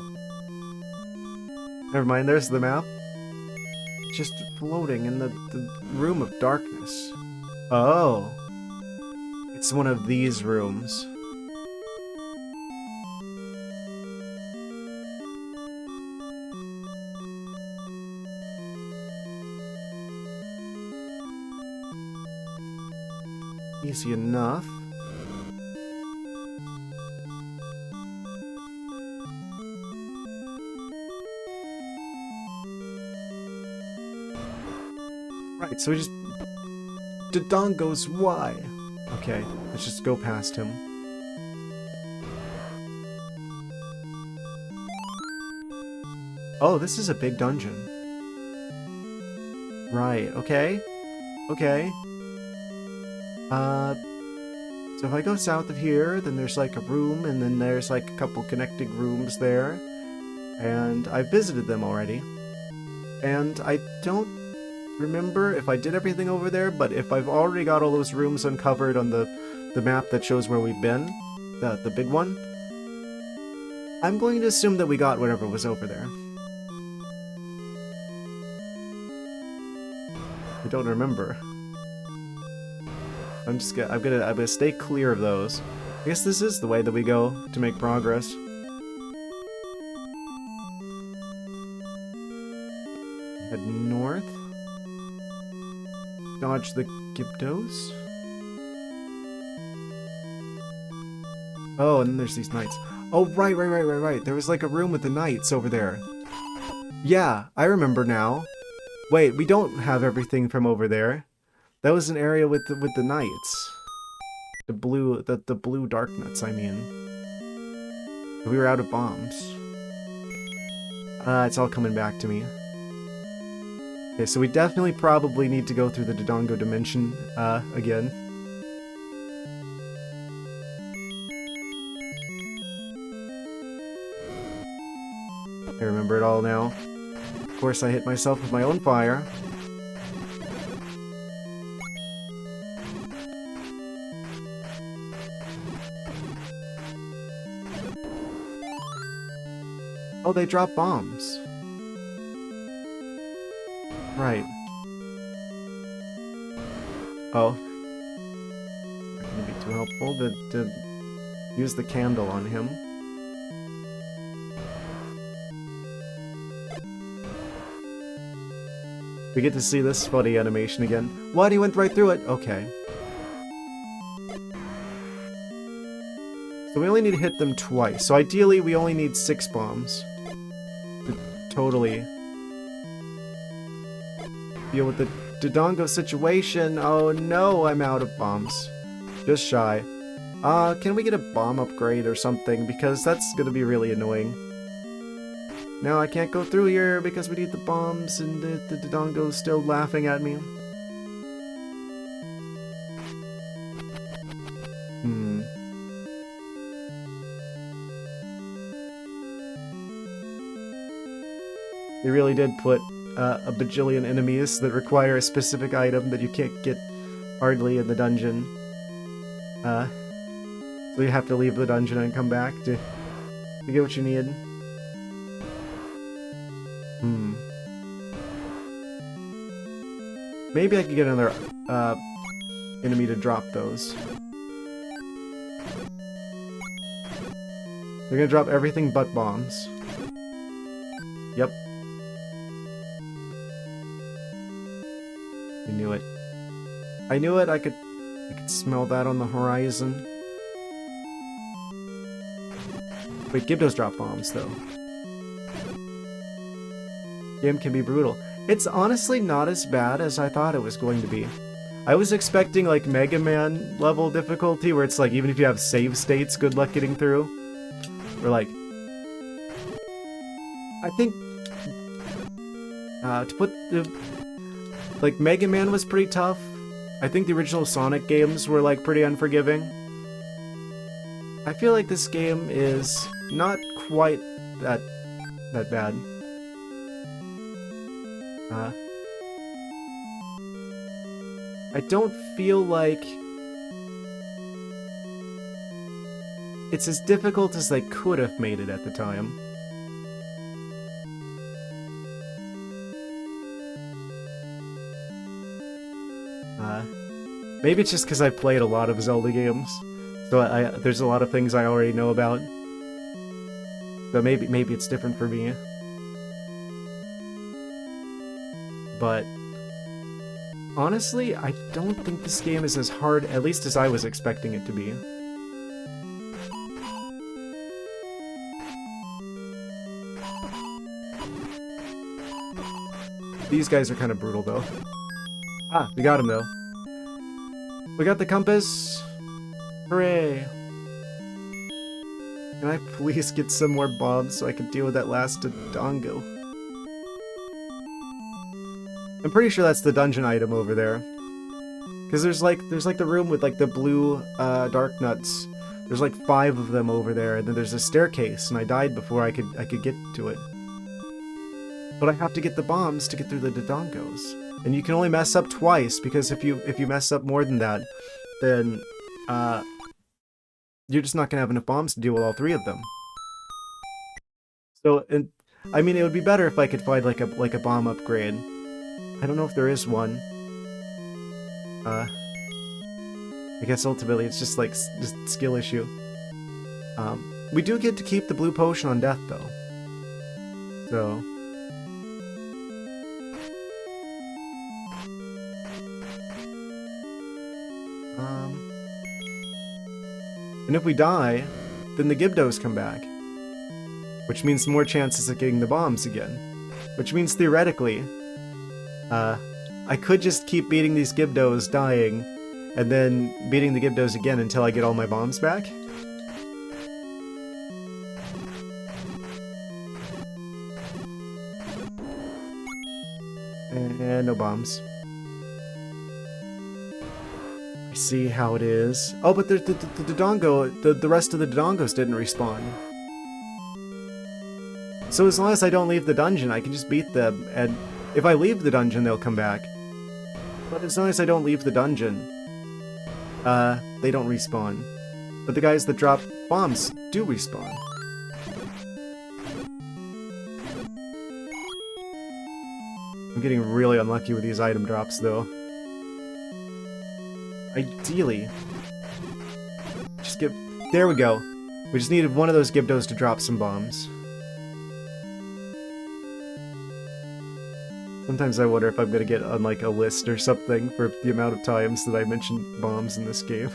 Never mind, there's the map. Just floating in the room of darkness. Oh. It's one of these rooms. Easy enough. Right, so we just... Dodongos, why? Okay, let's just go past him. Oh, this is a big dungeon. Right, okay. Okay. So if I go south of here, then there's like a room, and then there's like a couple connecting rooms there. And I visited them already. And I don't remember if I did everything over there, but if I've already got all those rooms uncovered on the map that shows where we've been, the big one, I'm going to assume that we got whatever was over there. I don't remember. I'm gonna stay clear of those. I guess this is the way that we go to make progress. Head north. Dodge the Gibdos. Oh, and then there's these knights. Oh, right. There was like a room with the knights over there. Yeah, I remember now. Wait, we don't have everything from over there. That was an area with the knights. The blue dark nuts, I mean. We were out of bombs. It's all coming back to me. Okay, so we definitely probably need to go through the Dodongo dimension, again. I remember it all now. Of course, I hit myself with my own fire. Oh, they drop bombs. Right. Oh. Not gonna be too helpful to use the candle on him. We get to see this funny animation again. What? He went right through it? Okay. So we only need to hit them twice. So ideally, we only need 6 bombs to totally deal with the Dodongo situation. Oh no, I'm out of bombs. Just shy. Can we get a bomb upgrade or something? Because that's gonna be really annoying. No, I can't go through here because we need the bombs and the Dodongo's still laughing at me. They really did put a bajillion enemies that require a specific item that you can't get hardly in the dungeon. So you have to leave the dungeon and come back to get what you need. Maybe I could get another enemy to drop those. They're gonna drop everything but bombs. Yep. I knew it. I knew it. I could smell that on the horizon. Wait, Gibdos drop bombs though. Game can be brutal. It's honestly not as bad as I thought it was going to be. I was expecting like Mega Man level difficulty where it's like even if you have save states, good luck getting through. Or like, I think to put the like Mega Man was pretty tough. I think the original Sonic games were like pretty unforgiving. I feel like this game is not quite that bad. I don't feel like it's as difficult as they could have made it at the time. Maybe it's just because I played a lot of Zelda games, so there's a lot of things I already know about. So maybe it's different for me. But honestly, I don't think this game is as hard, at least as I was expecting it to be. These guys are kind of brutal, though. Ah, we got him, though. We got the compass! Hooray! Can I please get some more bombs so I can deal with that last Dodongo? I'm pretty sure that's the dungeon item over there. Because there's like the room with like the blue dark nuts. There's like 5 of them over there, and then there's a staircase, and I died before I could get to it. But I have to get the bombs to get through the Dodongos. And you can only mess up twice, because if you mess up more than that, then you're just not gonna have enough bombs to deal with all 3 of them. So, I mean, it would be better if I could find like a bomb upgrade. I don't know if there is one. I guess ultimately it's just like just skill issue. We do get to keep the blue potion on death though. So. And if we die, then the Gibdos come back. Which means more chances of getting the bombs again. Which means theoretically, I could just keep beating these Gibdos, dying, and then beating the Gibdos again until I get all my bombs back. And no bombs. I see how it is. Oh, but the Dodongo, the rest of the Dodongos didn't respawn. So as long as I don't leave the dungeon, I can just beat them, and if I leave the dungeon, they'll come back. But as long as I don't leave the dungeon, they don't respawn. But the guys that drop bombs do respawn. getting really unlucky with these item drops, though. Ideally, just get... There we go. We just needed one of those Gibdos to drop some bombs. Sometimes I wonder if I'm gonna get on like a list or something for the amount of times that I mentioned bombs in this game.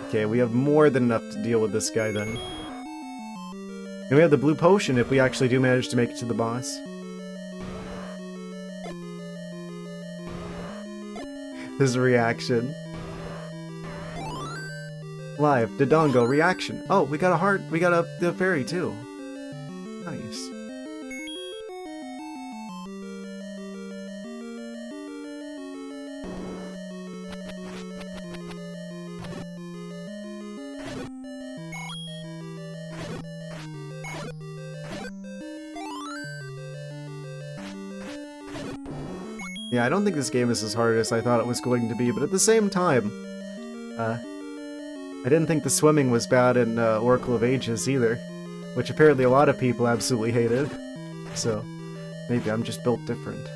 Okay, we have more than enough to deal with this guy then. And we have the blue potion if we actually do manage to make it to the boss. His reaction. Live, Dodongo reaction. Oh, we got a heart. We got the fairy too. Nice. Yeah, I don't think this game is as hard as I thought it was going to be, but at the same time, I didn't think the swimming was bad in Oracle of Ages either, which apparently a lot of people absolutely hated. So, maybe I'm just built different.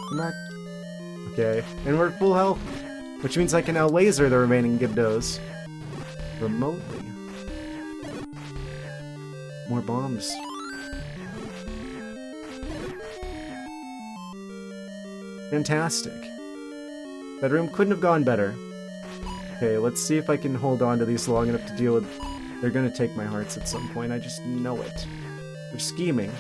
Come back. Okay, and we're at full health. Which means I can now laser the remaining Gibdos. Remotely. More bombs. Fantastic. That room couldn't have gone better. Okay, let's see if I can hold on to these long enough to deal with... They're gonna take my hearts at some point, I just know it. They're scheming.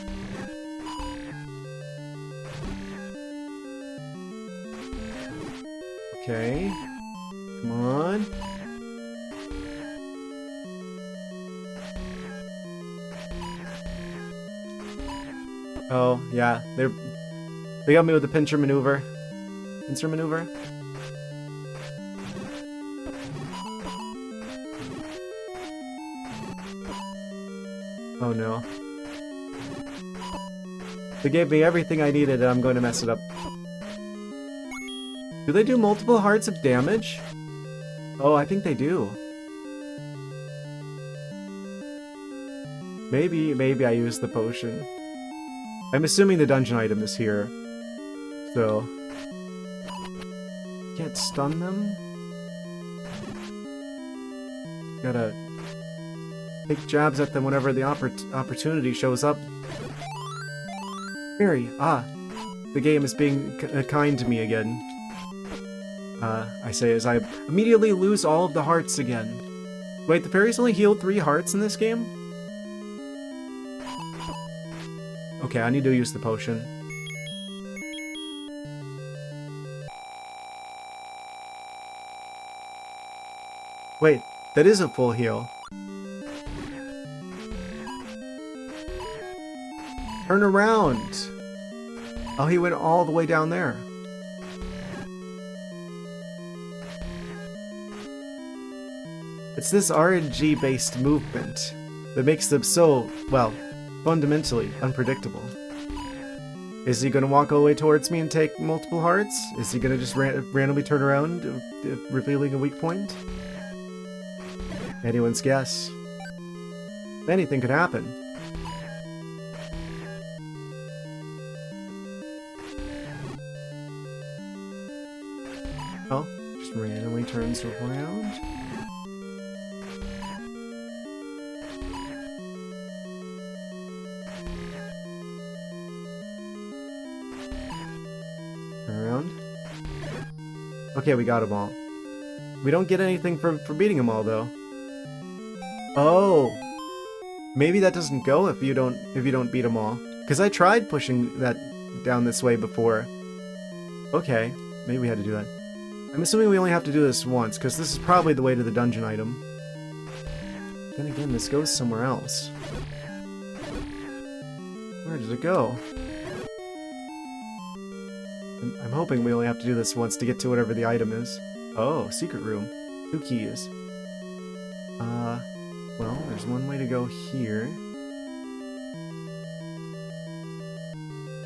Okay. Come on. Oh, yeah. They got me with the pincer maneuver. Pincer maneuver? Oh no. They gave me everything I needed and I'm going to mess it up. Do they do multiple hearts of damage? Oh, I think they do. Maybe I use the potion. I'm assuming the dungeon item is here. So... Can't stun them? Gotta... take jabs at them whenever the opportunity shows up. Fairy, the game is being kind to me again. I say as I immediately lose all of the hearts again. Wait, the fairies only healed 3 hearts in this game? Okay, I need to use the potion. Wait, that is a full heal. Turn around! Oh, he went all the way down there. It's this RNG-based movement that makes them so, well, fundamentally unpredictable. Is he gonna walk all the way towards me and take multiple hearts? Is he gonna just randomly turn around, revealing a weak point? Anyone's guess. Anything could happen. Oh, just randomly turns around. Around. Okay, we got them all. We don't get anything for beating them all, though. Oh, maybe that doesn't go if you don't beat them all. Because I tried pushing that down this way before. Okay, maybe we had to do that. I'm assuming we only have to do this once, because this is probably the way to the dungeon item. Then again, this goes somewhere else. Where does it go? I'm hoping we only have to do this once to get to whatever the item is. Oh, secret room. 2 keys. Well, there's one way to go here.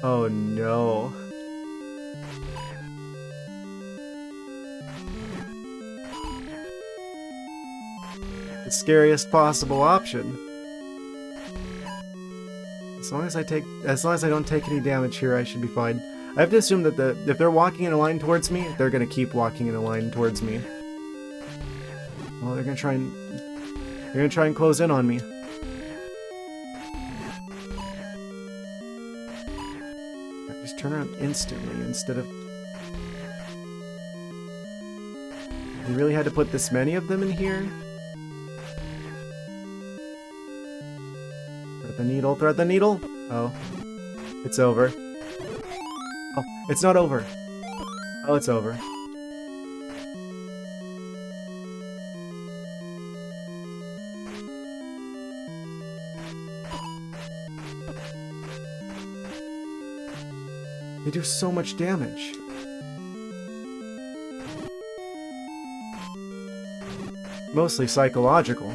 Oh no. The scariest possible option. As long as I don't take any damage here, I should be fine. I have to assume that if they're walking in a line towards me, they're gonna keep walking in a line towards me. Well, they're gonna try and close in on me. Just turn around instantly instead of... You really had to put this many of them in here? Thread the needle, thread the needle! Oh. It's over. Oh, it's not over. Oh, it's over. They do so much damage. Mostly psychological.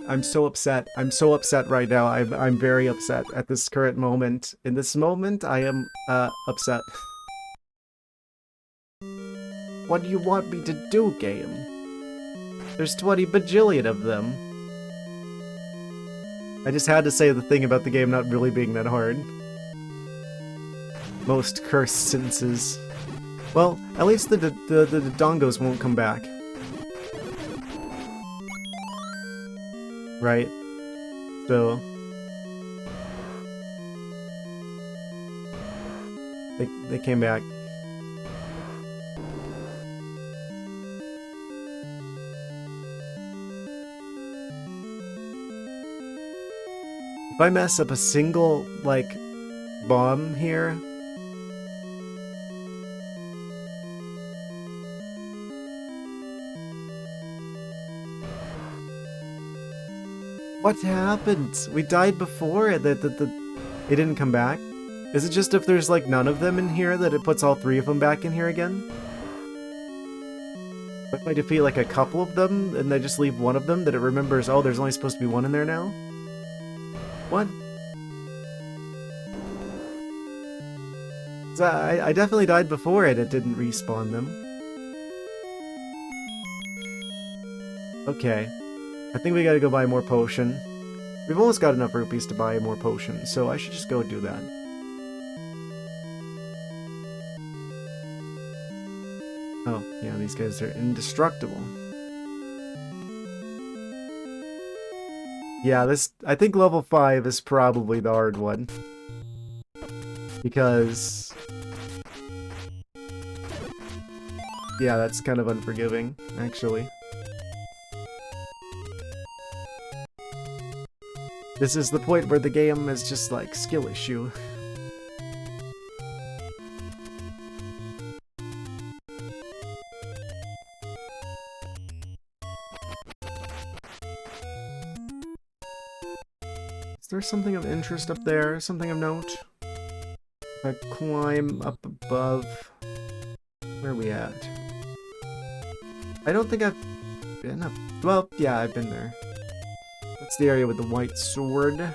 I'm so upset. I'm so upset right now. I'm very upset at this current moment. In this moment, I am upset. What do you want me to do, game? There's 20 bajillion of them. I just had to say the thing about the game not really being that hard. Most cursed sentences. Well, at least the Dodongos won't come back. Right? So... They came back. If I mess up a single, like, bomb here... What happened? We died before it. It didn't come back? Is it just if there's, like, none of them in here that it puts all 3 of them back in here again? If I defeat, like, a couple of them, and I just leave one of them, that it remembers, oh, there's only supposed to be 1 in there now? What? So I definitely died before it didn't respawn them. Okay. I think we gotta go buy more potion. We've almost got enough rupees to buy more potion, so I should just go do that. Oh, yeah, these guys are indestructible. Yeah, I think level 5 is probably the hard one. Because... yeah, that's kind of unforgiving, actually. This is the point where the game is just like skill issue. Is there something of interest up there? Something of note? If I climb up above... Where are we at? I don't think I've been up... Well, yeah, I've been there. That's the area with the white sword. I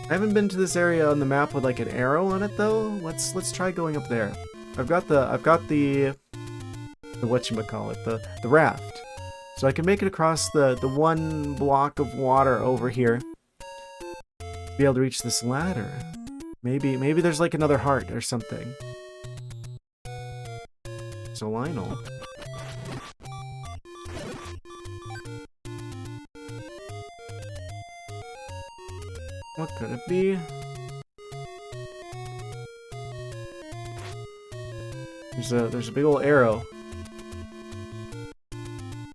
haven't been to this area on the map with like an arrow on it though. Let's try going up there. I've got the whatchamacallit, the raft. So I can make it across the 1 block of water over here. To be able to reach this ladder. Maybe there's like another heart or something. So Lionel. What could it be? There's a big old arrow.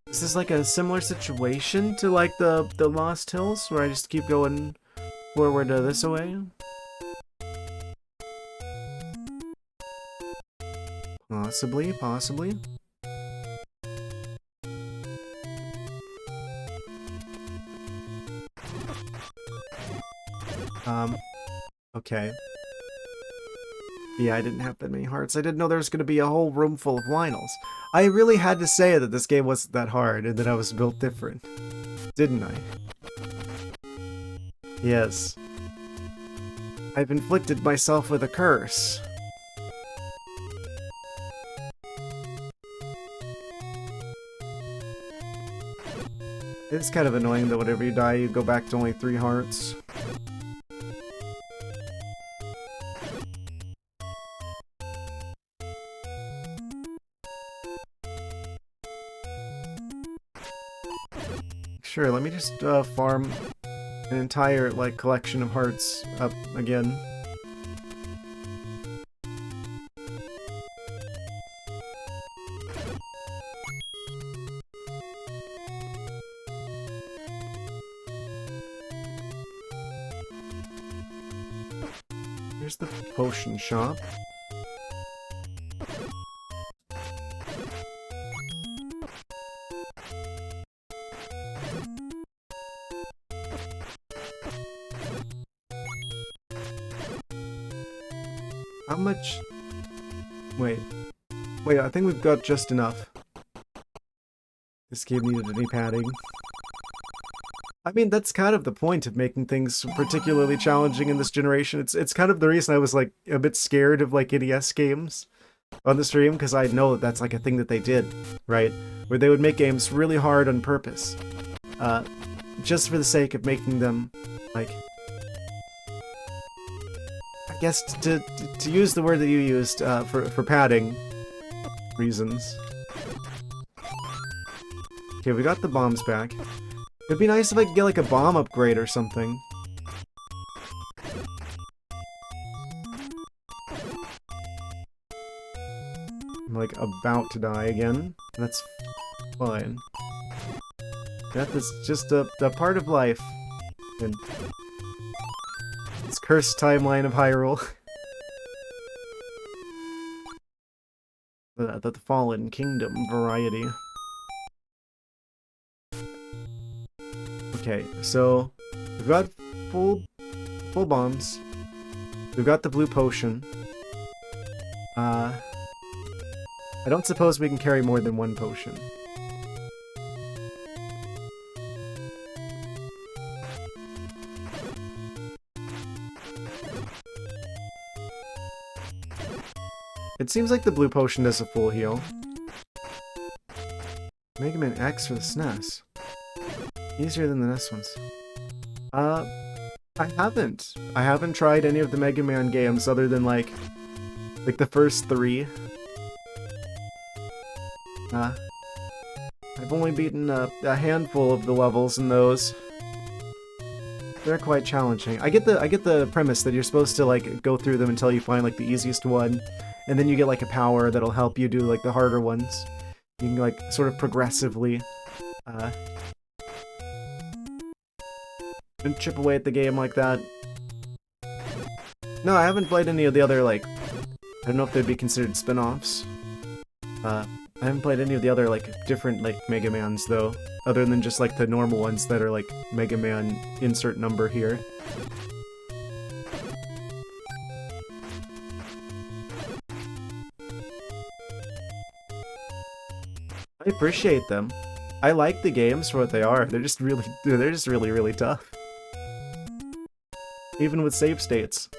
Is this like a similar situation to like the Lost Hills, where I just keep going forward this way? Possibly. Okay. Yeah, I didn't have that many hearts. I didn't know there was going to be a whole room full of Lionels. I really had to say that this game wasn't that hard and that I was built different. Didn't I? Yes. I've inflicted myself with a curse. It's kind of annoying that whenever you die, you go back to only 3 hearts. Sure, let me just farm an entire, like, collection of hearts up again. Here's the potion shop. How much? Wait, I think we've got just enough. This game needed any padding. I mean, that's kind of the point of making things particularly challenging in this generation. It's kind of the reason I was, like, a bit scared of, like, NES games on the stream, because I know that's, like, a thing that they did, right? Where they would make games really hard on purpose. Just for the sake of making them, like... I guess to use the word that you used, for padding reasons. Okay, we got the bombs back. It'd be nice if I could get, like, a bomb upgrade or something. I'm, like, about to die again. That's fine. Death is just a part of life. And this cursed timeline of Hyrule. The Fallen Kingdom variety. Okay, so we've got full bombs. We've got the blue potion. I don't suppose we can carry more than 1 potion. It seems like the blue potion does a full heal. Mega Man X for the SNES. Easier than the NES ones. I haven't. I haven't tried any of the Mega Man games other than, like the first 3. I've only beaten a handful of the levels in those. They're quite challenging. I get the premise that you're supposed to, like, go through them until you find, like, the easiest one, and then you get, like, a power that'll help you do, like, the harder ones. You can, like, sort of progressively, and chip away at the game like that. No, I haven't played any of the other, like, I don't know if they'd be considered spin-offs. I haven't played any of the other, like, different, like, Mega Mans, though, other than just, like, the normal ones that are, like, Mega Man insert number here. I appreciate them. I like the games for what they are. They're just really, really tough. Even with save states.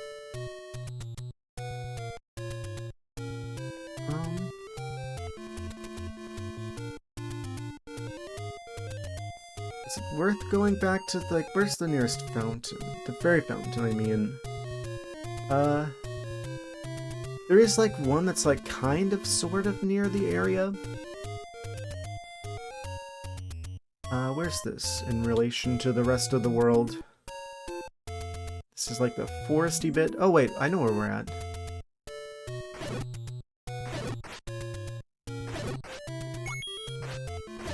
Is it worth going back to, like, where's the nearest fountain? The fairy fountain, I mean. There is, like, one that's, like, kind of, sort of near the area. Where's this in relation to the rest of the world? This is, like, the foresty bit. Oh, wait, I know where we're at.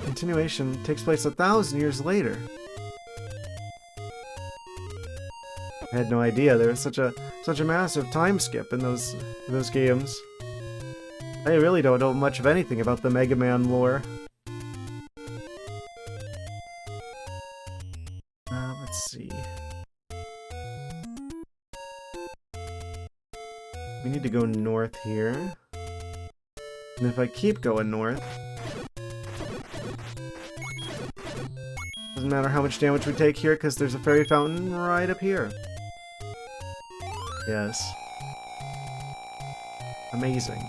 Continuation takes place 1,000 years later. I had no idea there was such a massive time skip in those games. I really don't know much of anything about the Mega Man lore. Let's see. We need to go north here. And if I keep going north... Doesn't matter how much damage we take here, because there's a fairy fountain right up here. Yes. Amazing.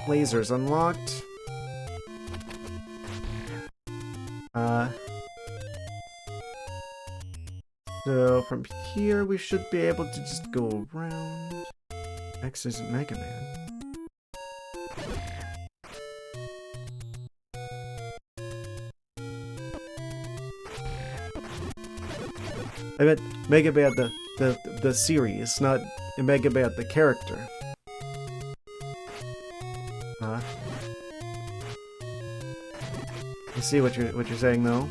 Lasers unlocked. So from here we should be able to just go around. X isn't Mega Man. I meant Mega Man the series, not Mega Man the character. I see what you're saying though.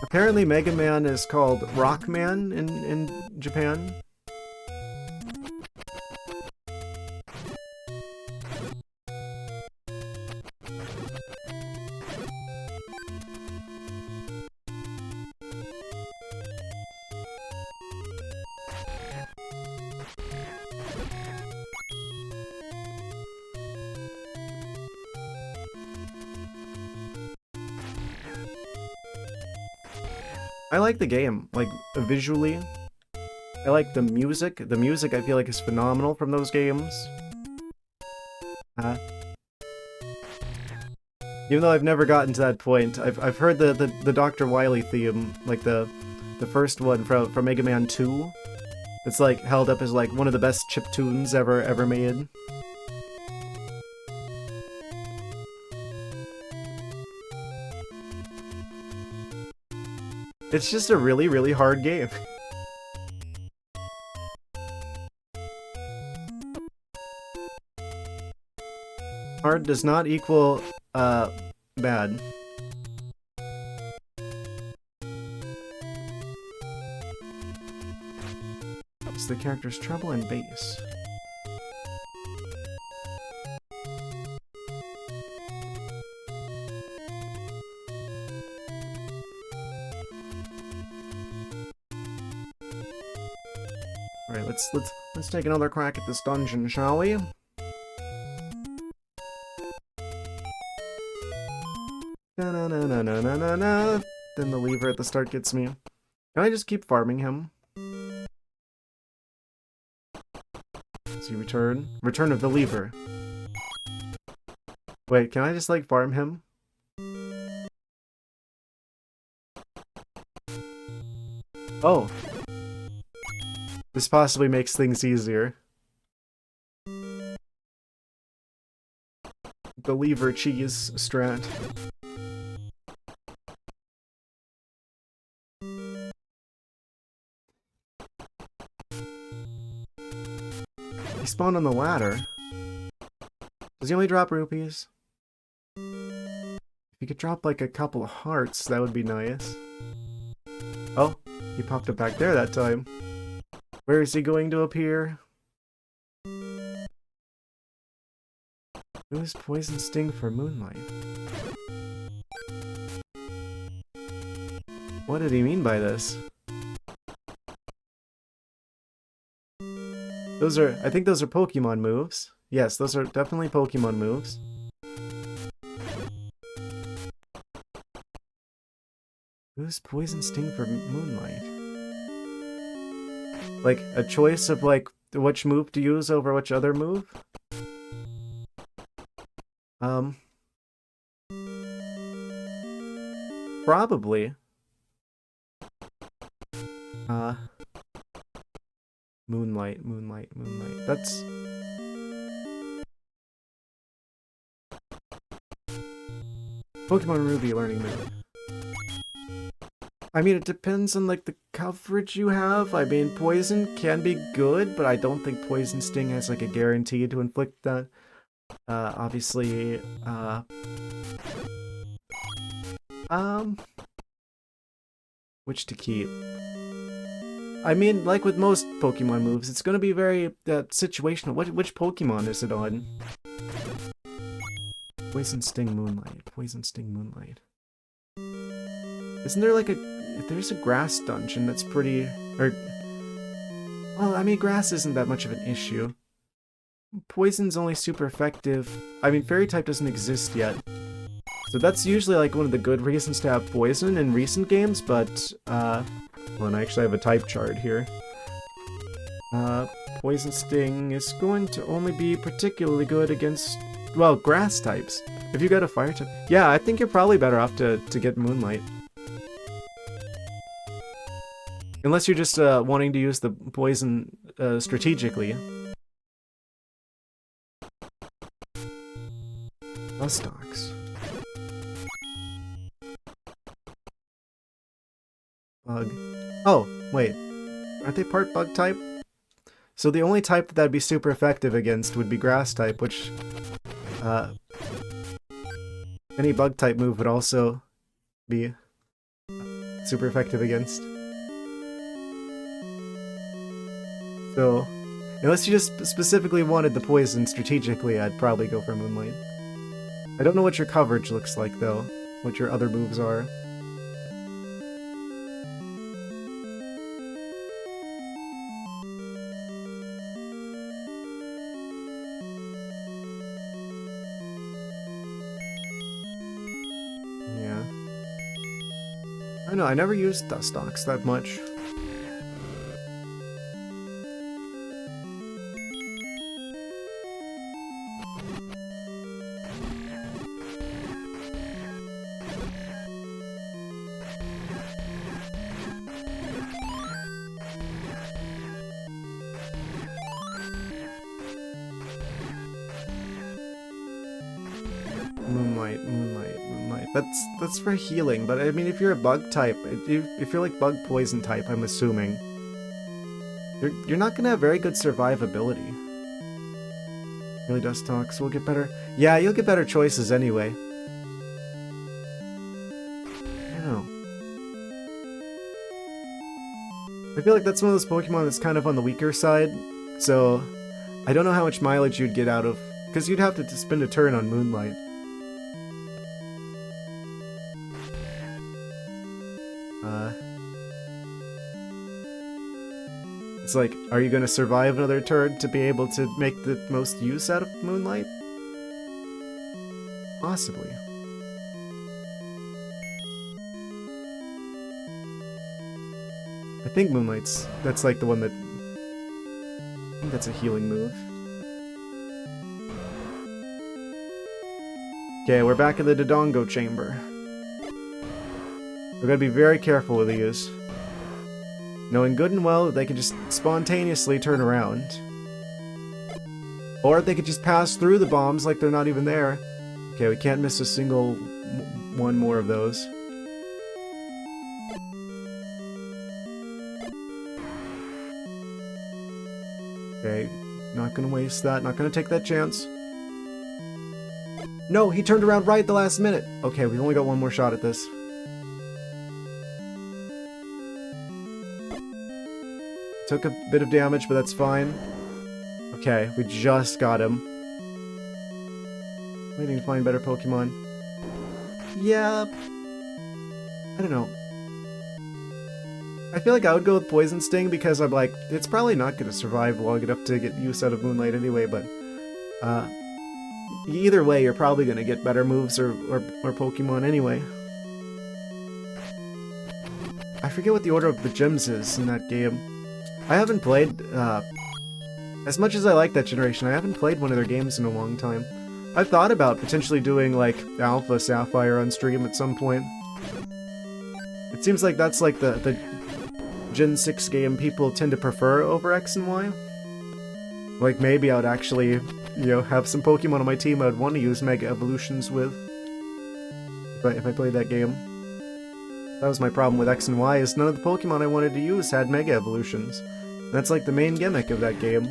Apparently Mega Man is called Rockman in Japan. I like the game, like, visually. I like the music. The music I feel like is phenomenal from those games. Even though I've never gotten to that point, I've heard the Dr. Wily theme, like the first one from Mega Man 2. It's like held up as like one of the best chiptunes ever made. It's just a really, really hard game. Hard does not equal, bad. It's the character's treble and bass. Alright, let's take another crack at this dungeon, shall we? Na-na-na-na-na-na-na. Then the lever at the start gets me. Can I just keep farming him? See, return? Return of the lever. Wait, can I just, like, farm him? Oh. This possibly makes things easier. The lever cheese strat. He spawned on the ladder. Does he only drop rupees? If he could drop like a couple of hearts, that would be nice. Oh, he popped up back there that time. Where is he going to appear? Who's Poison Sting for Moonlight? What did he mean by this? I think those are Pokemon moves. Yes, those are definitely Pokemon moves. Who's Poison Sting for Moonlight? Like, a choice of, like, which move to use over which other move? Probably. Moonlight. That's... Pokemon Ruby learning move. I mean, it depends on, like, the coverage you have. I mean, Poison can be good, but I don't think Poison Sting has, like, a guarantee to inflict that. Obviously, which to keep? I mean, like with most Pokemon moves, it's gonna be very, situational. Which Pokemon is it on? Poison Sting Moonlight. Poison Sting Moonlight. Isn't there like a... there's a grass dungeon that's pretty... Or, well, I mean, grass isn't that much of an issue. Poison's only super effective. I mean, fairy type doesn't exist yet. So that's usually like one of the good reasons to have poison in recent games, but, well, and I actually have a type chart here. Poison Sting is going to only be particularly good against, well, grass types. If you got a fire type... Yeah, I think you're probably better off to get Moonlight. Unless you're just wanting to use the poison strategically. Dodongos. Bug. Oh, wait. Aren't they part bug type? So the only type that'd be super effective against would be grass type, which... any bug type move would also be super effective against. So, unless you just specifically wanted the poison strategically, I'd probably go for Moonlight. I don't know what your coverage looks like, though. What your other moves are. Yeah. I don't know, I never used Dodongos that much. Moonlight. That's for healing, but I mean, if you're a bug type, if you're like bug poison type, I'm assuming, you're not gonna have very good survivability. Really, Dodongos will get better. Yeah, you'll get better choices anyway. I don't know. I feel like that's one of those Pokemon that's kind of on the weaker side, so I don't know how much mileage you'd get out of, because you'd have to spend a turn on Moonlight. It's like, are you gonna survive another turn to be able to make the most use out of Moonlight? Possibly. I think Moonlight's... that's like the one that... I think that's a healing move. Okay, we're back in the Dodongo chamber. We're gonna be very careful with these. Knowing good and well that they can just spontaneously turn around. Or they could just pass through the bombs like they're not even there. Okay, we can't miss a single one more of those. Okay, not gonna waste that, not gonna take that chance. No, he turned around right at the last minute! Okay, we've only got one more shot at this. Took a bit of damage, but that's fine. Okay, we just got him. Waiting to find better Pokemon. Yeah... I don't know. I feel like I would go with Poison Sting because I'm like, it's probably not going to survive long enough to get use out of Moonlight anyway, but... either way, you're probably going to get better moves or Pokemon anyway. I forget what the order of the gyms is in that game. I haven't played, as much as I like that generation, I haven't played one of their games in a long time. I've thought about potentially doing, like, Alpha Sapphire on stream at some point. It seems like that's, like, the Gen 6 game people tend to prefer over X and Y. Like, maybe I would actually, you know, have some Pokemon on my team I would want to use Mega Evolutions with. If I played that game. That was my problem with X and Y, is none of the Pokemon I wanted to use had Mega Evolutions. That's like the main gimmick of that game.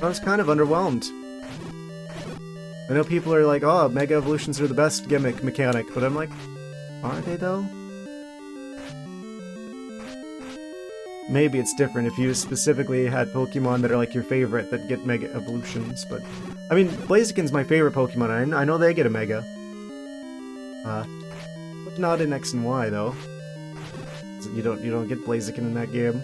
I was kind of underwhelmed. I know people are like, oh, Mega Evolutions are the best gimmick mechanic, but I'm like, are they though? Maybe it's different if you specifically had Pokemon that are like your favorite that get Mega Evolutions, but... I mean, Blaziken's my favorite Pokemon, I know they get a Mega. But not in X and Y though. You don't get Blaziken in that game.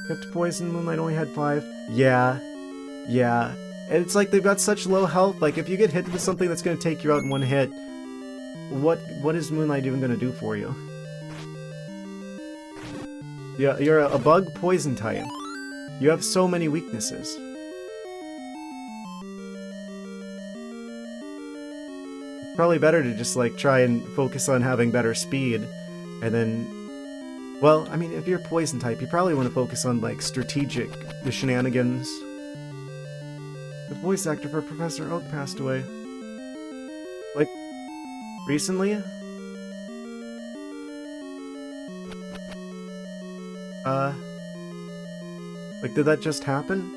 Kept poison. Moonlight only had 5. Yeah. Yeah. And it's like they've got such low health. Like if you get hit with something that's gonna take you out in one hit, what is Moonlight even gonna do for you? Yeah, you're a bug poison type. You have so many weaknesses. It's probably better to just like try and focus on having better speed, and then, well, I mean, if you're poison type, you probably want to focus on like strategic, the shenanigans. The voice actor for Professor Oak passed away. Like, recently? Like, did that just happen?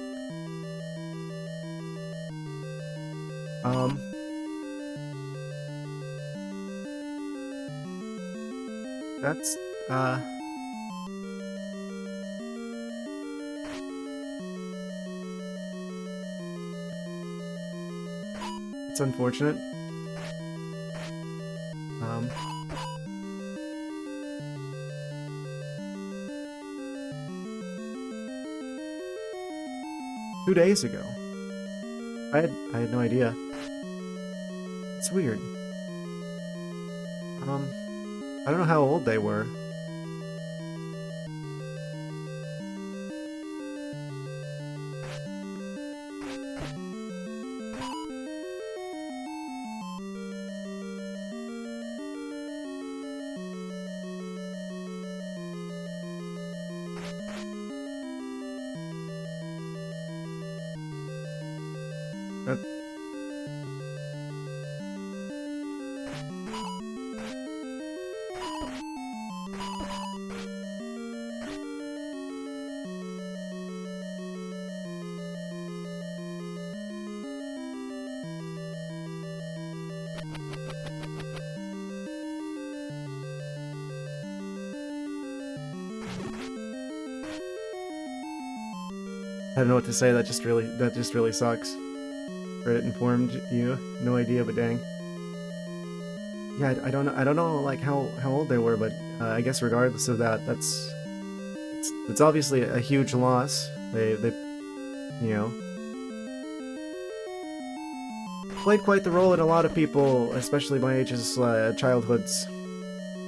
That's, it's unfortunate. 2 days ago. I had no idea. It's weird. I don't know how old they were. I don't know what to say. That just really sucks. Reddit informed you. No idea, but dang. Yeah, I don't know like how old they were, but I guess regardless of that, it's obviously a huge loss. They you know, played quite the role in a lot of people, especially my age's childhoods.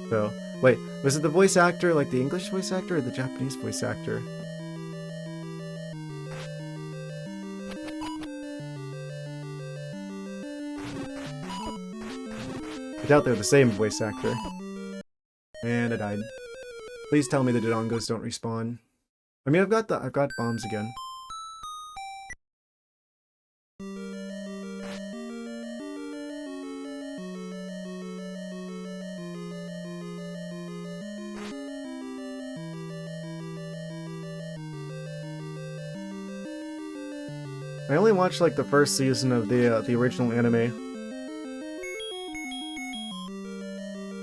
So wait, was it the voice actor, like the English voice actor, or the Japanese voice actor? I doubt they're the same voice actor. And I died. Please tell me the Dodongos don't respawn. I mean, I've got bombs again. I only watched like the first season of the original anime.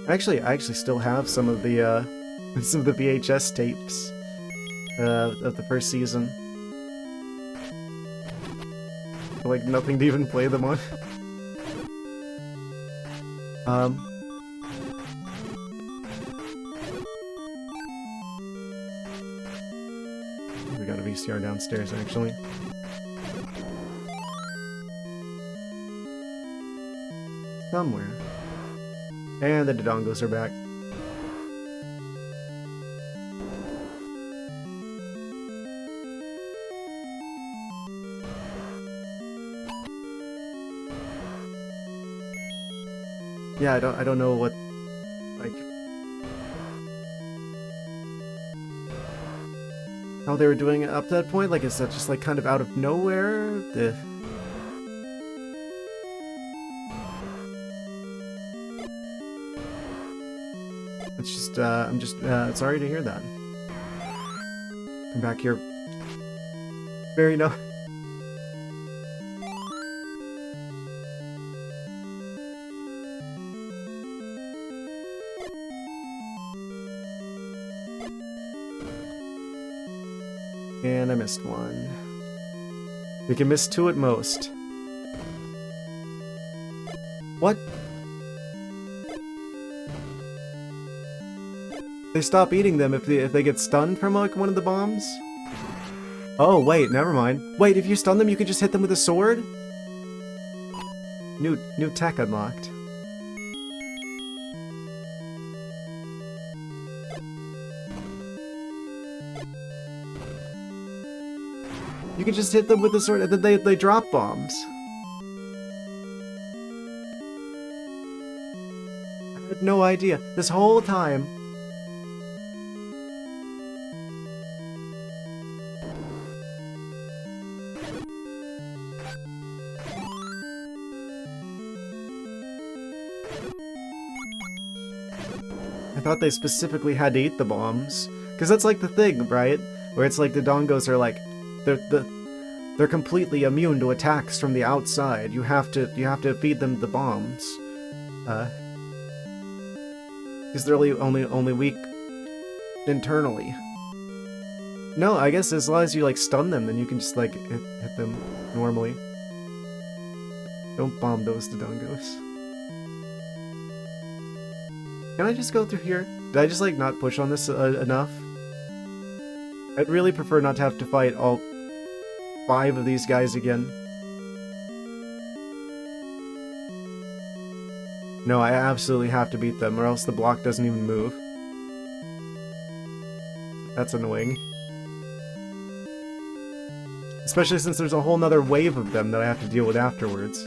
I actually still have some of the VHS tapes of the first season. Like nothing to even play them on. We got a VCR downstairs actually. Somewhere. And the Dodongos are back. Yeah, I don't know what, like, how they were doing it up to that point. Like, is that just like kind of out of nowhere? It's just, I'm just sorry to hear that. Come back here. Very no. And I missed one. We can miss 2 at most. What? They stop eating them if they get stunned from like one of the bombs? Oh, wait, never mind. Wait, if you stun them, you can just hit them with a sword? New tech unlocked. You can just hit them with a sword and then they drop bombs. I had no idea. This whole time. I thought they specifically had to eat the bombs. Because that's like the thing, right? Where it's like the Dodongos are like, they're completely immune to attacks from the outside. You have to feed them the bombs. Because they're only weak internally. No, I guess as long as you like stun them, then you can just like hit them normally. Don't bomb those Dodongos. Can I just go through here? Did I just like not push on this enough? I'd really prefer not to have to fight all 5 of these guys again. No, I absolutely have to beat them, or else the block doesn't even move. That's annoying. Especially since there's a whole nother wave of them that I have to deal with afterwards.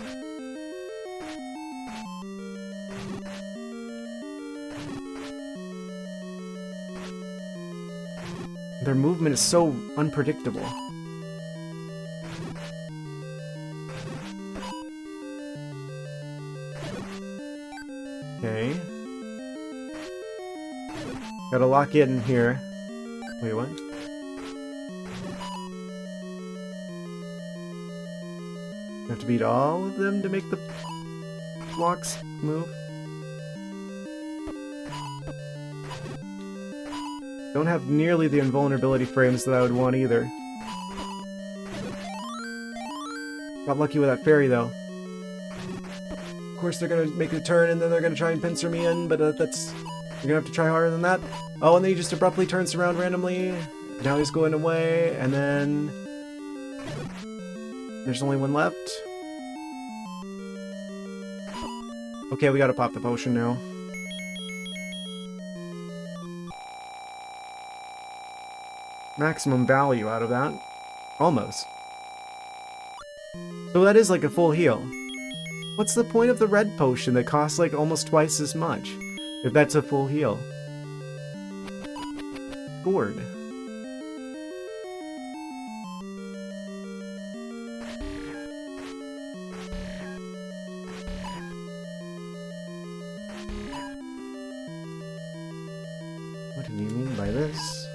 Their movement is so unpredictable. Okay. Gotta lock in here. Wait, what? You have to beat all of them to make the blocks move? Don't have nearly the invulnerability frames that I would want either. Got lucky with that fairy though. Of course they're gonna make a turn and then they're gonna try and pincer me in, but that's... You're gonna have to try harder than that. Oh, and then he just abruptly turns around randomly. Now he's going away, and then... There's only one left. Okay, we gotta pop the potion now. Maximum value out of that. Almost. So that is like a full heal. What's the point of the red potion that costs like almost twice as much? If that's a full heal. Gourd. What do you mean by this?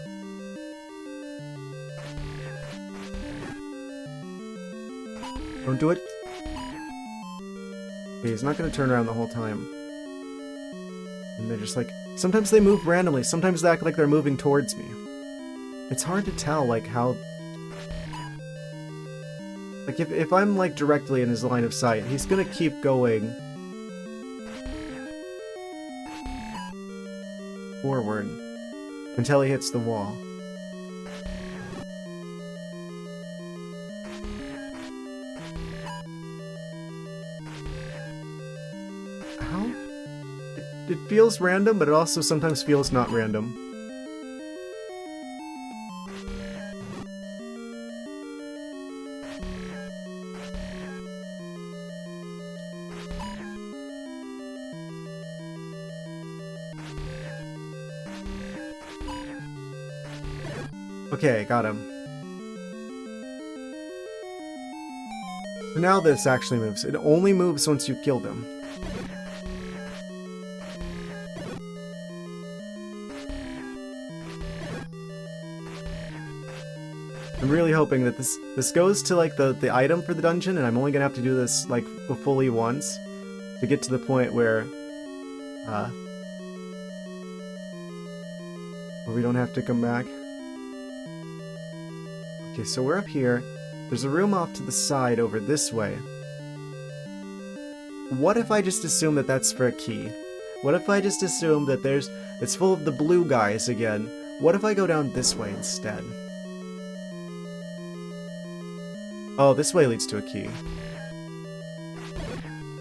Don't do it. Okay, he's not gonna turn around the whole time. And they're just like... Sometimes they move randomly, sometimes they act like they're moving towards me. It's hard to tell, like, how... Like, if I'm, like, directly in his line of sight, he's gonna keep going... forward. Until he hits the wall. It feels random, but it also sometimes feels not random. Okay, got him. So now this actually moves. It only moves once you kill them. I'm really hoping that this goes to like the item for the dungeon, and I'm only gonna have to do this like fully once to get to the point where we don't have to come back. Okay, so we're up here. There's a room off to the side over this way. What if I just assume that that's for a key? What if I just assume that it's full of the blue guys again? What if I go down this way instead? Oh, this way leads to a key.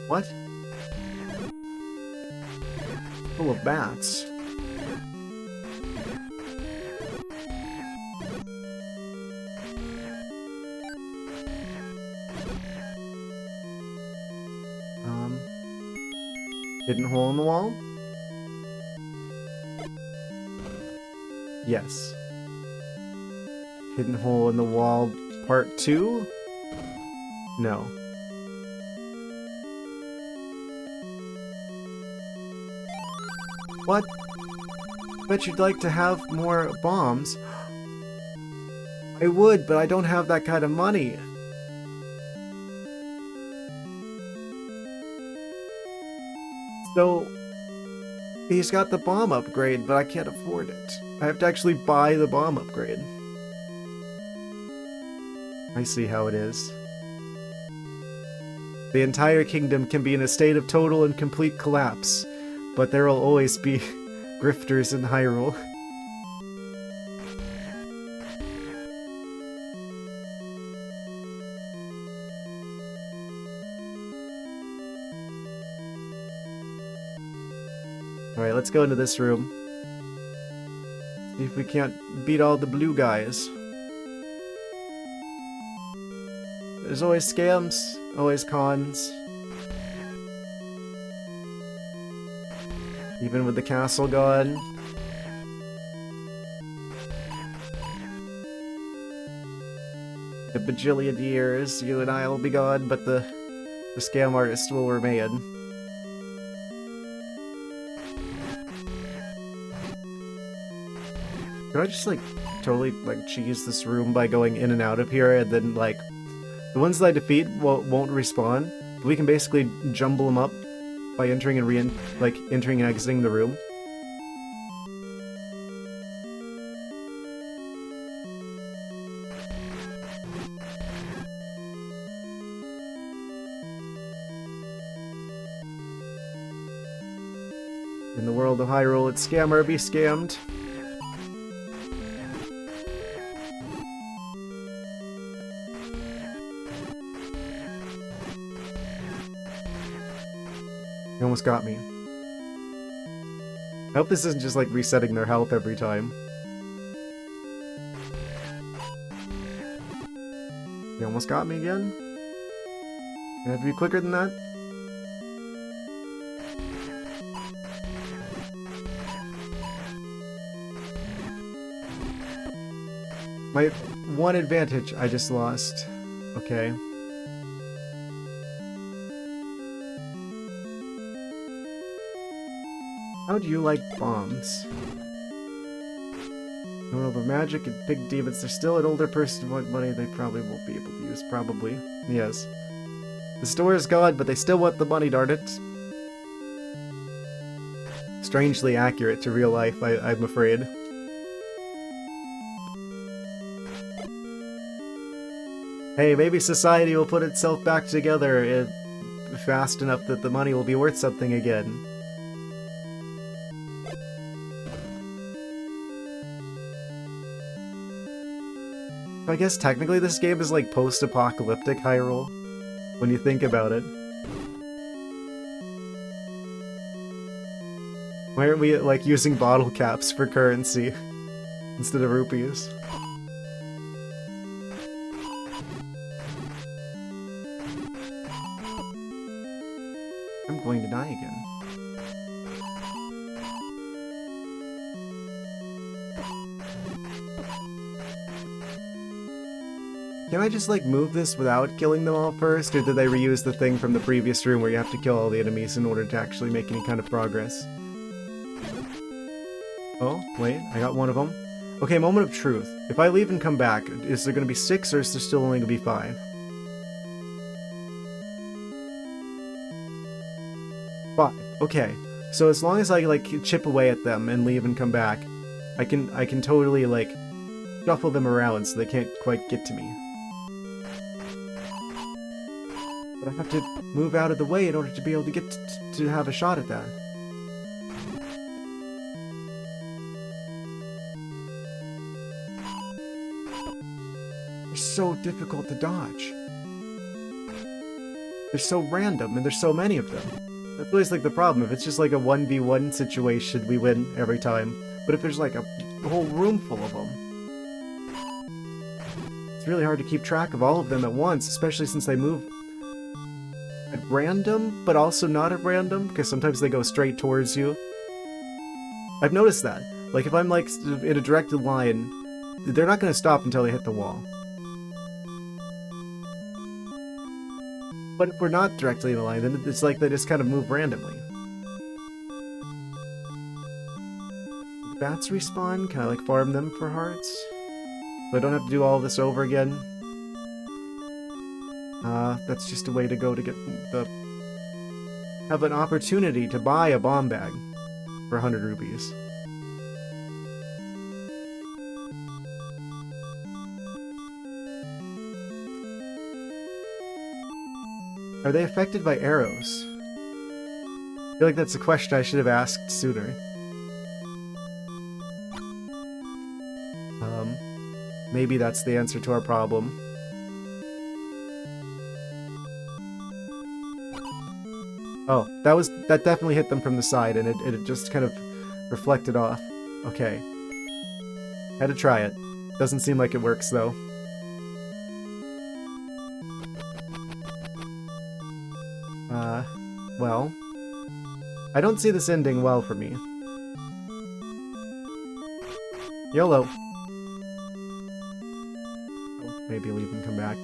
What? Full of bats. Hidden hole in the wall? Yes. Hidden hole in the wall part 2? No. What? Bet you'd like to have more bombs. I would, but I don't have that kind of money. So, he's got the bomb upgrade, but I can't afford it. I have to actually buy the bomb upgrade. I see how it is. The entire kingdom can be in a state of total and complete collapse, but there will always be grifters in Hyrule. Alright, let's go into this room. See if we can't beat all the blue guys. There's always scams, always cons. Even with the castle gone. A bajillion years, you and I will be gone, but the scam artist will remain. Could I just, like, totally, like, cheese this room by going in and out of here, and then, like, the ones that I defeat won't respawn, but we can basically jumble them up by entering and entering and exiting the room. In the world of Hyrule, it's scam or be scammed. You almost got me. I hope this isn't just like resetting their health every time. You almost got me again? Can I have to be quicker than that? My one advantage I just lost. Okay. How do you like bombs? Knowing over magic and big demons, they're still an older person who want money they probably won't be able to use. Probably. Yes. The store is gone, but they still want the money, darn it. Strangely accurate to real life, I'm afraid. Hey, maybe society will put itself back together fast enough that the money will be worth something again. I guess technically this game is like post-apocalyptic Hyrule, when you think about it. Why aren't we like using bottle caps for currency instead of rupees? I'm going to die again. Can I just, like, move this without killing them all first, or did they reuse the thing from the previous room where you have to kill all the enemies in order to actually make any kind of progress? Oh, wait, I got one of them. Okay, moment of truth. If I leave and come back, is there going to be 6, or is there still only going to be 5? 5. Okay, so as long as I, like, chip away at them and leave and come back, I can totally, like, shuffle them around so they can't quite get to me. But I have to move out of the way in order to be able to get to have a shot at that. They're so difficult to dodge. They're so random, and there's so many of them. That's always like the problem. If it's just like a 1v1 situation, we win every time. But if there's like a whole room full of them, it's really hard to keep track of all of them at once, especially since they move at random, but also not at random, because sometimes they go straight towards you. I've noticed that. Like, if I'm like in a directed line, they're not going to stop until they hit the wall. But if we're not directly in a line, then it's like they just kind of move randomly. The bats respawn? Can I like farm them for hearts? So I don't have to do all this over again. That's just a way to go to get have an opportunity to buy a bomb bag for 100 rupees. Are they affected by arrows? I feel like that's a question I should have asked sooner. Maybe that's the answer to our problem. Oh, that definitely hit them from the side, and it just kind of reflected off. Okay. Had to try it. Doesn't seem like it works, though. Well, I don't see this ending well for me. YOLO. Oh, maybe leave them come back.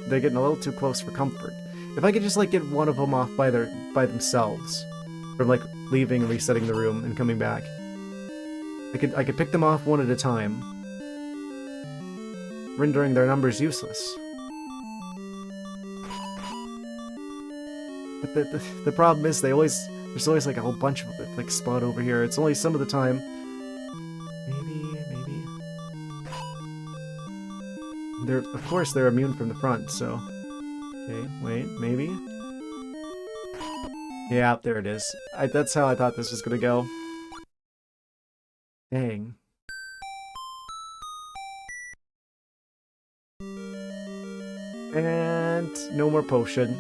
They're getting a little too close for comfort. If I could just like get one of them off by themselves, from like leaving and resetting the room and coming back, I could pick them off one at a time, rendering their numbers useless. But the problem is there's always like a whole bunch of them that like spawn over here. It's only some of the time. Maybe. Of course they're immune from the front, so. Okay, wait, maybe? Yeah, there it is. That's how I thought this was gonna go. Dang. And no more potion.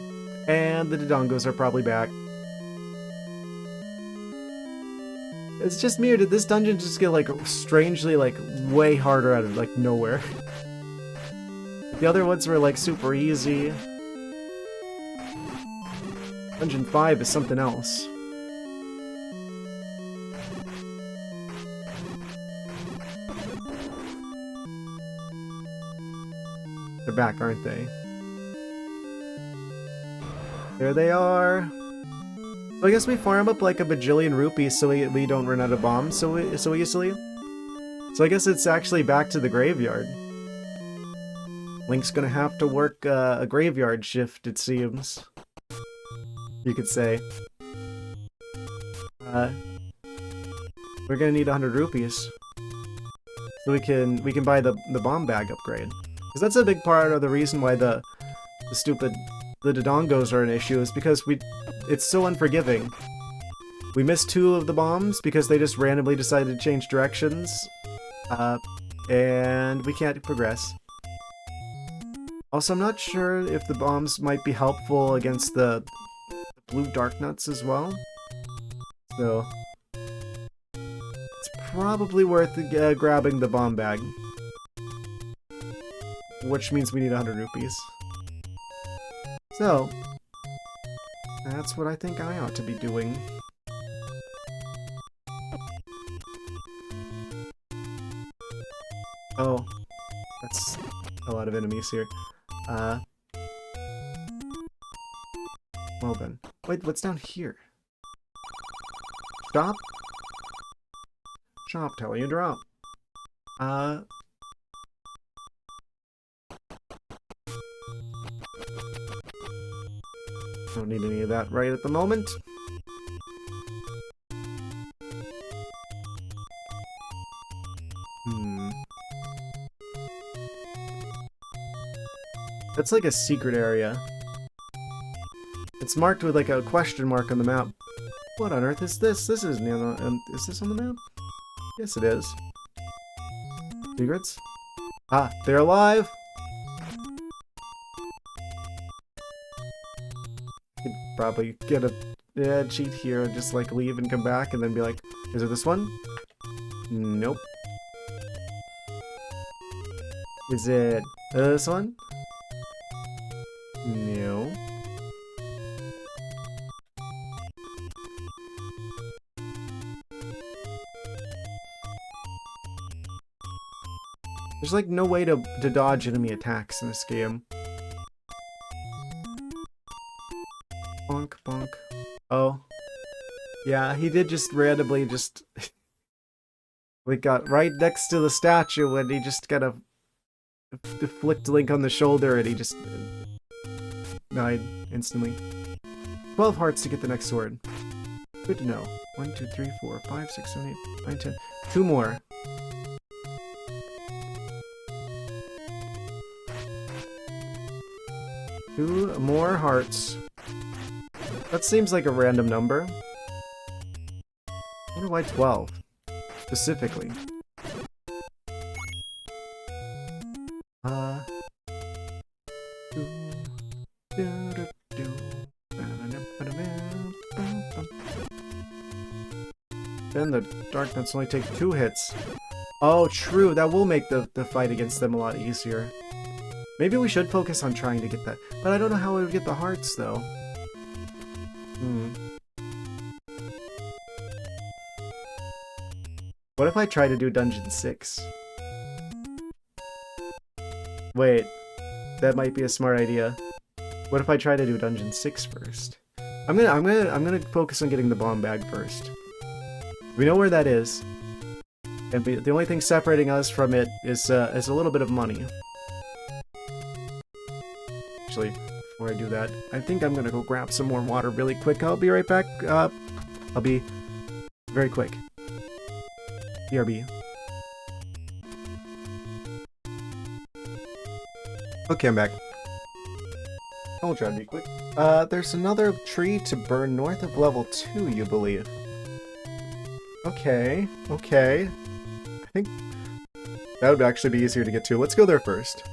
And the Dodongos are probably back. It's just me, or did this dungeon just get like strangely like way harder out of like nowhere? The other ones were like super easy. Dungeon 5 is something else. They're back, aren't they? There they are. So I guess we farm up like a bajillion rupees so we don't run out of bombs so easily. So I guess it's actually back to the graveyard. Link's gonna have to work a graveyard shift, it seems. You could say. We're gonna need 100 rupees. So we can buy the bomb bag upgrade. Because that's a big part of the reason why the Dodongos are an issue, is because it's so unforgiving. We missed 2 of the bombs because they just randomly decided to change directions. And we can't progress. Also, I'm not sure if the bombs might be helpful against the blue dark nuts as well. So it's probably worth grabbing the bomb bag. Which means we need 100 rupees. So, that's what I think I ought to be doing. Oh, that's a lot of enemies here. Well then. Wait, what's down here? Stop? Shop telling you drop. Don't need any of that right at the moment. That's like a secret area. It's marked with like a question mark on the map. What on earth is this? This isn't on, is this on the map? Yes, it is. Secrets? Ah, they're alive! Could probably get a cheat here and just like leave and come back and then be like, is it this one? Nope. Is it this one? No. There's like no way to dodge enemy attacks in this game. Bonk, bonk. Oh. Yeah, he did just randomly just... we got right next to the statue and he just kind of flicked Link on the shoulder and he just died instantly. 12 hearts to get the next sword. Good to know. 1, 2, 3, 4, 5, 6, 7, 8, 9, 10. 2 more. Two more hearts. That seems like a random number. I wonder why 12, specifically. Then the Dark Nuts only take 2 hits. Oh, true. That will make the fight against them a lot easier. Maybe we should focus on trying to get that. But I don't know how we would get the hearts, though. What if I try to do Dungeon 6? Wait. That might be a smart idea. What if I try to do Dungeon 6 first? I'm gonna focus on getting the bomb bag first. We know where that is. And the only thing separating us from it is a little bit of money. Actually, before I do that, I think I'm gonna go grab some more water really quick. I'll be right back. I'll be very quick. BRB. Okay, I'm back. I'll try to be quick. There's another tree to burn north of level 2, you believe? Okay, okay. I think that would actually be easier to get to. Let's go there first.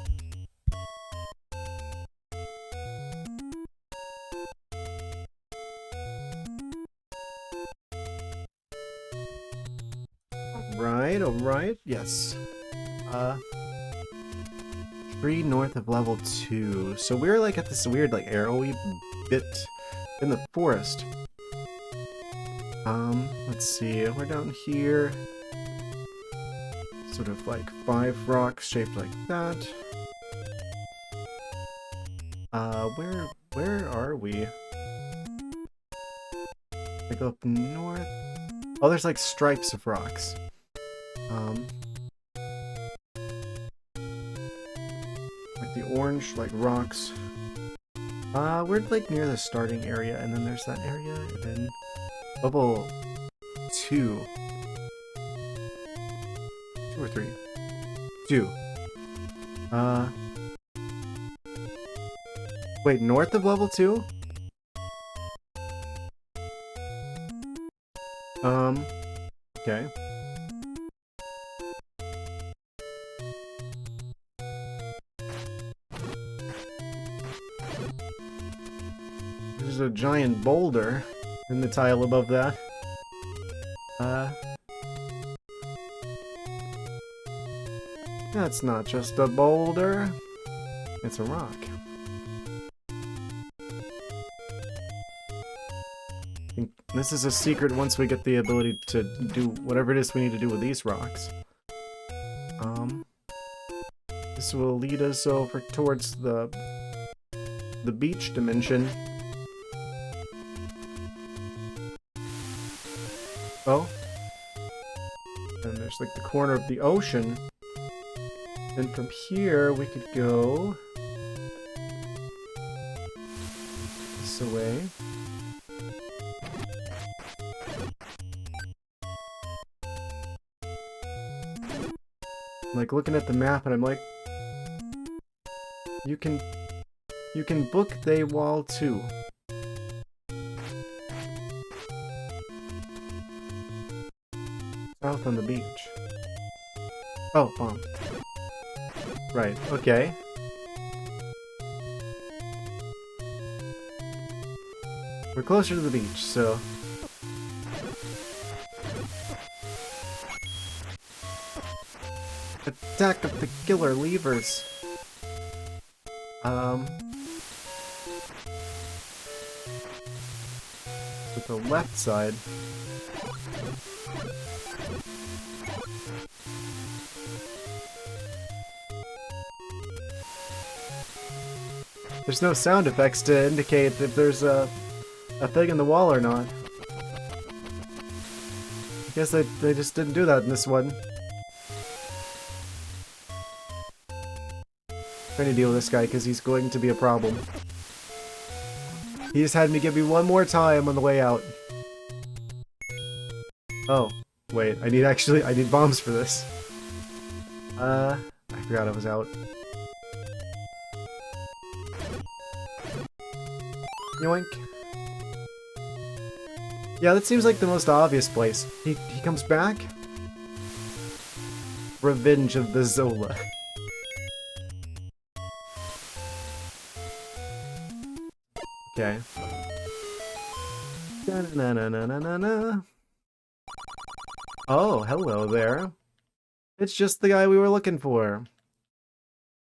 Alright, yes. Tree north of level 2. So we're like at this weird like arrowy bit in the forest. Let's see, we're down here. Sort of like 5 rocks shaped like that. Where are we? Like up north? Oh, there's like stripes of rocks. Like the orange, like rocks. We're like near the starting area, and then there's that area, and then level 2. 2 or 3? 2. Wait, north of level 2? Okay. There's a giant boulder in the tile above that. That's not just a boulder. It's a rock. I think this is a secret once we get the ability to do whatever it is we need to do with these rocks. This will lead us over towards the beach dimension. Oh. And there's like the corner of the ocean. And from here we could go this way. I'm like looking at the map and I'm like, you can book they wall too. South on the beach. Oh, bomb. Right, okay. We're closer to the beach, so... Attack of the killer levers. With the left side. There's no sound effects to indicate if there's a thing in the wall or not. I guess they just didn't do that in this one. Trying to deal with this guy because he's going to be a problem. He just had me give me one more time on the way out. Oh, wait, I need bombs for this. I forgot I was out. Yoink. Yeah, that seems like the most obvious place. He comes back? Revenge of the Zola. Okay. Da-na-na-na-na-na-na. Oh, hello there. It's just the guy we were looking for.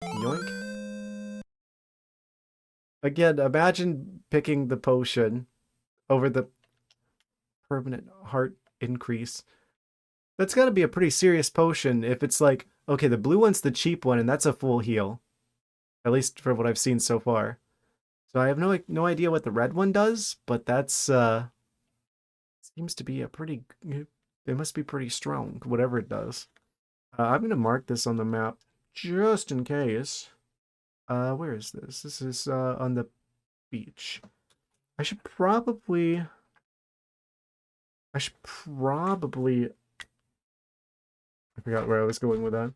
Yoink. Again, imagine picking the potion over the permanent heart increase. That's gotta be a pretty serious potion if it's like, okay, the blue one's the cheap one and that's a full heal. At least for what I've seen so far. So I have no idea what the red one does, but that's, seems to be a pretty, it must be pretty strong, whatever it does. I'm gonna mark this on the map, just in case. Where is this? This is, on the beach. I should probably... I forgot where I was going with that.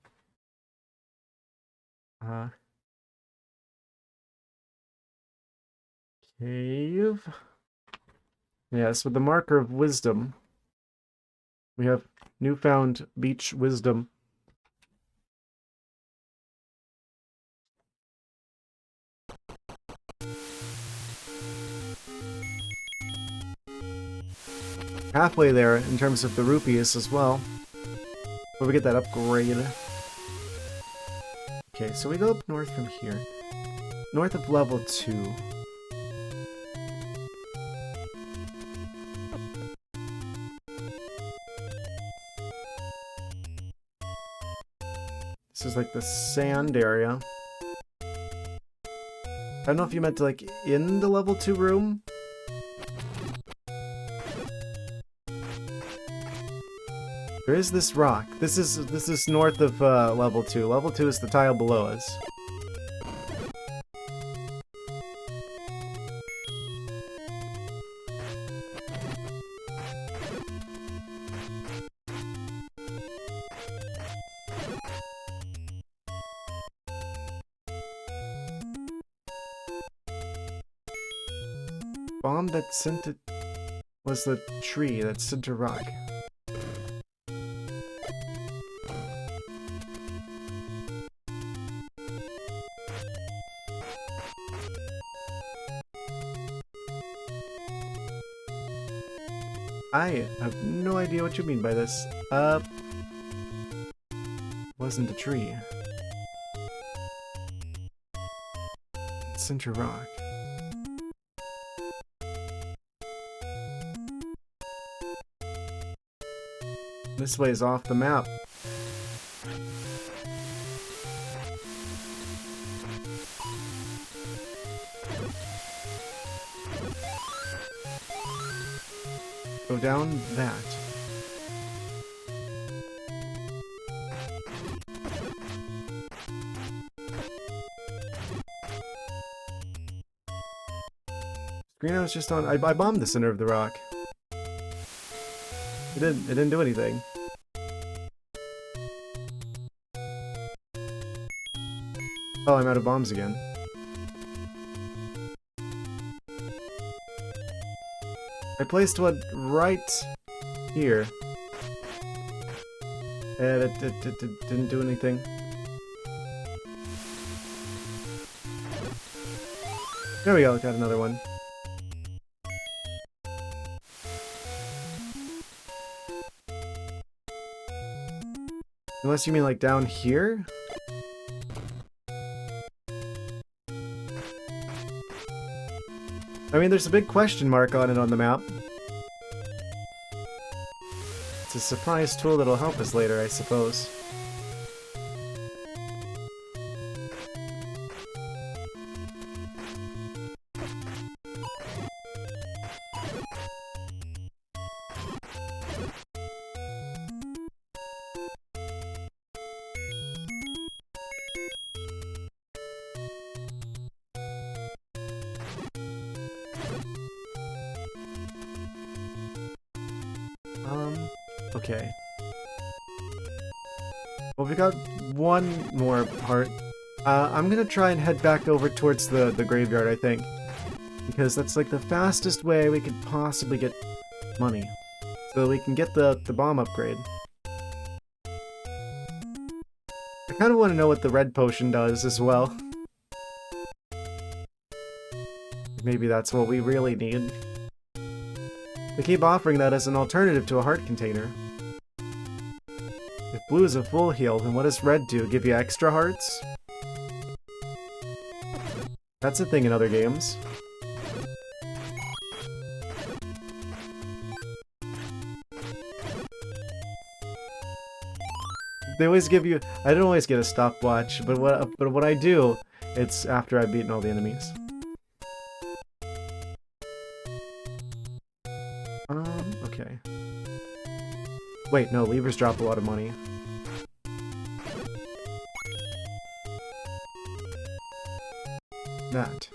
Cave. Yes, with the marker of wisdom. We have newfound beach wisdom. Halfway there in terms of the rupees as well. Where we get that upgrade. Okay, so we go up north from here. North of level 2. This is like the sand area. I don't know if you meant to like in the level 2 room. There is this rock. This is north of level 2. Level 2 is the tile below us. Bomb that sent it was the tree that sent a rock. I have no idea what you mean by this. Wasn't a tree. Center rock. This way is off the map. Go down that. Screen I was just on. I bombed the center of the rock. It didn't do anything. Oh, I'm out of bombs again. I placed one right here. It didn't do anything. There we go, got another one. Unless you mean like down here? I mean, there's a big question mark on it on the map. It's a surprise tool that'll help us later, I suppose. Okay. Well, we got one more part. I'm gonna try and head back over towards the graveyard, I think. Because that's like the fastest way we could possibly get money. So that we can get the bomb upgrade. I kind of want to know what the red potion does as well. Maybe that's what we really need. They keep offering that as an alternative to a heart container. If blue is a full heal, then what does red do? Give you extra hearts? That's a thing in other games. They always give you... I don't always get a stopwatch, but what I do, it's after I've beaten all the enemies. Okay. Wait, no, levers drop a lot of money. That.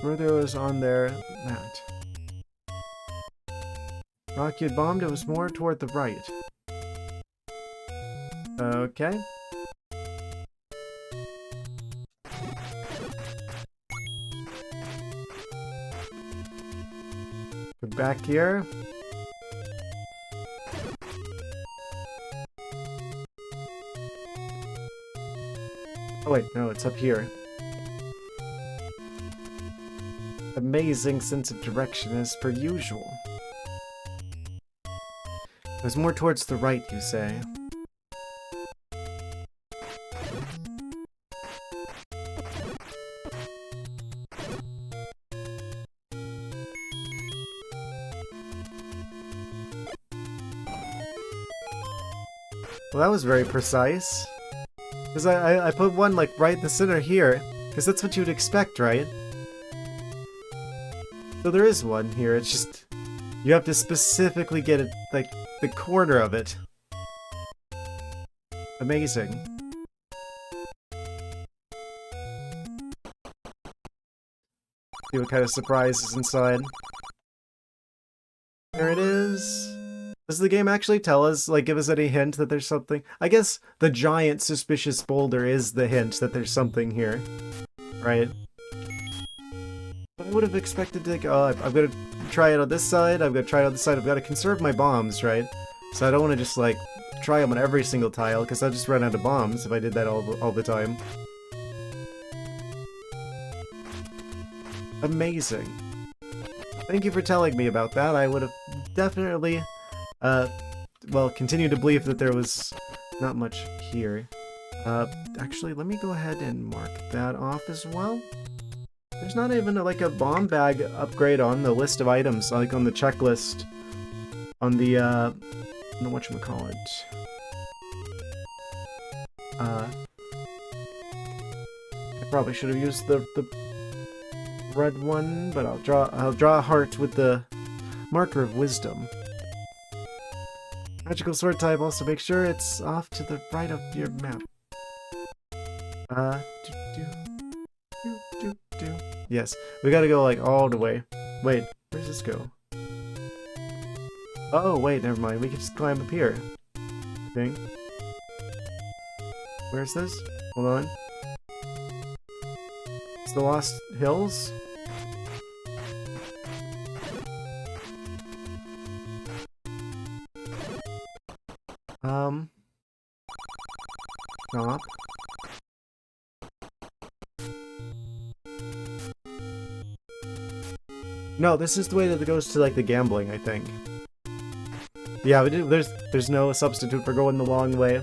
Further was on there, that. Rock you had bombed, it was more toward the right. Okay. Back here. Oh wait, no, it's up here. Amazing sense of direction as per usual. There's more towards the right, you say? Well, that was very precise. Because I put one, like, right in the center here. Because that's what you would expect, right? So there is one here, it's just... You have to specifically get it, like, the corner of it. Amazing. See what kind of surprise is inside. There it is. Does the game actually tell us, like, give us any hint that there's something? I guess the giant suspicious boulder is the hint that there's something here, right? But I would have expected to, like, oh, I'm gonna try it on this side, I'm gonna try it on this side, I've got to conserve my bombs, right? So I don't want to just, like, try them on every single tile, because I'll just run out of bombs if I did that all the time. Amazing. Thank you for telling me about that. I would have definitely... well, continue to believe that there was not much here. Actually, let me go ahead and mark that off as well. There's not even like a bomb bag upgrade on the list of items, like on the checklist. On the, whatchamacallit. I probably should have used the red one, but I'll draw a heart with the marker of wisdom. Magical sword type, also make sure it's off to the right of your map. Yes, we gotta go like all the way. Wait, where does this go? Oh, wait, never mind. We can just climb up here. I think. Where's this? Hold on. It's the Lost Hills? Stop. No, this is the way that it goes to, like, the gambling, I think. Yeah, there's no substitute for going the long way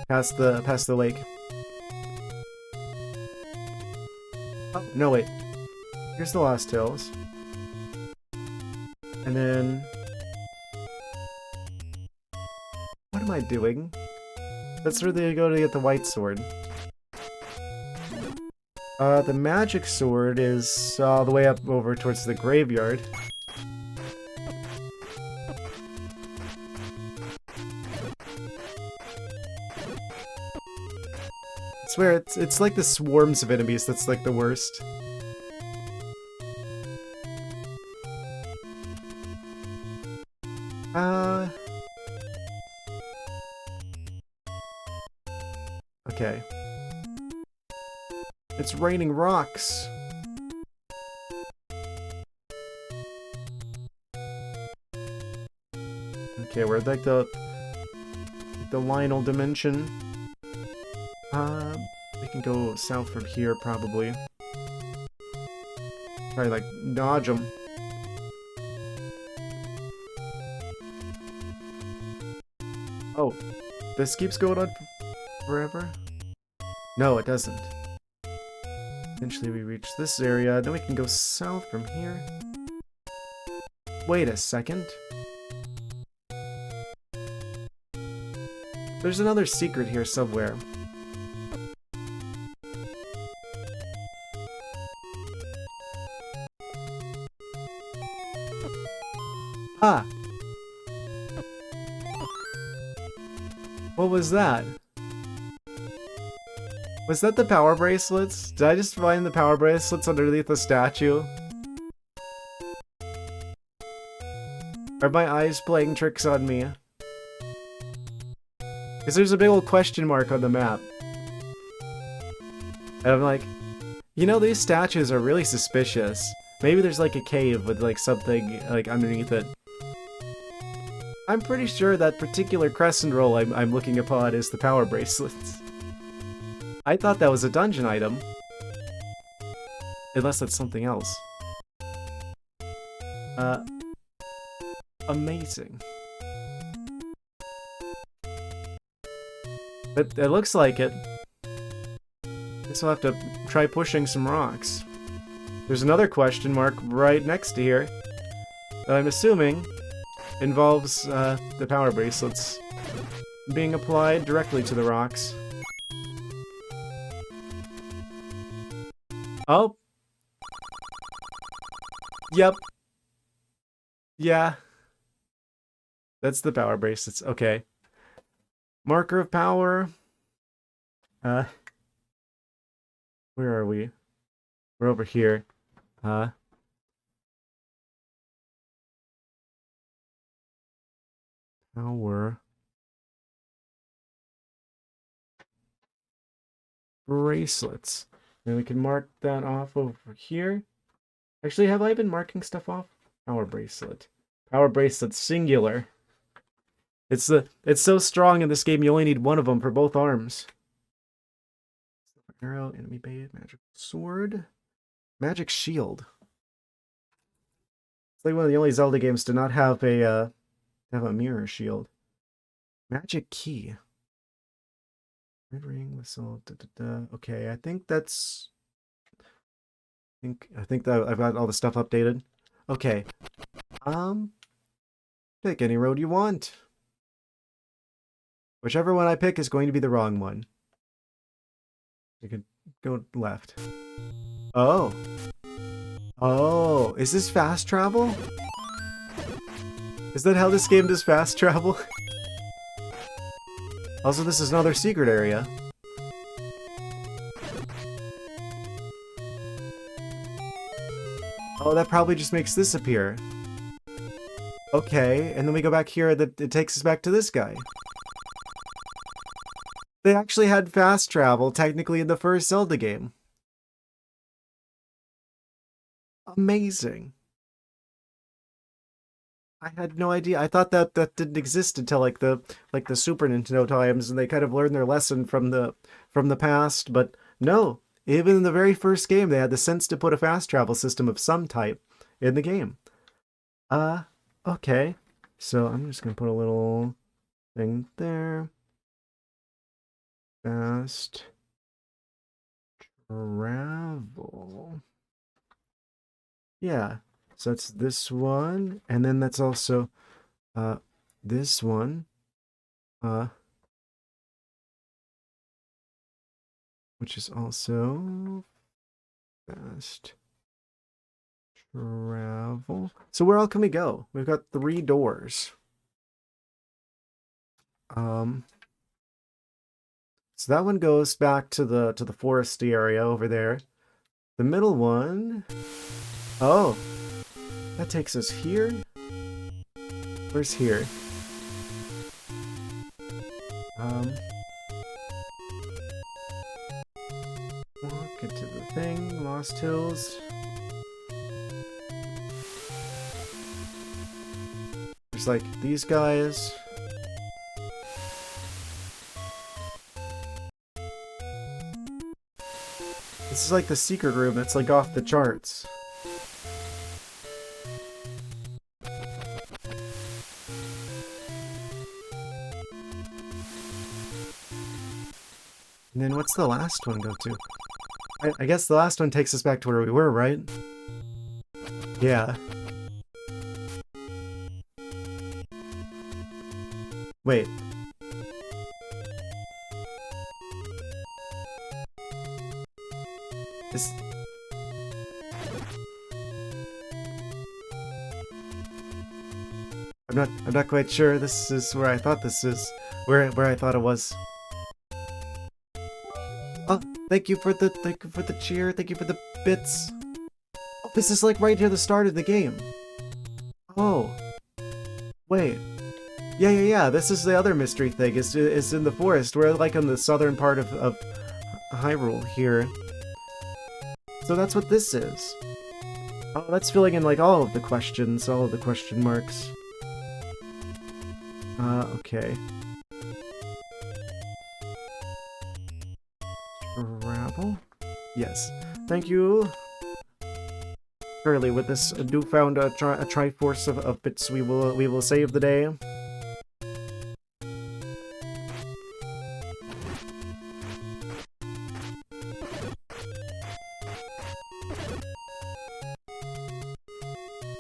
past the lake. Oh, no, wait. Here's the Lost Hills. And then... What am I doing? That's where they go to get the white sword. The magic sword is all the way up over towards the graveyard. I swear, it's like the swarms of enemies that's like the worst. Okay. It's raining rocks. Okay, we're like the Lionel dimension. We can go south from here, probably. Probably, like, dodge them. Oh, this keeps going on forever? No, it doesn't. Eventually we reach this area, then we can go south from here. Wait a second. There's another secret here somewhere. Ah! What was that? Was that the power bracelets? Did I just find the power bracelets underneath the statue? Are my eyes playing tricks on me? Because there's a big old question mark on the map. And I'm like, you know, these statues are really suspicious. Maybe there's like a cave with like something like underneath it. I'm pretty sure that particular crescent roll I'm looking upon is the power bracelets. I thought that was a dungeon item. Unless that's something else. Amazing. It looks like it. Guess I'll have to try pushing some rocks. There's another question mark right next to here that I'm assuming involves the power bracelets being applied directly to the rocks. Oh. Yep. Yeah. That's the power bracelets. Okay. Marker of power. Where are we? We're over here. Power bracelets. And we can mark that off over here. Actually, have I been marking stuff off? Power bracelet. Power bracelet singular. It's so strong in this game you only need one of them for both arms. Arrow, enemy bait, magic sword, magic shield. It's like one of the only Zelda games to not have a mirror shield. Magic key. Red ring, whistle, Okay, I think that's... I think that I've got all the stuff updated. Okay. Pick any road you want. Whichever one I pick is going to be the wrong one. You can go left. Oh. Oh, is this fast travel? Is that how this game does fast travel? Also, this is another secret area. Oh, that probably just makes this appear. Okay, and then we go back here, that it takes us back to this guy. They actually had fast travel, technically, in the first Zelda game. Amazing. I had no idea. I thought that that didn't exist until like the Super Nintendo times, and they kind of learned their lesson from the past. But no, even in the very first game, they had the sense to put a fast travel system of some type in the game. Uh, okay. So I'm just gonna put a little thing there. Fast travel. Yeah. So that's this one, and then that's also uh this one. Uh, which is also fast travel. So where all can we go? We've got 3 doors. Um, so that one goes back to the foresty area over there. The middle one, oh, that takes us here. Where's here? Um, walk into the thing, Lost Hills. There's like these guys. This is like the secret room that's like off the charts. And then what's the last one go to? I guess the last one takes us back to where we were, right? Yeah. Wait. This... I'm not quite sure this is where I thought this is. Where I thought it was. Oh, thank you for the cheer, thank you for the bits. Oh, this is like right near the start of the game. Oh. Wait. Yeah, this is the other mystery thing. It's in the forest. We're like on the southern part of Hyrule here. So that's what this is. Oh, that's filling in like all of the questions, all of the question marks. Okay. Travel? Yes. Thank you. Surely with this newfound triforce of bits, we will save the day.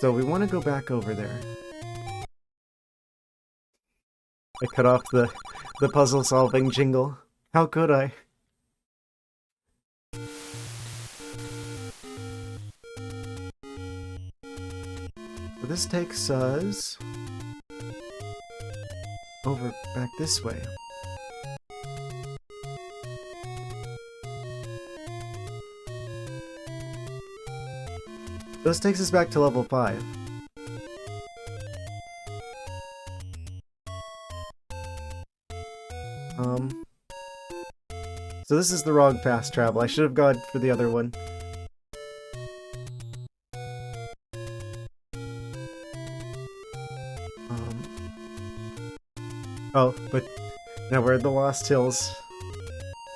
So we want to go back over there. I cut off the puzzle solving jingle. How could I? So this takes us over back this way. This takes us back to level 5. So this is the wrong fast travel. I should have gone for the other one. Oh, but now we're in the Lost Hills.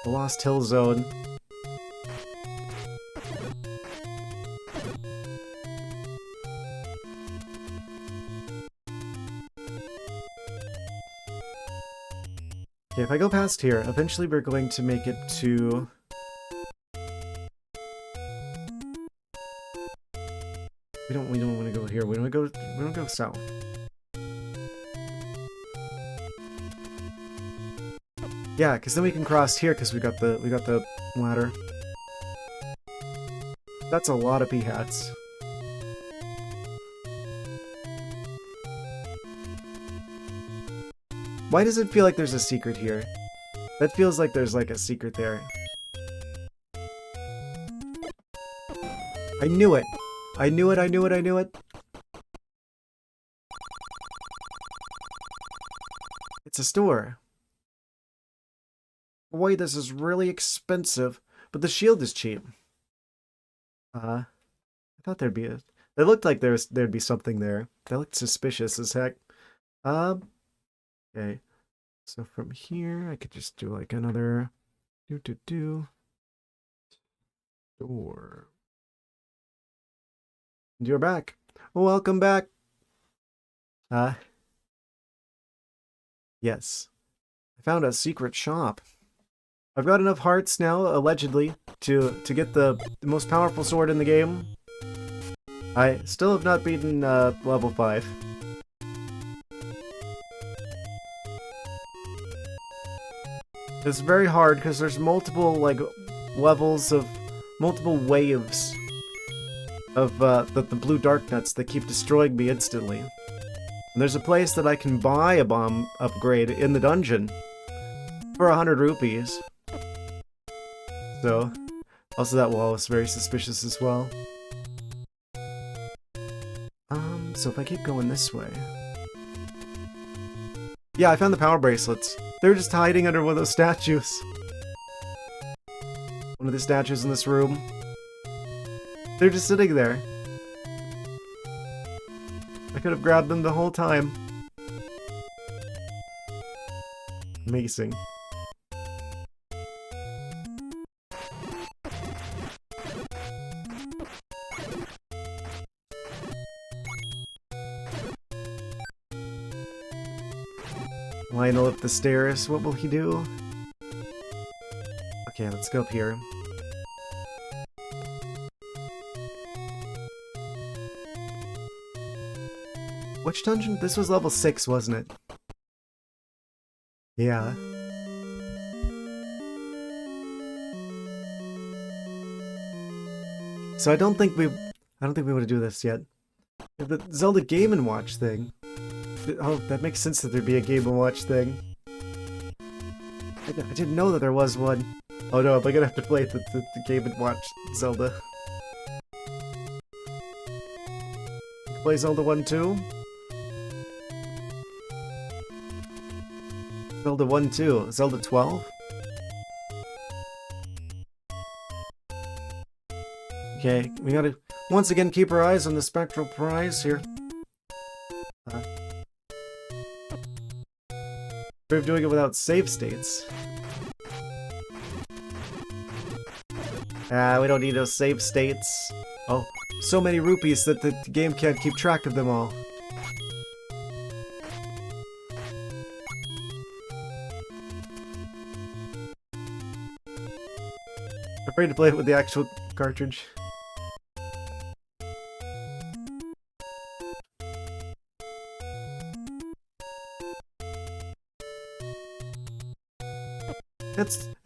The Lost Hill Zone. Okay, if I go past here, eventually we're going to make it to... We don't want to go here. We don't go south. Yeah, because then we can cross here because we got the ladder. That's a lot of p-hats. Why does it feel like there's a secret here? That feels like there's like a secret there. I knew it! I knew it, I knew it, I knew it! It's a store. Boy, this is really expensive, but the shield is cheap. I thought there'd be They looked like there'd be something there. They looked suspicious as heck. Okay. So from here, I could just do like another door. And you're back. Welcome back. Yes. I found a secret shop. I've got enough hearts now, allegedly, to get the most powerful sword in the game. I still have not beaten level 5. It's very hard because there's multiple like levels of multiple waves of the blue dark nuts that keep destroying me instantly. And there's a place that I can buy a bomb upgrade in the dungeon for 100 rupees. So, also that wall is very suspicious as well. So if I keep going this way... Yeah, I found the power bracelets. They're just hiding under one of those statues. One of the statues in this room. They're just sitting there. I could have grabbed them the whole time. Amazing. Lionel up the stairs. What will he do? Okay, let's go up here. Which dungeon? This was level 6, wasn't it? Yeah. So I don't think we want to do this yet. The Zelda Game & Watch thing. Oh, that makes sense that there'd be a Game & Watch thing. I didn't know that there was one. Oh no, am I gonna have to play the Game & Watch Zelda? Play Zelda 1 too? Zelda 1 too. Zelda 12? Okay, we gotta once again keep our eyes on the spectral prize here. We're doing it without save states. We don't need those save states. Oh, so many rupees that the game can't keep track of them all. Afraid to play it with the actual cartridge.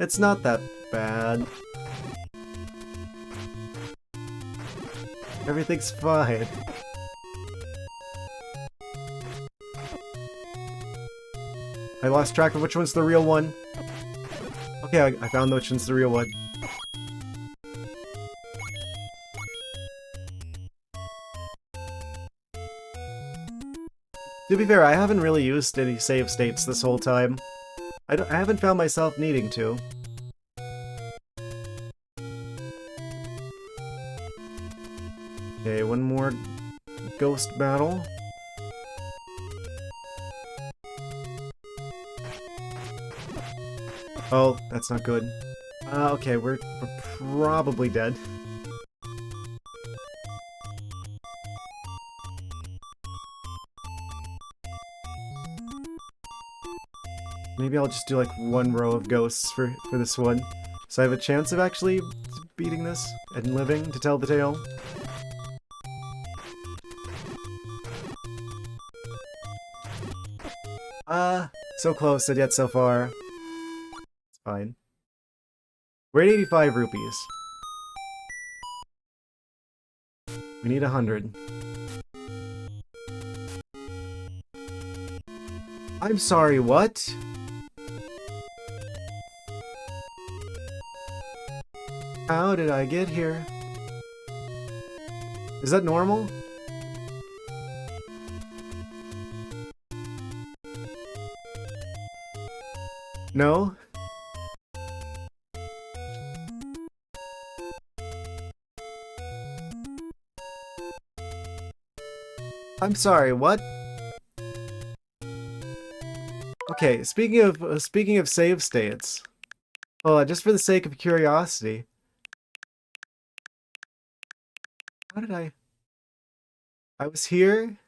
It's not that bad. Everything's fine. I lost track of which one's the real one. Okay, I found which one's the real one. To be fair, I haven't really used any save states this whole time. I haven't found myself needing to. Okay, one more ghost battle. Oh, that's not good. Okay, we're probably dead. Maybe I'll just do like one row of ghosts for this one. So I have a chance of actually beating this and living to tell the tale. So close and yet so far. It's fine. We're at 85 rupees. We need 100. I'm sorry, what? How did I get here? Is that normal? No? I'm sorry, what? Okay, speaking of save states. Oh, just for the sake of curiosity. How did I was here?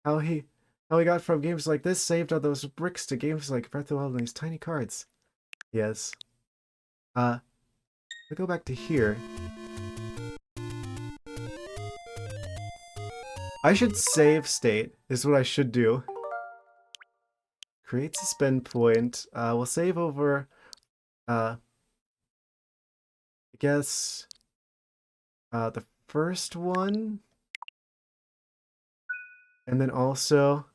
How he got from games like this saved all those bricks to games like Breath of the Wild and these tiny cards. Yes. I go back to here. I should save state, is what I should do. Create suspend point. We'll save over, I guess, the first one. And then also,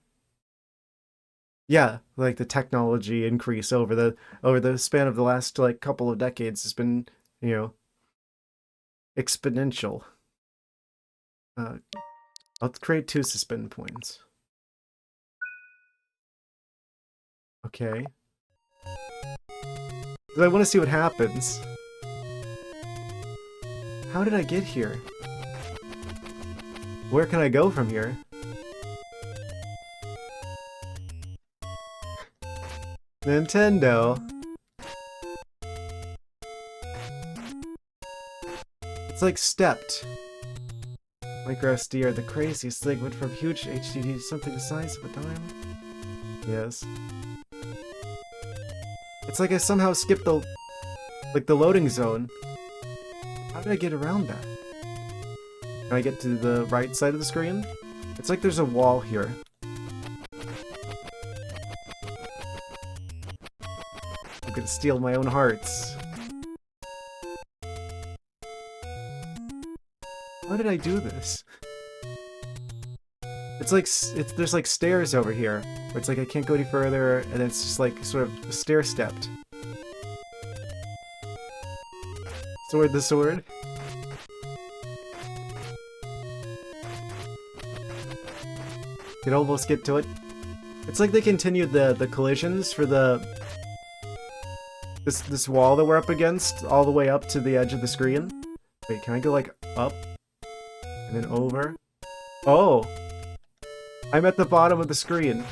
yeah, like the technology increase over the span of the last like couple of decades has been, you know, exponential. I'll create 2 suspend points. Okay. I want to see what happens. How did I get here? Where can I go from here? Nintendo. It's like stepped. Micro SD are the craziest thing. Went from huge HDD to something the size of a dime. Yes. It's like I somehow skipped the loading zone. How did I get around that? Can I get to the right side of the screen? It's like there's a wall here. I'm gonna steal my own hearts. How did I do this? It's like there's like stairs over here, where it's like I can't go any further, and it's just like sort of stair-stepped. Sword the sword. Could almost get to it. It's like they continued the collisions for this wall that we're up against all the way up to the edge of the screen. Wait, can I go like up and then over? Oh, I'm at the bottom of the screen.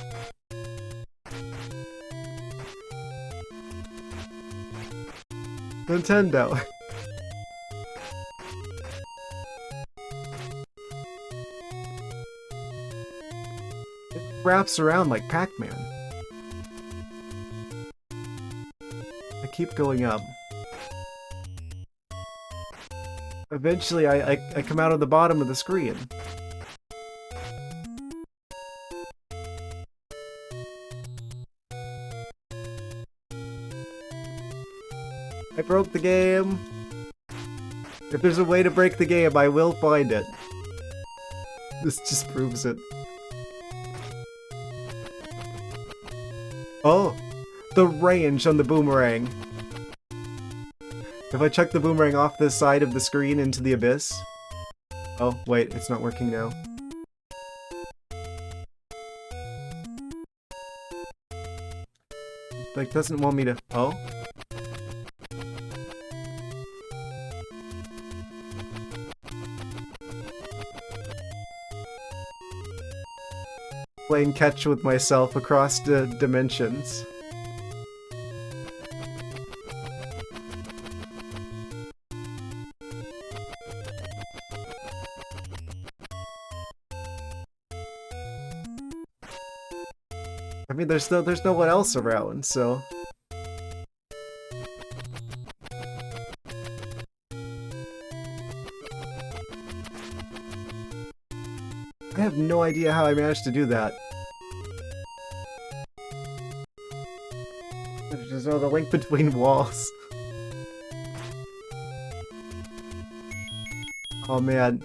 Nintendo. It wraps around like Pac-Man. I keep going up. Eventually, I come out of the bottom of the screen. I broke the game. If there's a way to break the game, I will find it. This just proves it. Oh, the range on the boomerang. If I chuck the boomerang off the side of the screen into the abyss... Oh, wait, it's not working now. Like, doesn't want me to... Oh? Playing catch with myself across the dimensions. I mean, there's no one else around, so... I have no idea how I managed to do that. There's just no the link between walls. Oh man,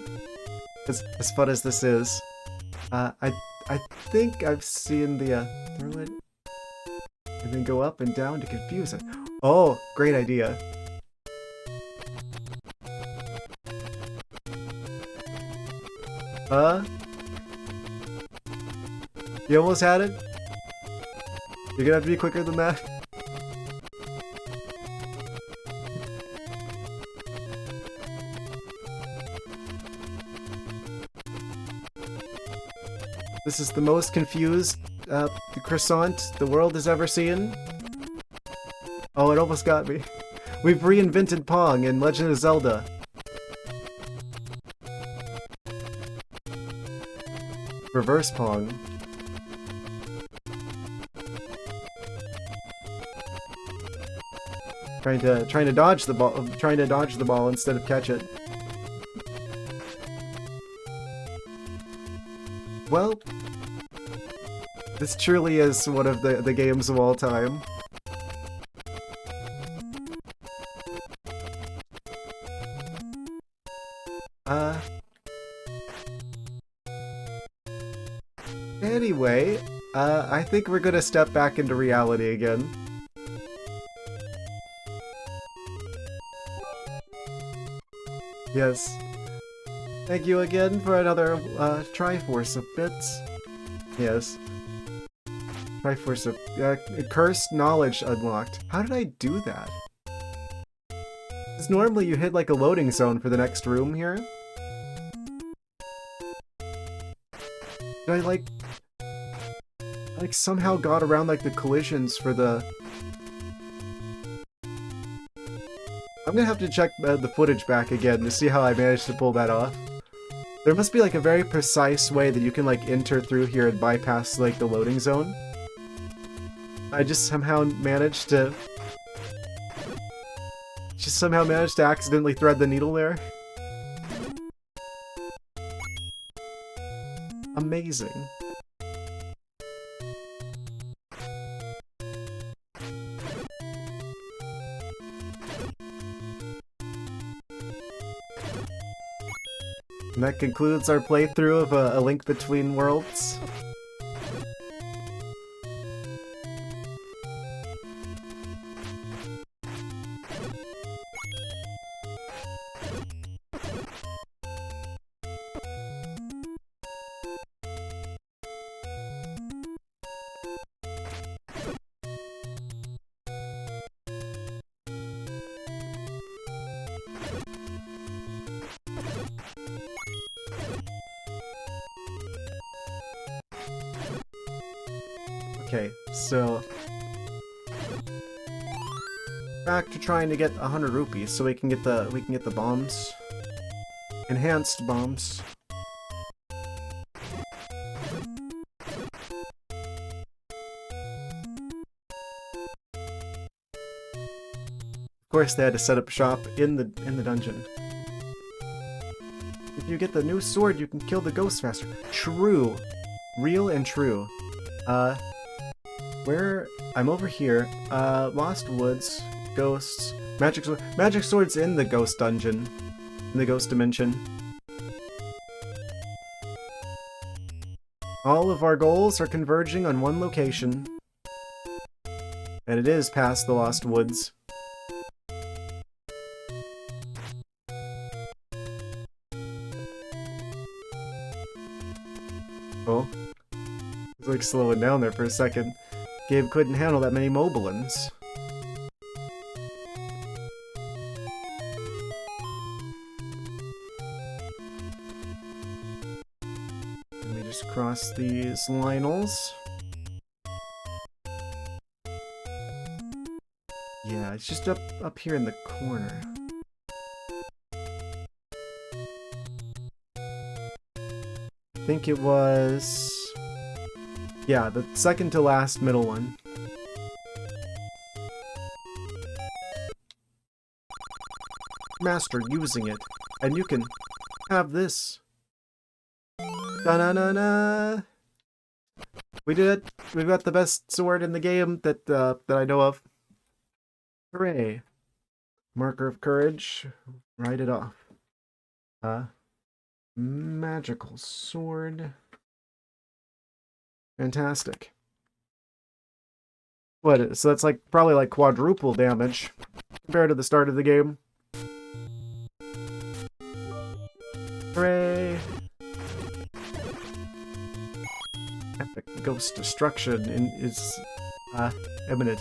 as fun as this is, I think I've seen the throw it and then go up and down to confuse it. Oh, great idea. You almost had it? You're gonna have to be quicker than that? This is the most confused croissant the world has ever seen. Oh, it almost got me. We've reinvented Pong in Legend of Zelda. Reverse Pong. Trying to dodge the ball instead of catch it. Well, this truly is one of the games of all time. Anyway, I think we're gonna step back into reality again. Yes. Thank you again for another Triforce of bits. Yes. Triforce of cursed knowledge unlocked. How did I do that? Because normally you hit like a loading zone for the next room here. Did I like somehow got around like the collisions for the... I'm gonna have to check the footage back again to see how I managed to pull that off. There must be like a very precise way that you can like enter through here and bypass like the loading zone. I just somehow managed to accidentally thread the needle there. Amazing. And that concludes our playthrough of A Link Between Worlds. Okay, so back to trying to get 100 rupees so we can get the bombs. Enhanced bombs. Of course they had to set up shop in the dungeon. If you get the new sword, you can kill the ghosts faster. True. Real and true. Where... I'm over here. Lost Woods. Ghosts. Magic sword. Magic sword's in the ghost dungeon. In the ghost dimension. All of our goals are converging on one location. And it is past the Lost Woods. Oh. It's like slowing down there for a second. Gabe couldn't handle that many mobilins. Let me just cross these Lionels. Yeah, it's just up here in the corner. I think it was... yeah, the second to last middle one. Master using it, and you can have this. Da-na-na-na! We did it! We've got the best sword in the game that I know of. Hooray! Marker of courage. Write it off. Magical sword. Fantastic. What? So that's like probably like quadruple damage compared to the start of the game. Hooray! Epic ghost destruction is imminent.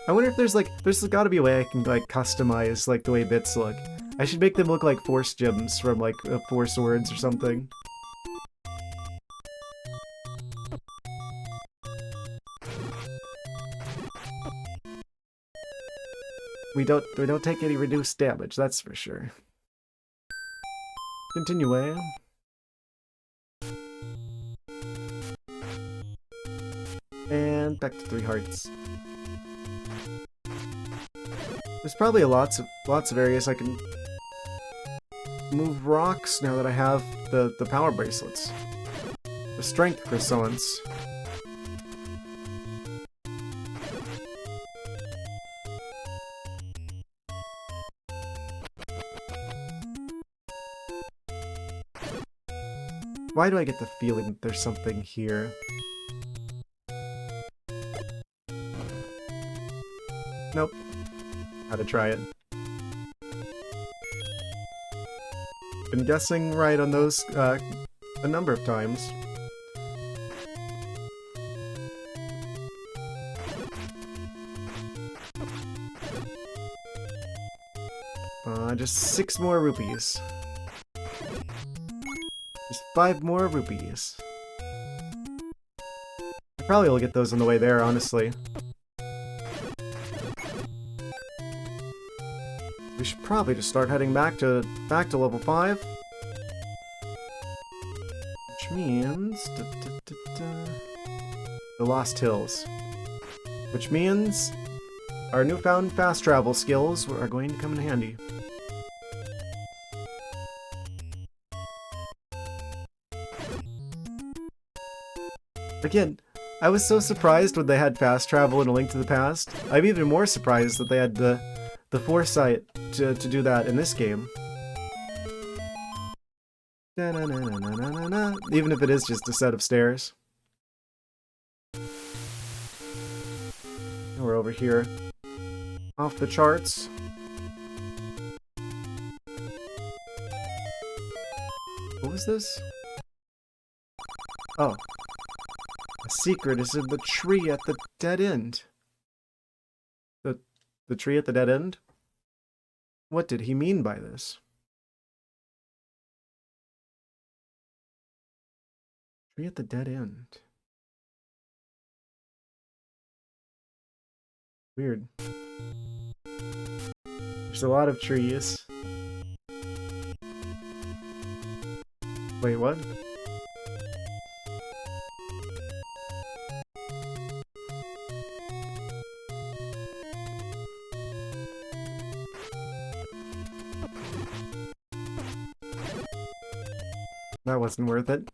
I wonder if there's gotta be a way I can like customize like the way bits look. I should make them look like Force gems from like Four Swords or something. We don't take any reduced damage, that's for sure. Continue. And back to 3 hearts. There's probably lots of areas I can move rocks now that I have the power bracelets. The strength croissants. Why do I get the feeling that there's something here? Nope. Had to try it. Been guessing right on those a number of times. Just 6 more rupees. Just 5 more rupees. I probably will get those on the way there, honestly. We should probably just start heading back to level 5. Which means the Lost Hills. Which means our newfound fast travel skills are going to come in handy. Again, I was so surprised when they had fast travel in A Link to the Past. I'm even more surprised that they had the foresight to do that in this game. Even if it is just a set of stairs. We're over here. Off the charts. What was this? Oh. A secret is in the tree at the dead end. The tree at the dead end? What did he mean by this? Tree at the dead end. Weird. There's a lot of trees. Wait, what? That wasn't worth it.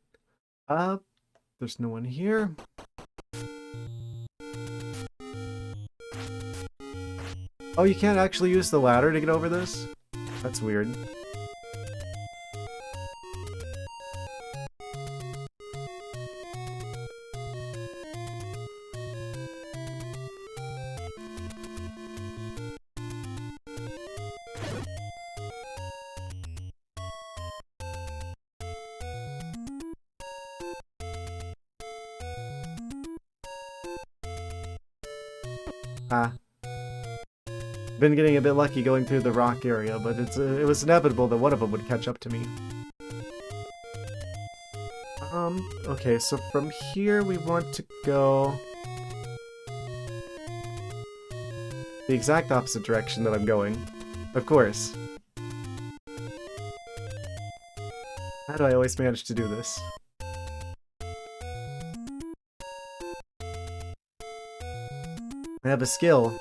There's no one here. Oh, you can't actually use the ladder to get over this? That's weird. Been getting a bit lucky going through the rock area, but it was inevitable that one of them would catch up to me. Okay, so from here we want to go the exact opposite direction that I'm going. Of course. How do I always manage to do this? I have a skill.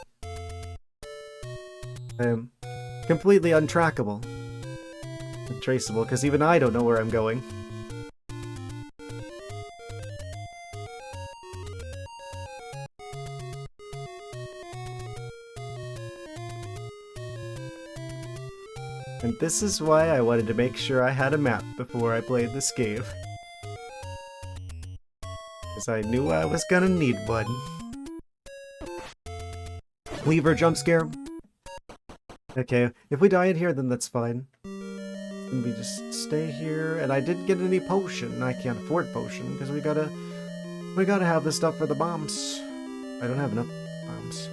I am completely untrackable. Untraceable, because even I don't know where I'm going. And this is why I wanted to make sure I had a map before I played this game. Because I knew I was gonna need one. Lever jump scare. Okay, if we die in here, then that's fine. And we just stay here, and I didn't get any potion. I can't afford potion, because we gotta have the stuff for the bombs. I don't have enough bombs.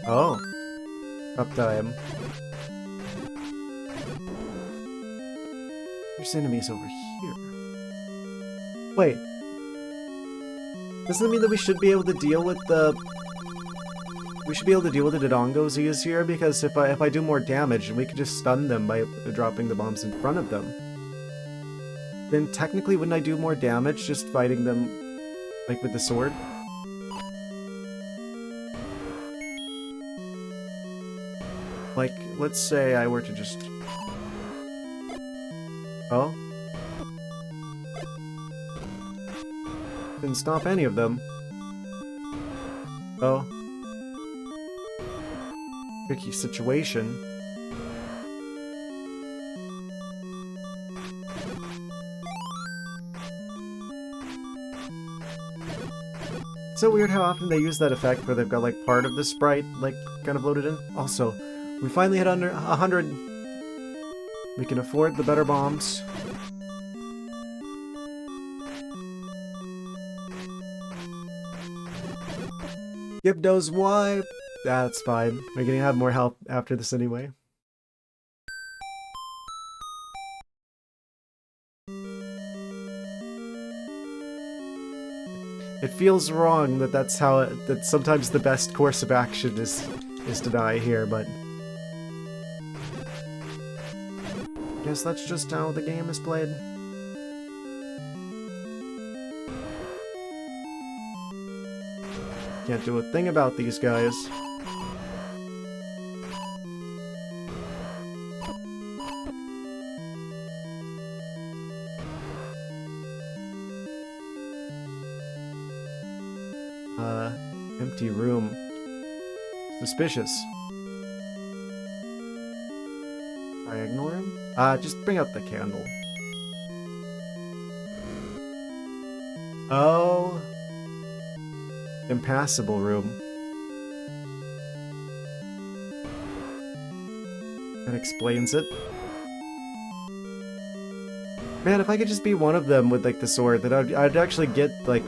Oh. Uptime. There's enemies over here. Wait. Doesn't that mean that we should be able to deal with the... We should be able to deal with the Dodongos he is here? Because if I do more damage, we could just stun them by dropping the bombs in front of them. Then technically wouldn't I do more damage just fighting them, like, with the sword? Like, let's say I were to just... Oh? Didn't stop any of them. Oh. Tricky situation. It's so weird how often they use that effect where they've got like part of the sprite like kind of loaded in. Also, we finally hit under 100. We can afford the better bombs. Gibdo's wipe. That's fine. We're gonna have more help after this anyway. It feels wrong that that's how that sometimes the best course of action is to die here, but I guess that's just how the game is played. Can't do a thing about these guys. Empty room. Suspicious. Diagonal room? Just bring out the candle. Oh. Impassable room. That explains it. Man, if I could just be one of them with like the sword, then I'd actually get like...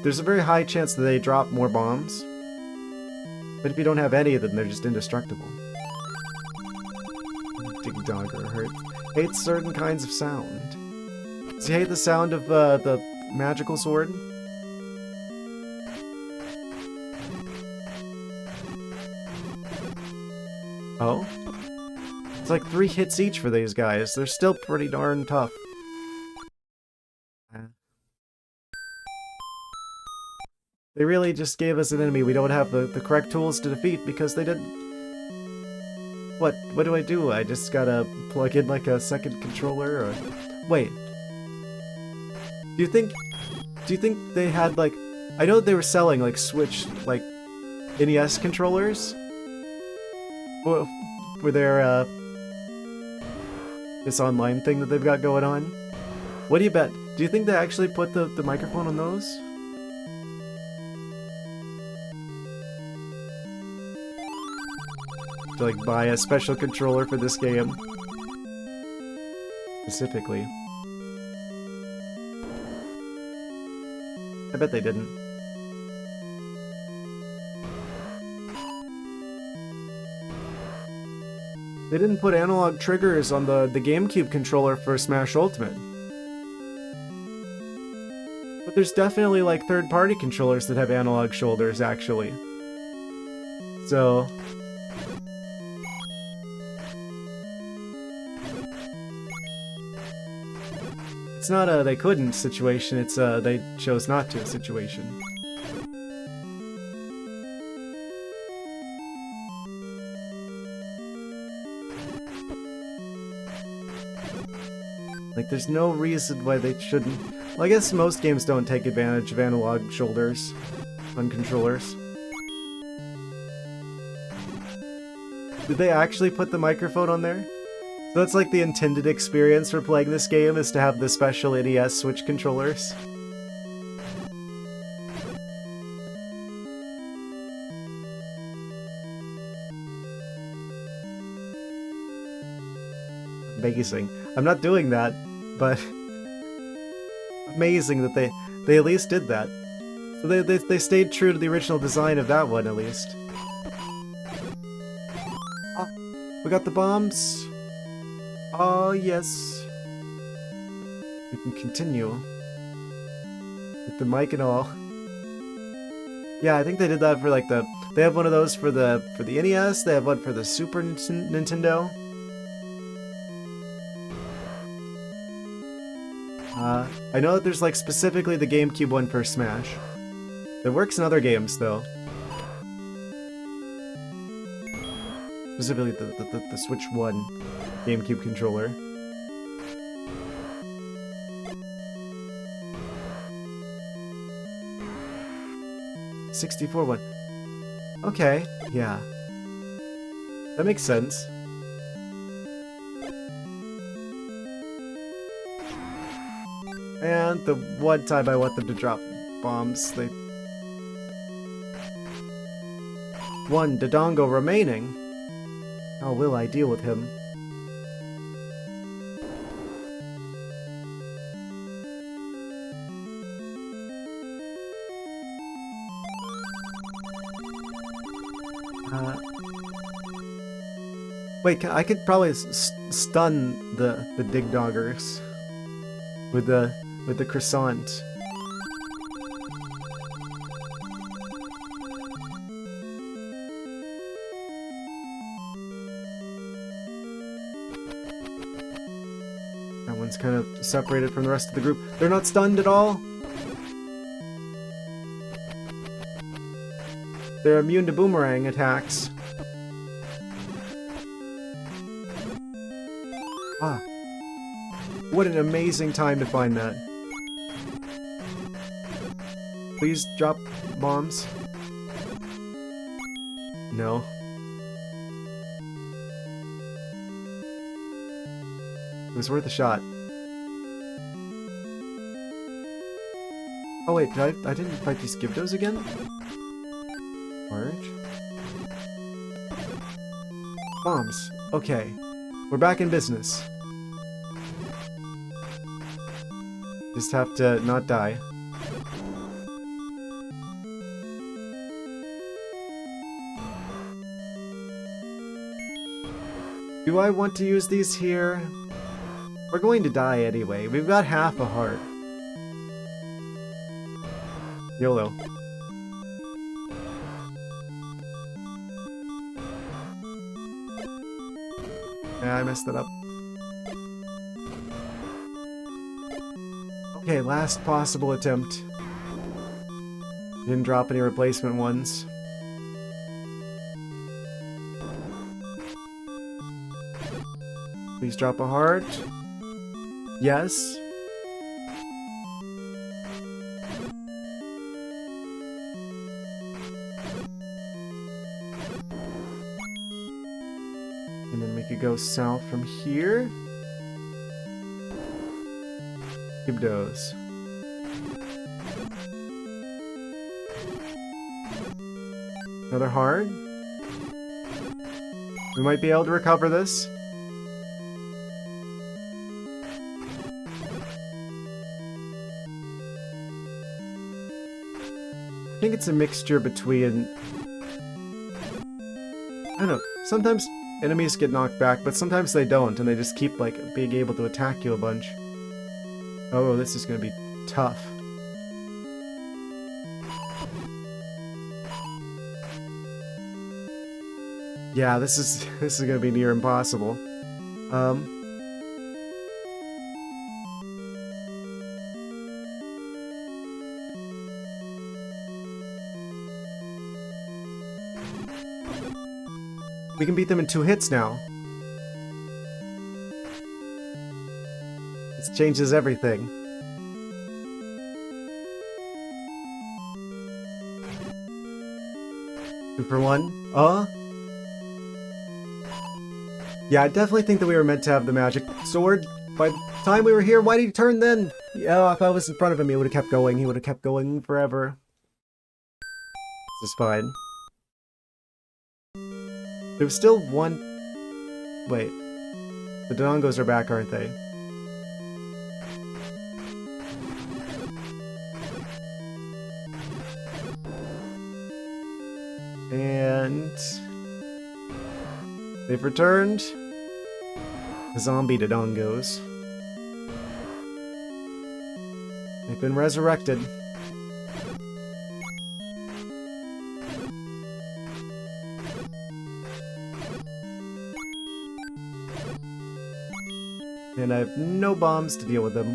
There's a very high chance that they drop more bombs. But if you don't have any of them, they're just indestructible. Dig Dogger hurts. Hates certain kinds of sound. Does he hate the sound of the magical sword? Oh? It's like 3 hits each for these guys. They're still pretty darn tough. They really just gave us an enemy we don't have the correct tools to defeat because they didn't... What do I do? I just gotta plug in like a second controller or... Wait. Do you think they had like... I know they were selling like Switch, like NES controllers? For their, this online thing that they've got going on? What do you bet? Do you think they actually put the microphone on those? To like buy a special controller for this game. Specifically. I bet they didn't. They didn't put analog triggers on the GameCube controller for Smash Ultimate. But there's definitely like third-party controllers that have analog shoulders, actually. So... It's not a they couldn't situation, it's a they chose not to situation. Like, there's no reason why they shouldn't... Well, I guess most games don't take advantage of analog shoulders on controllers. Did they actually put the microphone on there? So that's like the intended experience for playing this game, is to have the special NES Switch controllers. Amazing. I'm not doing that, but amazing that they at least did that. So they stayed true to the original design of that one, at least. got the bombs. Oh, yes. We can continue. With the mic and all. Yeah, I think they did that for like the... They have one of those for the NES, they have one for the Super Nintendo. I know that there's like specifically the GameCube one for Smash. It works in other games though. Specifically the Switch 1 GameCube controller. '64 one. Okay, yeah. That makes sense. And the one time I want them to drop bombs, they... One Dodongo remaining. How will I deal with him? Wait, I could probably stun the Digdoggers with the croissant. That one's kind of separated from the rest of the group. They're not stunned at all. They're immune to boomerang attacks. Ah. What an amazing time to find that. Please drop bombs. No. It was worth a shot. Oh wait, I didn't fight these Gyptos again? Orange? Bombs. Okay. We're back in business. Just have to not die. Do I want to use these here? We're going to die anyway. We've got half a heart. YOLO. Yeah, I messed it up. Okay, last possible attempt. Didn't drop any replacement ones. Please drop a heart. Yes. And then we could go south from here. Gyptos. Another heart. We might be able to recover this. I think it's a mixture between... I don't know, sometimes enemies get knocked back, but sometimes they don't, and they just keep, like, being able to attack you a bunch. Oh, this is gonna be tough. Yeah, this is gonna be near impossible. We can beat them in 2 hits now. This changes everything. Two for one. Yeah, I definitely think that we were meant to have the magic sword. By the time we were here, why did he turn then? Yeah, if I was in front of him, he would have kept going. He would have kept going forever. This is fine. There was still one... Wait. The Dodongos are back, aren't they? And... They've returned. The zombie Dodongos. They've been resurrected. And I have no bombs to deal with them.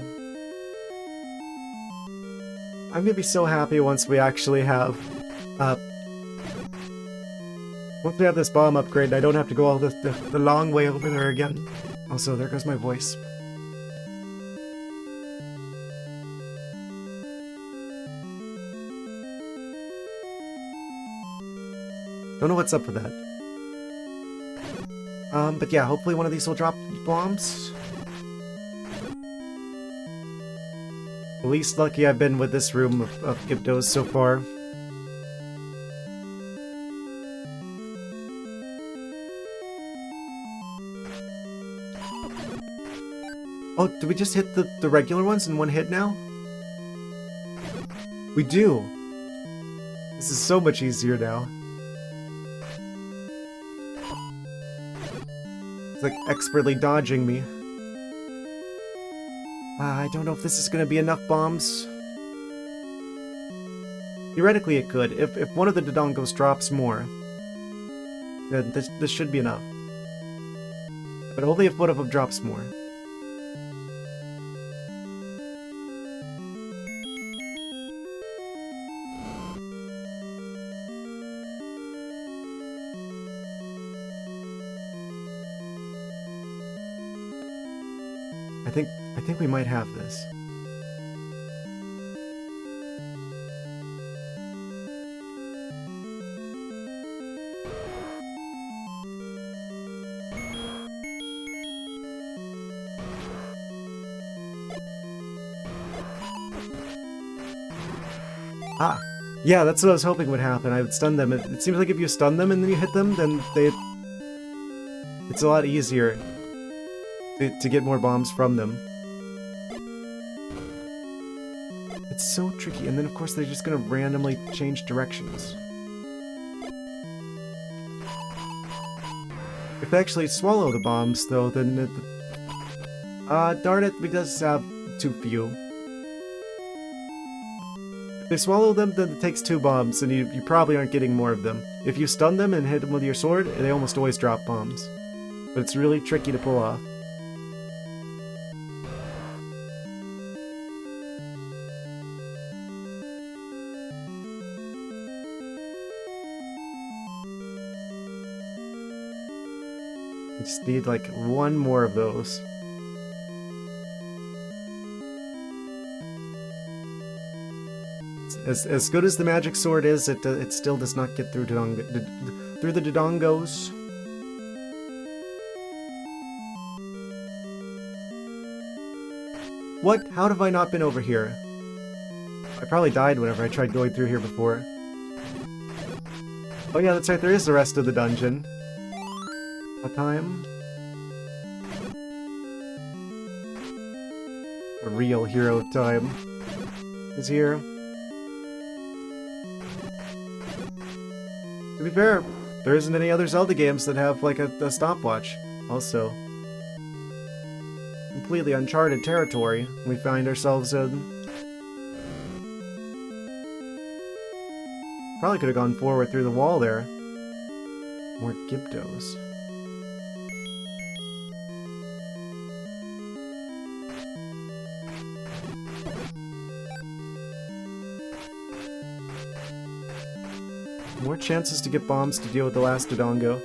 I'm gonna be so happy once we actually have, once we have this bomb upgrade and I don't have to go all the long way over there again. Also, there goes my voice. Don't know what's up with that. But yeah, hopefully one of these will drop bombs. The least lucky I've been with this room of Gyptos so far. Oh, do we just hit the regular ones in one hit now? We do! This is so much easier now. It's like expertly dodging me. I don't know if this is gonna be enough bombs. Theoretically it could. If one of the Dodongos drops more, then this should be enough. But only if one of them drops more. I think we might have this. Ah! Yeah, that's what I was hoping would happen. I would stun them. It seems like if you stun them and then you hit them, then it's a lot easier to get more bombs from them. It's so tricky, and then of course they're just gonna randomly change directions. If they actually swallow the bombs, though, then darn it, we just have too few. If they swallow them, then it takes 2 bombs, and you probably aren't getting more of them. If you stun them and hit them with your sword, they almost always drop bombs. But it's really tricky to pull off. We just need like 1 more of those. As good as the magic sword is, it still does not get through through the Dodongos. What? How have I not been over here? I probably died whenever I tried going through here before. Oh yeah, that's right, there is the rest of the dungeon. What time? A real hero time is here. To be fair, there isn't any other Zelda games that have like a stopwatch. Also, completely uncharted territory we find ourselves in. Probably could have gone forward through the wall there. More Gyptos. More chances to get bombs to deal with the last Dodongo.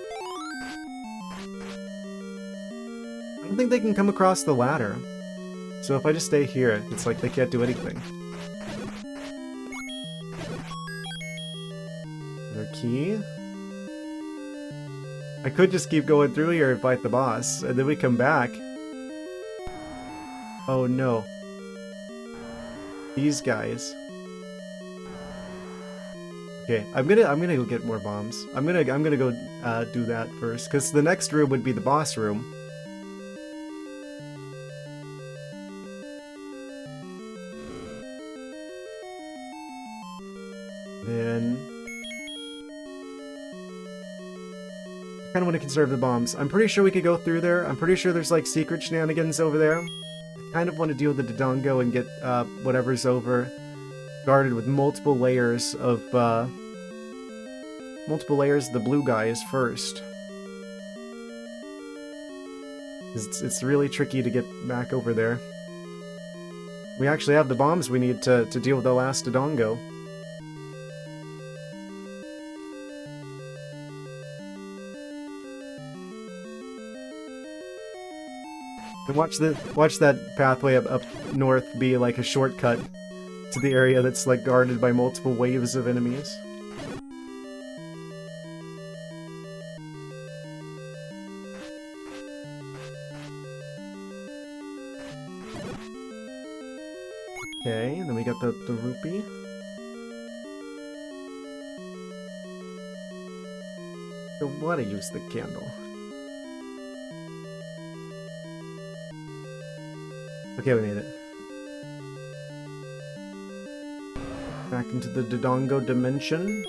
I don't think they can come across the ladder. So if I just stay here, it's like they can't do anything. Another key. I could just keep going through here and fight the boss, and then we come back. Oh no. These guys. Okay, I'm gonna go get more bombs. I'm gonna go do that first, because the next room would be the boss room. Then Kind of want to conserve the bombs. I'm pretty sure we could go through there. I'm pretty sure there's like secret shenanigans over there. I kind of want to deal with the Dodongo and get whatever's over guarded with multiple layers of the blue guys first. It's really tricky to get back over there. We actually have the bombs we need to deal with the last Dodongo. And watch that pathway up north be like a shortcut to the area that's like guarded by multiple waves of enemies. Okay, and then we got the rupee. Don't want to use the candle. Okay, we made it. Back into the Dodongo dimension.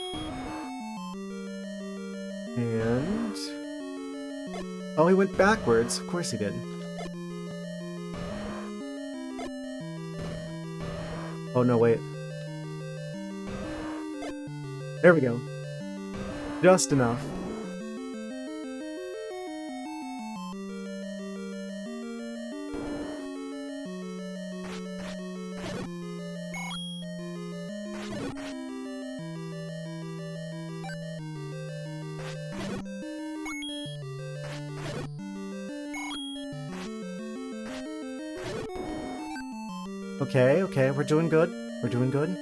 And... oh, he went backwards. Of course he did. Oh, no, wait. There we go. Just enough. Okay, we're doing good. We're doing good.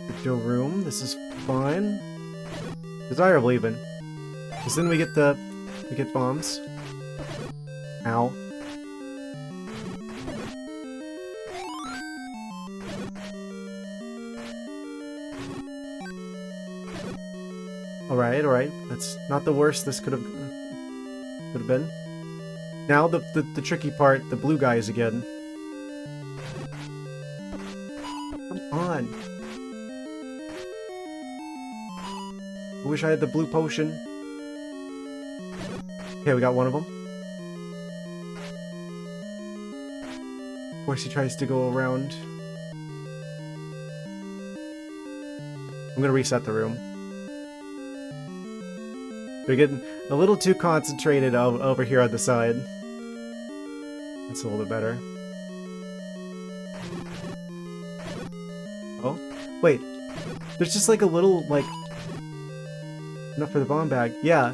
Crypto room, this is fine. Desirable even. Because then we get bombs. Ow. Alright. That's not the worst this could have been. Now the tricky part, the blue guys again. Come on. I wish I had the blue potion. Okay, we got one of them. Of course he tries to go around. I'm gonna reset the room. They're getting a little too concentrated over here on the side. That's a little bit better. Oh, wait. There's just like a little, like... enough for the bomb bag. Yeah.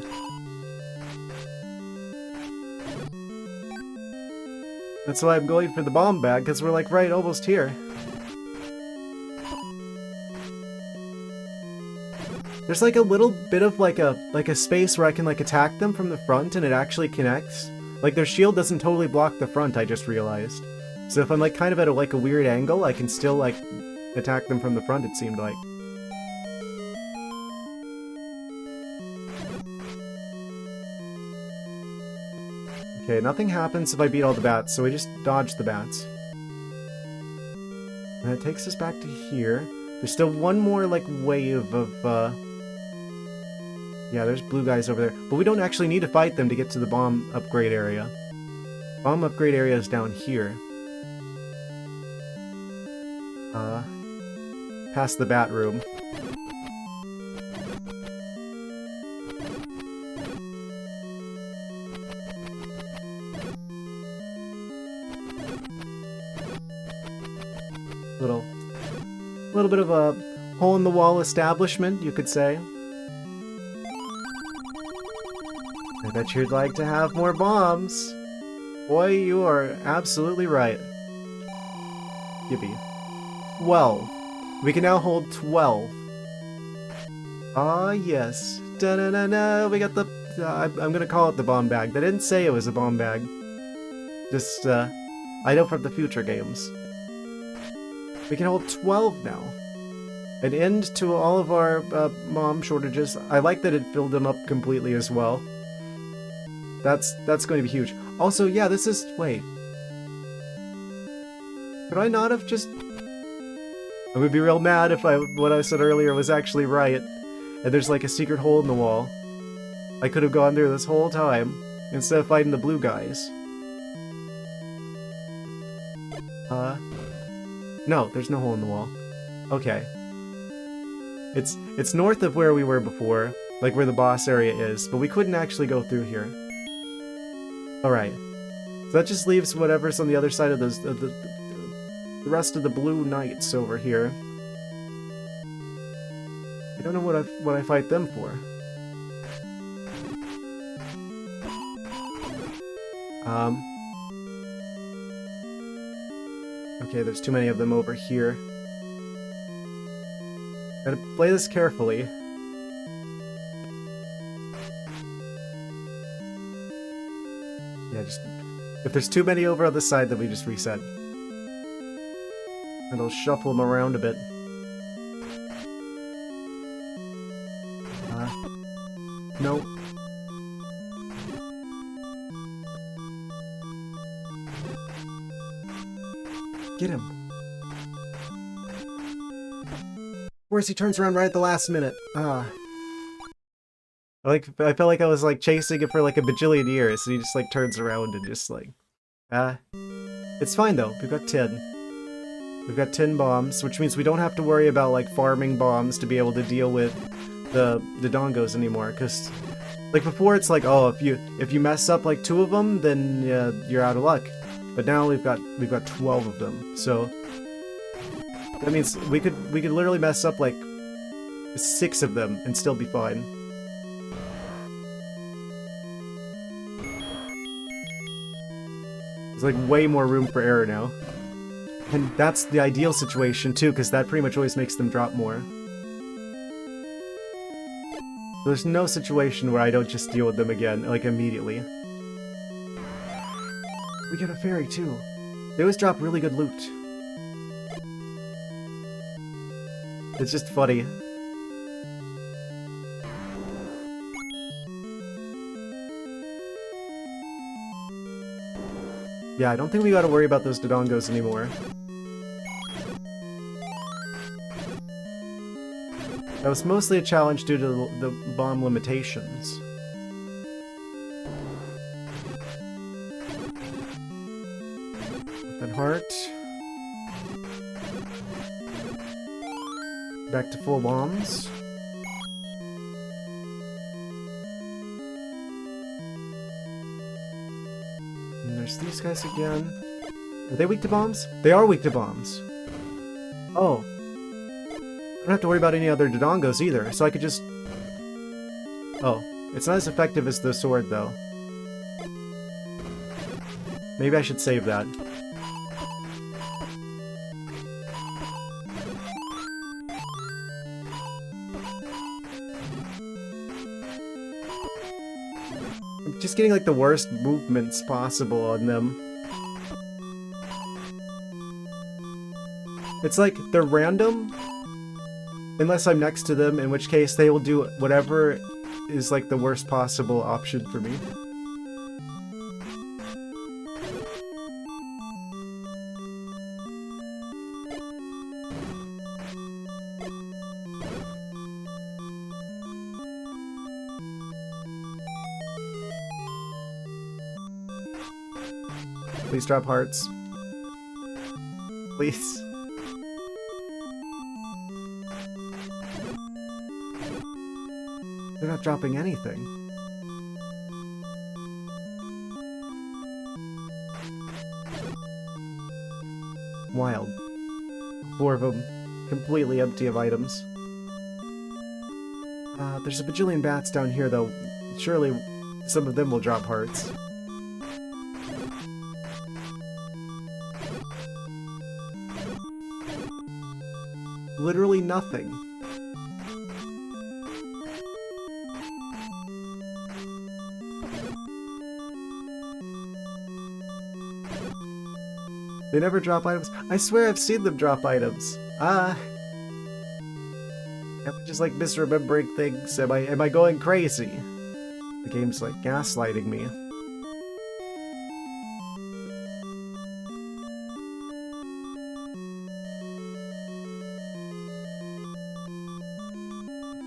That's why I'm going for the bomb bag, because we're like right almost here. There's like a little bit of like a space where I can like attack them from the front and it actually connects. Like their shield doesn't totally block the front, I just realized. So if I'm like kind of at a weird angle, I can still like attack them from the front, it seemed like. Okay, nothing happens if I beat all the bats, so we just dodge the bats. And that takes us back to here. There's still one more like wave of yeah, there's blue guys over there. But we don't actually need to fight them to get to the bomb upgrade area. Bomb upgrade area is down here. Past the bat room. Little bit of a hole-in-the-wall establishment, you could say. I bet you'd like to have more bombs. Boy, you are absolutely right. Yippee. 12. We can now hold 12. Ah, yes. Da-na-na-na, we got the... I'm gonna call it the bomb bag. They didn't say it was a bomb bag. Just, I know from the future games. We can hold 12 now. An end to all of our mom shortages. I like that it filled them up completely as well. That's going to be huge. Also, yeah, this is... wait. Could I not have just... I would be real mad if what I said earlier was actually right. And there's like a secret hole in the wall. I could have gone through this whole time instead of fighting the blue guys. No, there's no hole in the wall. Okay. It's north of where we were before, like where the boss area is, but we couldn't actually go through here. Alright. So that just leaves whatever's on the other side of those, the rest of the blue knights over here. I don't know what I fight them for. Okay, there's too many of them over here. Gotta play this carefully. Yeah, just... if there's too many over on the side, then we just reset. And I'll shuffle them around a bit. No. Get him. Of course, he turns around right at the last minute. I felt like I was like chasing it for like a bajillion years, and he just like turns around and just like, It's fine though. We've got 10. We've got 10 bombs, which means we don't have to worry about like farming bombs to be able to deal with the Dodongos anymore. Because like before, it's like, oh, if you mess up like 2 of them, then you're out of luck. But now we've got 12 of them, so that means we could literally mess up like 6 of them and still be fine. There's like way more room for error now, and that's the ideal situation too, because that pretty much always makes them drop more. There's no situation where I don't just deal with them again, like immediately. We get a fairy too. They always drop really good loot. It's just funny. Yeah, I don't think we gotta worry about those Dodongos anymore. That was mostly a challenge due to the bomb limitations. Heart. Back to full bombs. And there's these guys again. Are they weak to bombs? They are weak to bombs. Oh. I don't have to worry about any other Dodongos either, so I could just... Oh. It's not as effective as the sword, though. Maybe I should save that. Just getting like the worst movements possible on them. It's like they're random unless I'm next to them, in which case they will do whatever is like the worst possible option for me. Please drop hearts. Please. They're not dropping anything. Wild. 4 of them. Completely empty of items. There's a bajillion bats down here, though. Surely some of them will drop hearts. Literally nothing. They never drop items. I swear I've seen them drop items. Am I just like misremembering things? Am I going crazy? The game's like gaslighting me.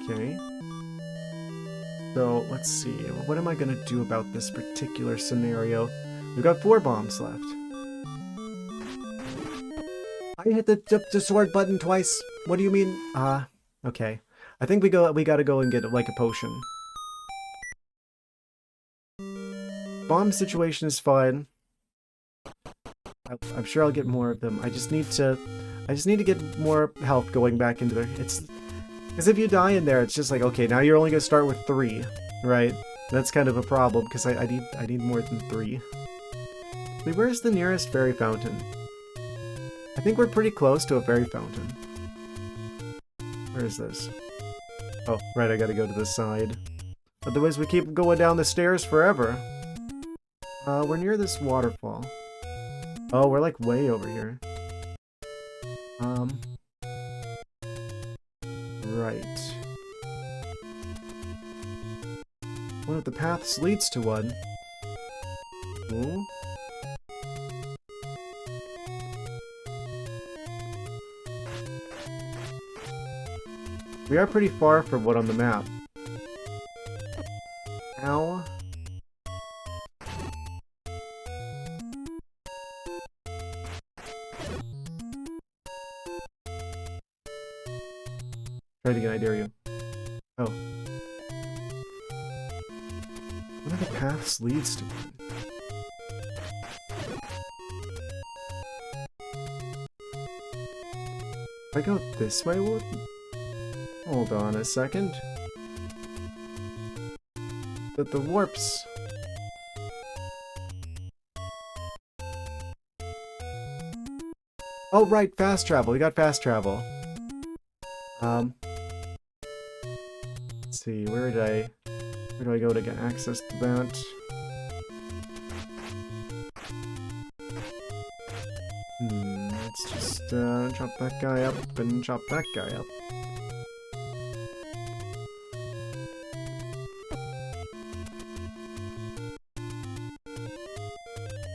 Okay. let's see. What am I gonna do about this particular scenario? We've got 4 bombs left. I hit the sword button twice. What do you mean? Okay. I think we gotta go and get like a potion. Bomb situation is fine. I'm sure I'll get more of them. I just need to get more health going back into there. It's because if you die in there, it's just like, okay, now you're only gonna start with 3, right? That's kind of a problem because I need more than 3. Wait, where's the nearest fairy fountain? I think we're pretty close to a fairy fountain. Where is this? Oh, right, I gotta go to this side. Otherwise, we keep going down the stairs forever. We're near this waterfall. Oh, we're like way over here. Right. One of the paths leads to one. Ooh. We are pretty far from one on the map. Ow. Try it again, I dare you. Oh. One of the paths leads to one. If I go this way, will it... Hold on a second. But the warps... Oh, right, fast travel. We got fast travel. Let's see, where do I go to get access to that? Let's just chop that guy up and chop that guy up.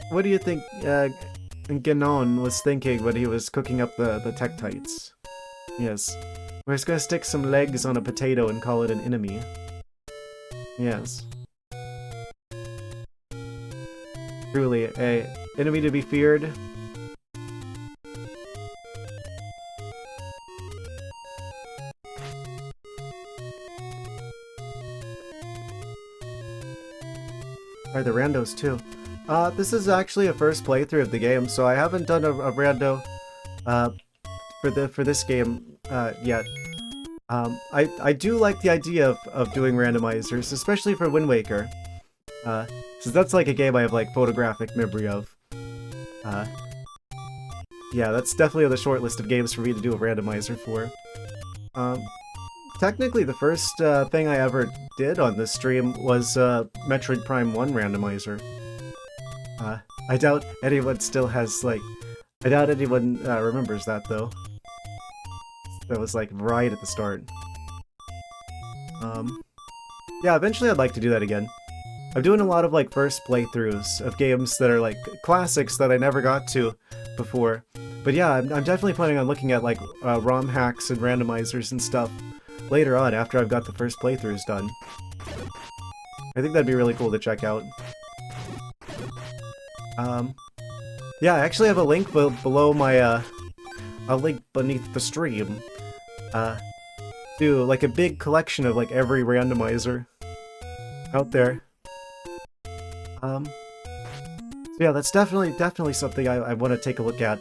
What do you think Ganon was thinking when he was cooking up the Tektites? Yes. We're just gonna stick some legs on a potato and call it an enemy. Yes. Truly, a enemy to be feared. Alright, the randos too. This is actually a first playthrough of the game, so I haven't done a rando for this game yet. I do like the idea of doing randomizers, especially for Wind Waker. Since that's like a game I have like photographic memory of. Yeah, that's definitely on the short list of games for me to do a randomizer for. Technically, the first thing I ever did on this stream was Metroid Prime 1 randomizer. I doubt anyone still has, like... I doubt anyone remembers that, though. That was, like, right at the start. Yeah, eventually I'd like to do that again. I'm doing a lot of, like, first playthroughs of games that are, like, classics that I never got to before. But yeah, I'm definitely planning on looking at, like, ROM hacks and randomizers and stuff later on after I've got the first playthroughs done. I think that'd be really cool to check out. Yeah, I actually have a link below my, a link beneath the stream, to, like, a big collection of, like, every randomizer out there. So yeah, that's definitely something I want to take a look at.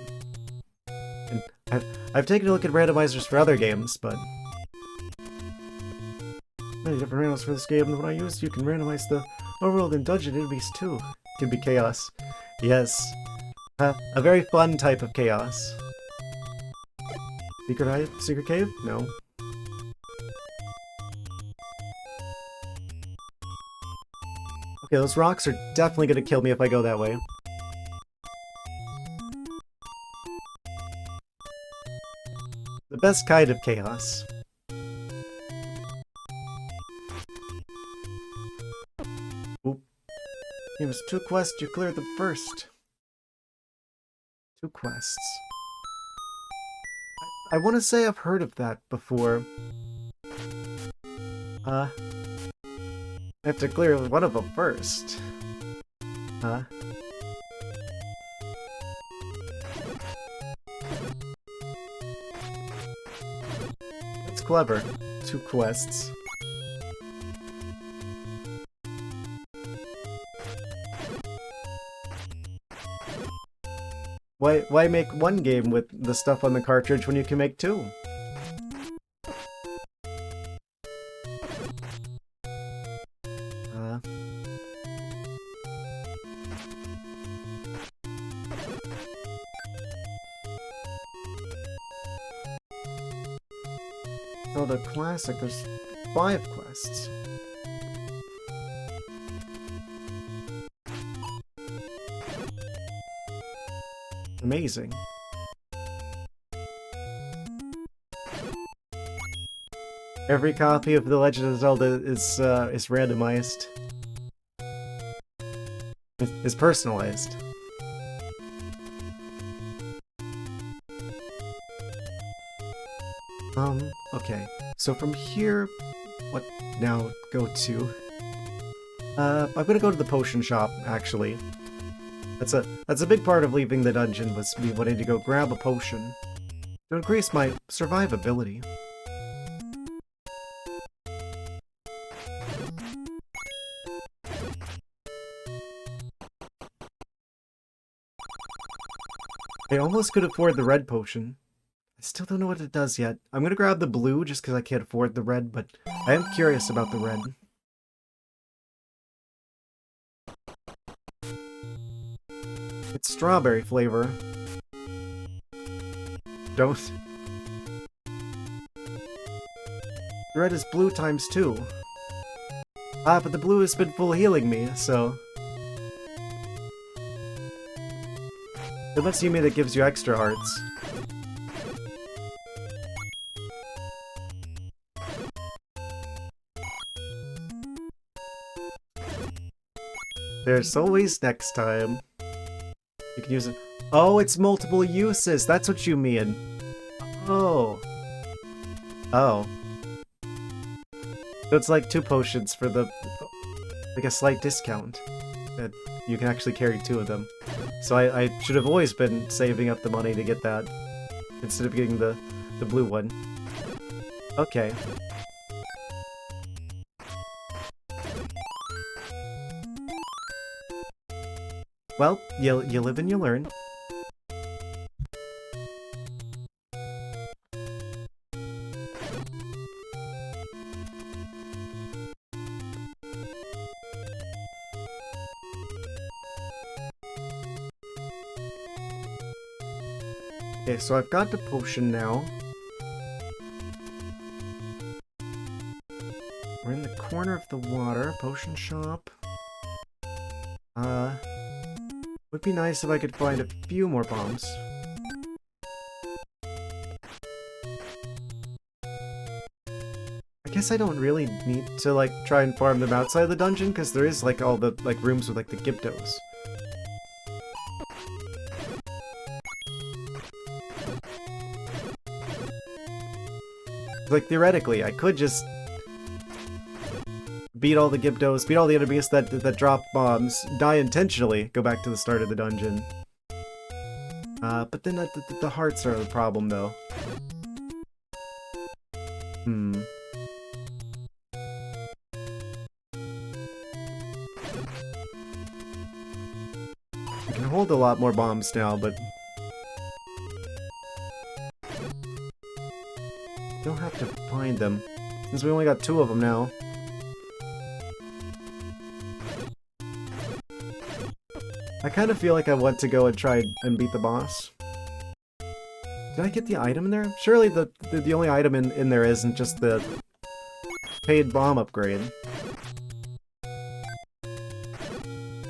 And I've taken a look at randomizers for other games, but... Many different randoms for this game than what I used. You can randomize the overworld and dungeon enemies too. It can be chaos. Yes. A very fun type of chaos. Secret cave? No. Okay, those rocks are definitely gonna kill me if I go that way. The best kind of chaos. Oop. It was 2 quests, you cleared them first. 2 quests. I want to say I've heard of that before. I have to clear one of them first. Huh? That's clever. 2 quests. Why make one game with the stuff on the cartridge when you can make 2? Zelda Classic, there's 5 quests. Amazing. Every copy of The Legend of Zelda is randomized. Is personalized. Okay. So from here, what now go to? I'm gonna go to the potion shop, actually. That's a big part of leaving the dungeon, was me wanting to go grab a potion to increase my survivability. I almost could afford the red potion. I still don't know what it does yet. I'm gonna grab the blue just because I can't afford the red, but I am curious about the red. It's strawberry flavor. Don't. The red is blue times 2. Ah, but the blue has been full healing me, so... Unless you mean it gives you extra hearts. There's always next time. You can use it. Oh, it's multiple uses. That's what you mean. Oh. Oh. So it's like 2 potions for the... like a slight discount. That you can actually carry 2 of them. So I should have always been saving up the money to get that, instead of getting the blue one. Okay. Well, you live and you learn. Okay, so I've got the potion now. We're in the corner of the water, potion shop. Would be nice if I could find a few more bombs. I guess I don't really need to, like, try and farm them outside the dungeon, because there is, like, all the, like, rooms with, like, the Gyptos. Like, theoretically, I could just beat all the Gyptos, beat all the enemies that drop bombs, die intentionally, go back to the start of the dungeon. But then the hearts are the problem, though. I can hold a lot more bombs now, but... don't have to find them, since we only got 2 of them now. I kind of feel like I want to go and try and beat the boss. Did I get the item in there? Surely the only item in there isn't just the paid bomb upgrade.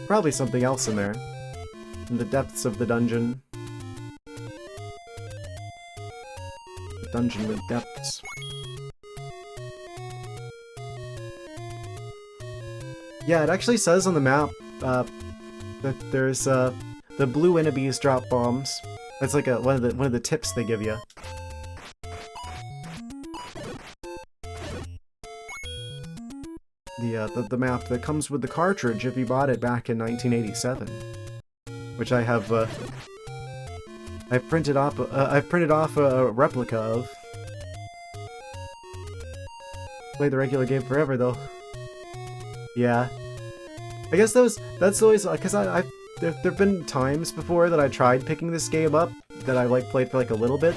Probably something else in there. In the depths of the dungeon. The dungeon with depths. Yeah, it actually says on the map, that there's the blue enemies drop bombs. That's like one of the tips they give you. the map that comes with the cartridge if you bought it back in 1987, which I have I've printed off a replica of. Played the regular game forever though. Yeah, I guess that's always because there've been times before that I tried picking this game up that I like played for like a little bit,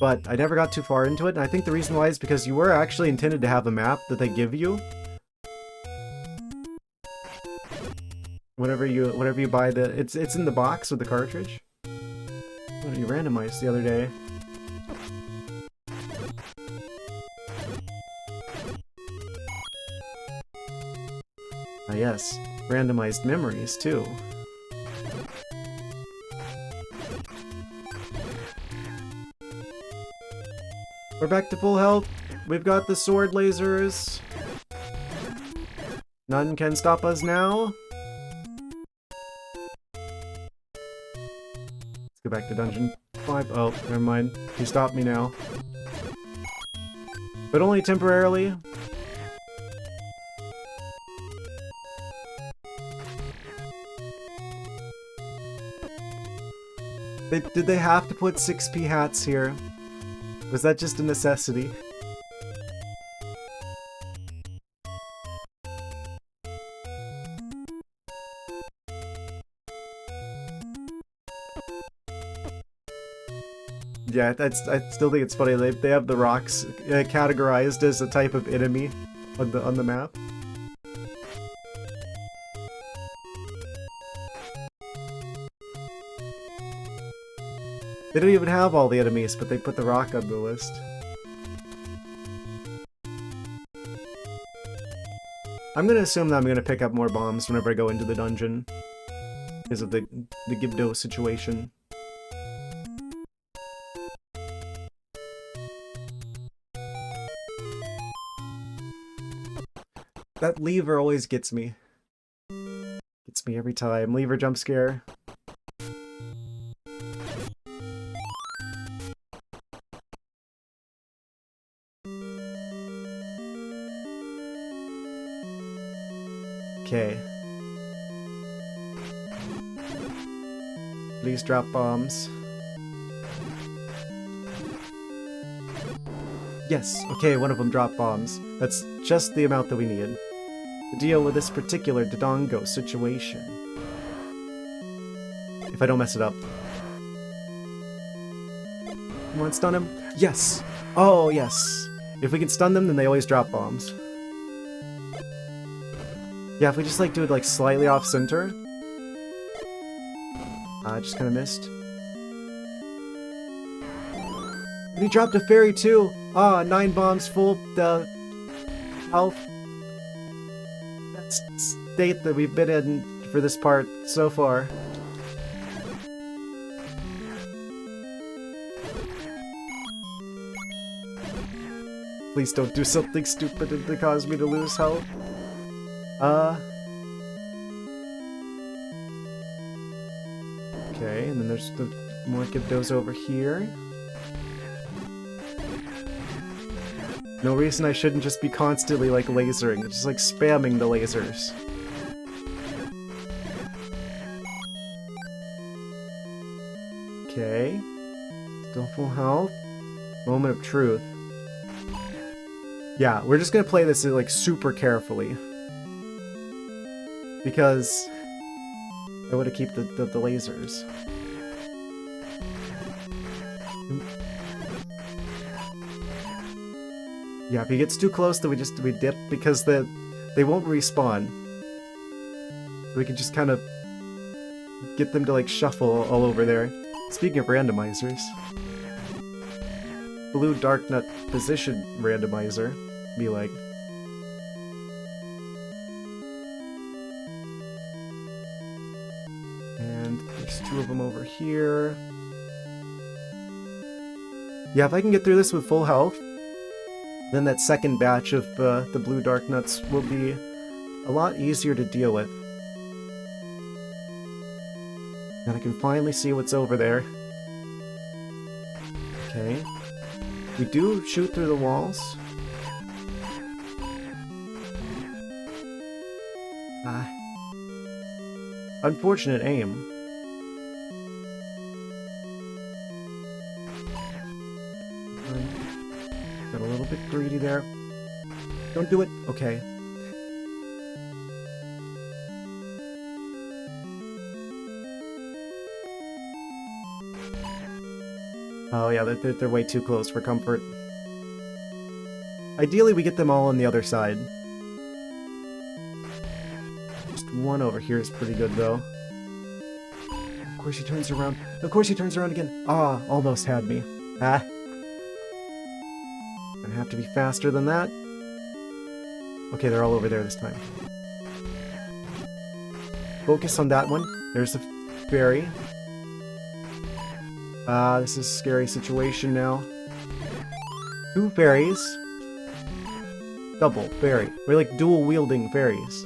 but I never got too far into it, and I think the reason why is because you were actually intended to have a map that they give you whenever you buy the it's in the box with the cartridge. What you randomized the other day? Ah yes, randomized memories too. We're back to full health. We've got the sword lasers. None can stop us now. Let's go back to dungeon 5. Oh, never mind. He stopped me now. But only temporarily. Did they have to put 6p hats here? Was that just a necessity? Yeah, I still think it's funny. They have the rocks categorized as a type of enemy on the map. They don't even have all the enemies, but they put the rock on the list. I'm gonna assume that I'm gonna pick up more bombs whenever I go into the dungeon because of the Gibdo situation. That lever always gets me. Gets me every time. Lever jump scare. Okay. Please drop bombs. Yes, okay, one of them dropped bombs. That's just the amount that we needed to deal with this particular Dodongo situation. If I don't mess it up. Come on, stun him. Yes! Oh, yes! If we can stun them, then they always drop bombs. Yeah, if we just like do it like slightly off center. Just kind of missed. And he dropped a fairy too. 9 bombs full health. That's the state that we've been in for this part so far. Please don't do something stupid to cause me to lose health. Okay, and then there's the more Gibdos over here. No reason I shouldn't just be constantly like lasering, just like spamming the lasers. Okay. Still full health. Moment of truth. Yeah, we're just gonna play this like super carefully. Because I want to keep the lasers. Yeah, if he gets too close, then we dip because they won't respawn. We can just kind of get them to like shuffle all over there. Speaking of randomizers, blue dark nut position randomizer, be like. And there's 2 of them over here. Yeah, if I can get through this with full health, then that second batch of the blue dark nuts will be a lot easier to deal with. And I can finally see what's over there. Okay. We do shoot through the walls. unfortunate aim. Got a little bit greedy there. Don't do it. Okay. Oh yeah, they're way too close for comfort. Ideally, we get them all on the other side. Just one over here is pretty good, though. Of course he turns around. Of course he turns around again. Ah, almost had me. Ah. Gonna have to be faster than that. Okay, they're all over there this time. Focus on that one. There's the fairy. This is a scary situation now. 2 fairies. Double fairy. We're like dual-wielding fairies.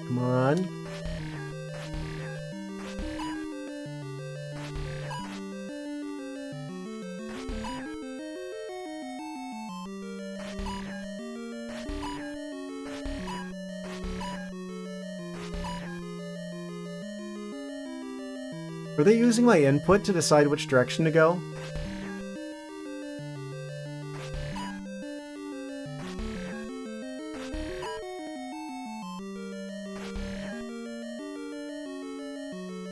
Come on. Were they using my input to decide which direction to go?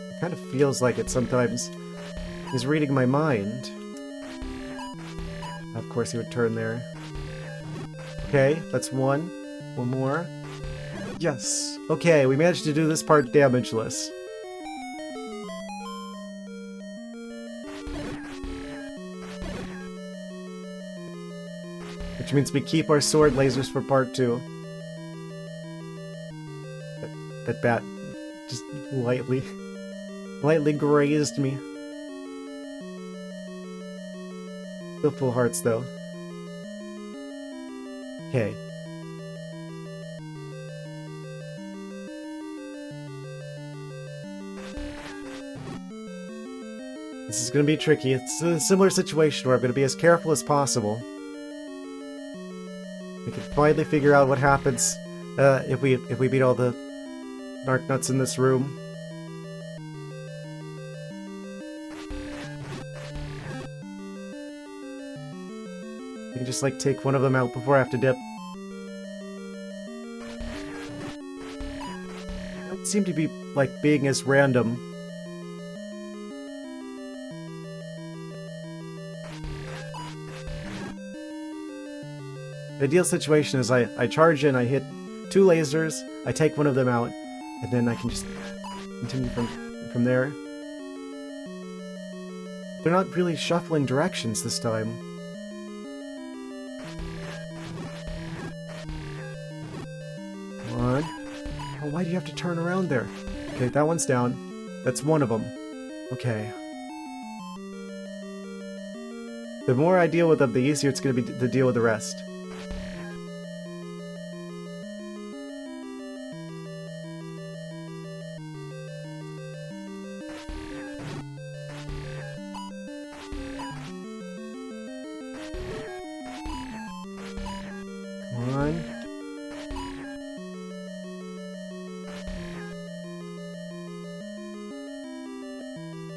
It kind of feels like it sometimes. He's reading my mind. Of course he would turn there. Okay, that's one. One more. Yes! Okay, we managed to do this part damageless. Which means we keep our sword lasers for part 2. That bat just lightly grazed me. Still full hearts though. Okay. This is gonna be tricky. It's a similar situation where I'm gonna be as careful as possible. We can finally figure out what happens if we beat all the narc nuts in this room. We can just like take one of them out before I have to dip. They don't seem to be like being as random. The ideal situation is I charge in, I hit 2 lasers, I take one of them out, and then I can just continue from there. They're not really shuffling directions this time. Come on. Oh, why do you have to turn around there? Okay, that one's down. That's one of them. Okay. The more I deal with them, the easier it's going to be to deal with the rest.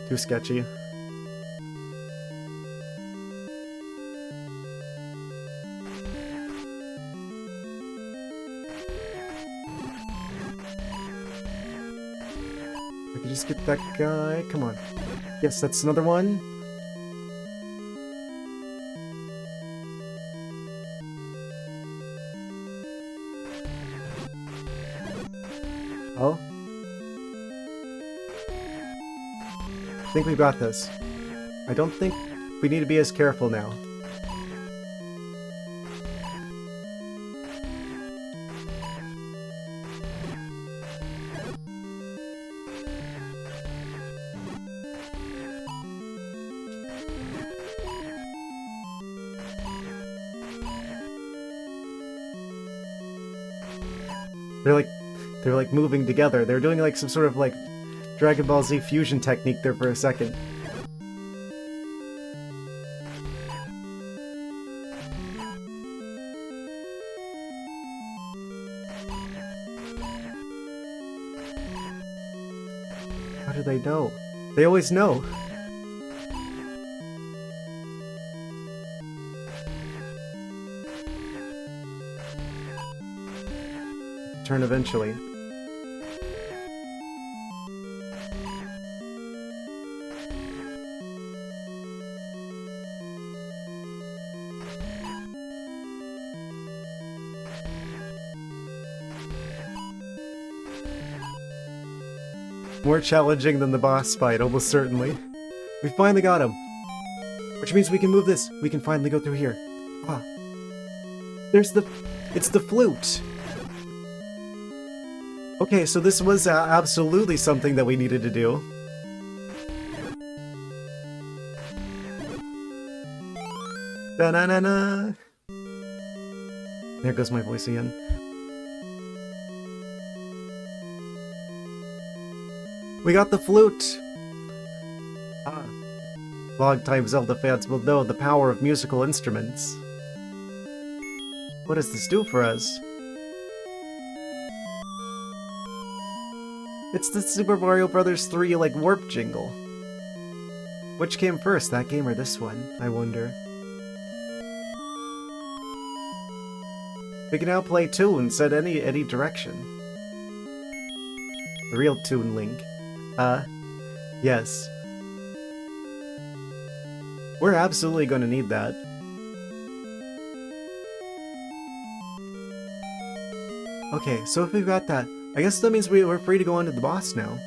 Too sketchy. I could just get that guy. Come on. Yes, that's another one. Oh. I think we got this. I don't think we need to be as careful now. They're like moving together. They're doing like some sort of like Dragon Ball Z fusion technique there for a second. do they know? They always know. Turn eventually. More challenging than the boss fight, almost certainly. We finally got him. Which means we can move this. We can finally go through here. Ah. There's the... It's the flute! Okay, so this was absolutely something that we needed to do. Da-na-na-na! There goes my voice again. We got the flute! Ah. Long-time Zelda fans will know the power of musical instruments. What does this do for us? It's the Super Mario Bros. 3, like, warp jingle. Which came first, that game or this one, I wonder? We can now play tunes at any direction. The real Toon Link. Yes. We're absolutely going to need that. Okay, so if we've got that, I guess that means we're free to go on to the boss now.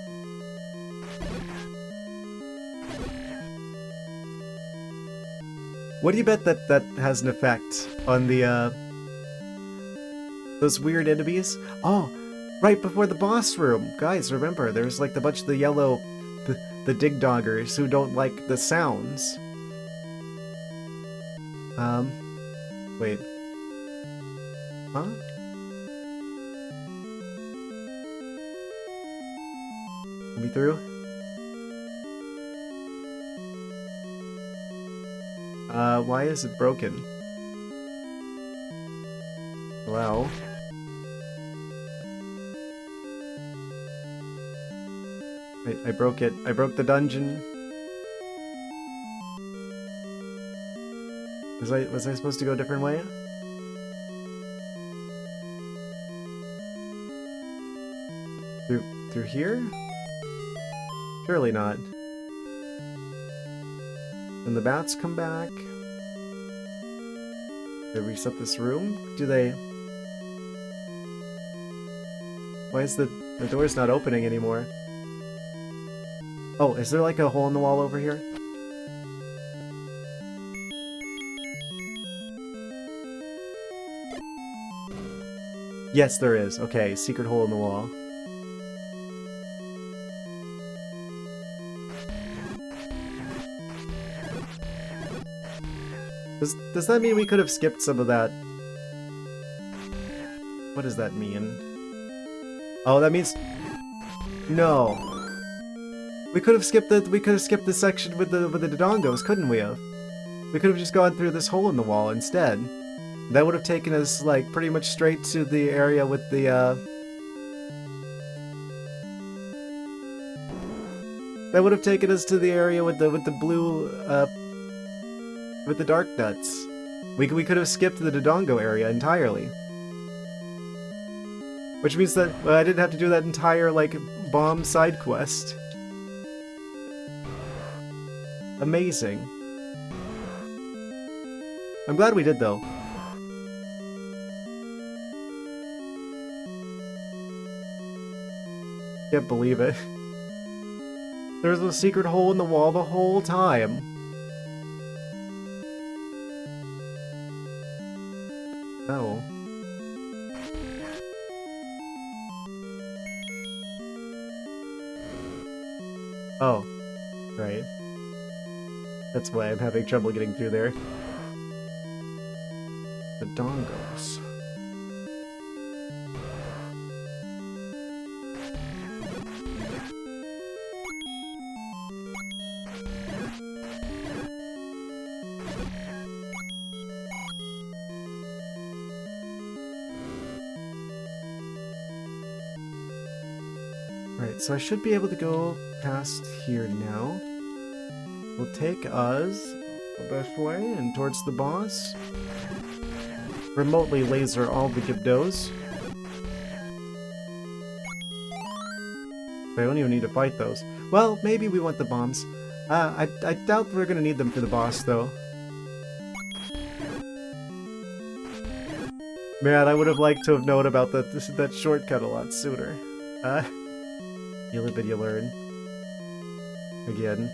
What do you bet that has an effect on the, those weird enemies? Oh, right before the boss room! Guys, remember, there's like a bunch of the yellow... the dig-doggers who don't like the sounds. Wait. Huh? Let me through? Why is it broken? Wow. I broke it. I broke the dungeon. Was I supposed to go a different way? Through here? Surely not. When the bats come back... They reset this room? Do they... Why is the door's not opening anymore? Oh, is there like a hole in the wall over here? Yes, there is. Okay, secret hole in the wall. Does that mean we could have skipped some of that? What does that mean? Oh, that means... No. We could have skipped the section with the Dodongos, couldn't we have? We could have just gone through this hole in the wall instead. That would have taken us, like, pretty much straight to the area with the, That would have taken us to the area with the blue, with the dark nuts. We could have skipped the Dodongo area entirely. Which means that I didn't have to do that entire, like, bomb side quest. Amazing. I'm glad we did, though. Can't believe it. There's a secret hole in the wall the whole time. Oh. Oh. Right. That's why I'm having trouble getting through there. The Dongos. Right. Alright, so I should be able to go past here now. We'll take us the best way and towards the boss. Remotely laser all the Gibdos. I don't even need to fight those. Well, maybe we want the bombs. I doubt we're gonna need them for the boss, though. Man, I would have liked to have known about that shortcut a lot sooner. You live and you learn. Again.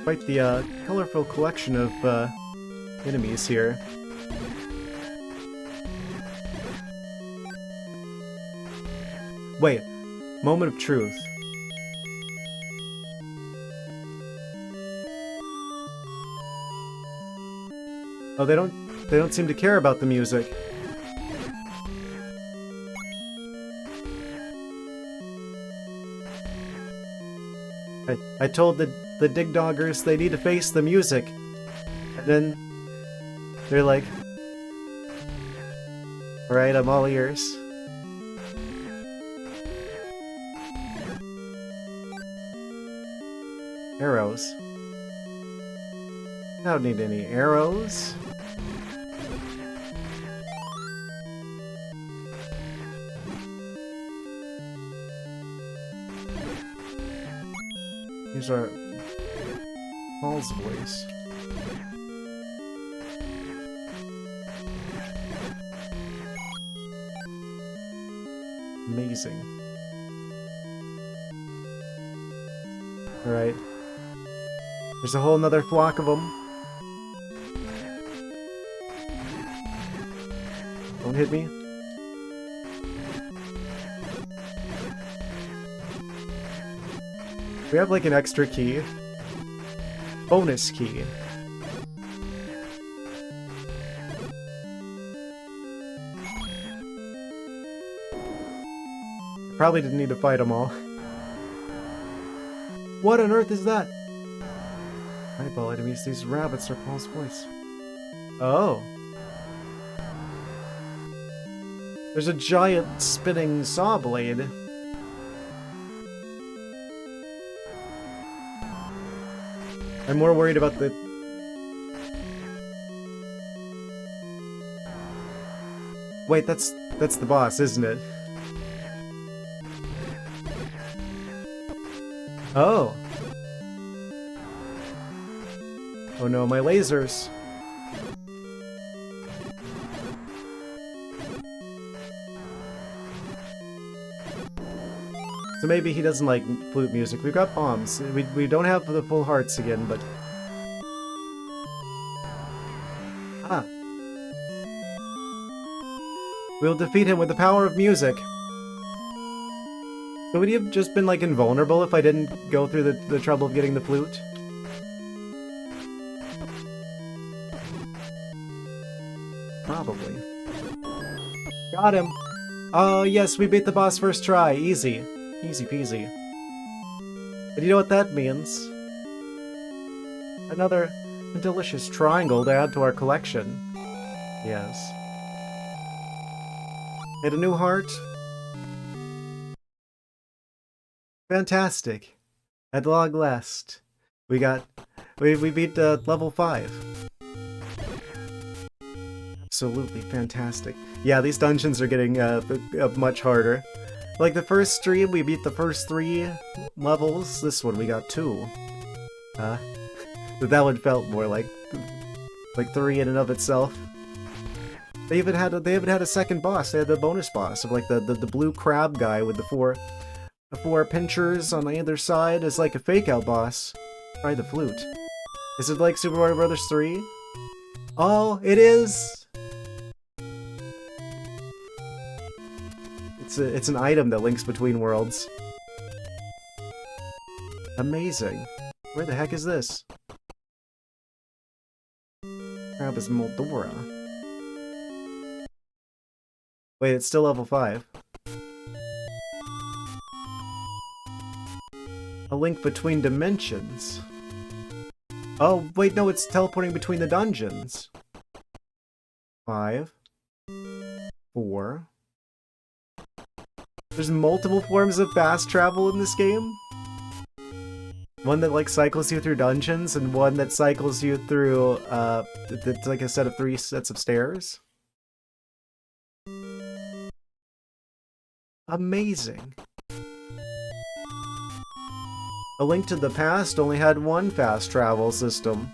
Quite the colorful collection of enemies here. Wait, moment of truth. Oh, they don't seem to care about the music. I told the Dogdoggers they need to face the music. And then they're like, alright, I'm all ears. Arrows. I don't need any arrows. These are Paul's voice. Amazing. Alright. There's a whole nother flock of them. Don't hit me. We have like an extra key. Bonus key. Probably didn't need to fight them all. What on earth is that? Eyeball enemies, these rabbits are Paul's voice. Oh. There's a giant spinning saw blade. I'm more worried about the... Wait, that's the boss, isn't it? Oh. Oh no, my lasers. So maybe he doesn't like flute music. We've got bombs. We don't have the full hearts again, but... Ah. We'll defeat him with the power of music. So would he have just been, like, invulnerable if I didn't go through the trouble of getting the flute? Probably. Got him! Oh, yes, we beat the boss first try. Easy. Easy peasy. And you know what that means? Another delicious triangle to add to our collection. Yes. And a new heart? Fantastic. At long last. We beat level 5. Absolutely fantastic. Yeah, these dungeons are getting much harder. Like the first stream, we beat the first 3 levels. This one we got 2. But that one felt more like 3 in and of itself. They even had a second boss. They had the bonus boss of like the blue crab guy with the four pinchers on either side as like a fake out boss. Try the flute. Is it like Super Mario Bros. 3? Oh, it is! It's an item that links between worlds. Amazing. Where the heck is this? Crab is Moldora. Wait, it's still level 5. A link between dimensions. Oh, wait, no, it's teleporting between the dungeons. 5, 4. There's multiple forms of fast travel in this game. One that, like, cycles you through dungeons, and one that cycles you through, it's like a set of 3 sets of stairs. Amazing. A Link to the Past only had one fast travel system.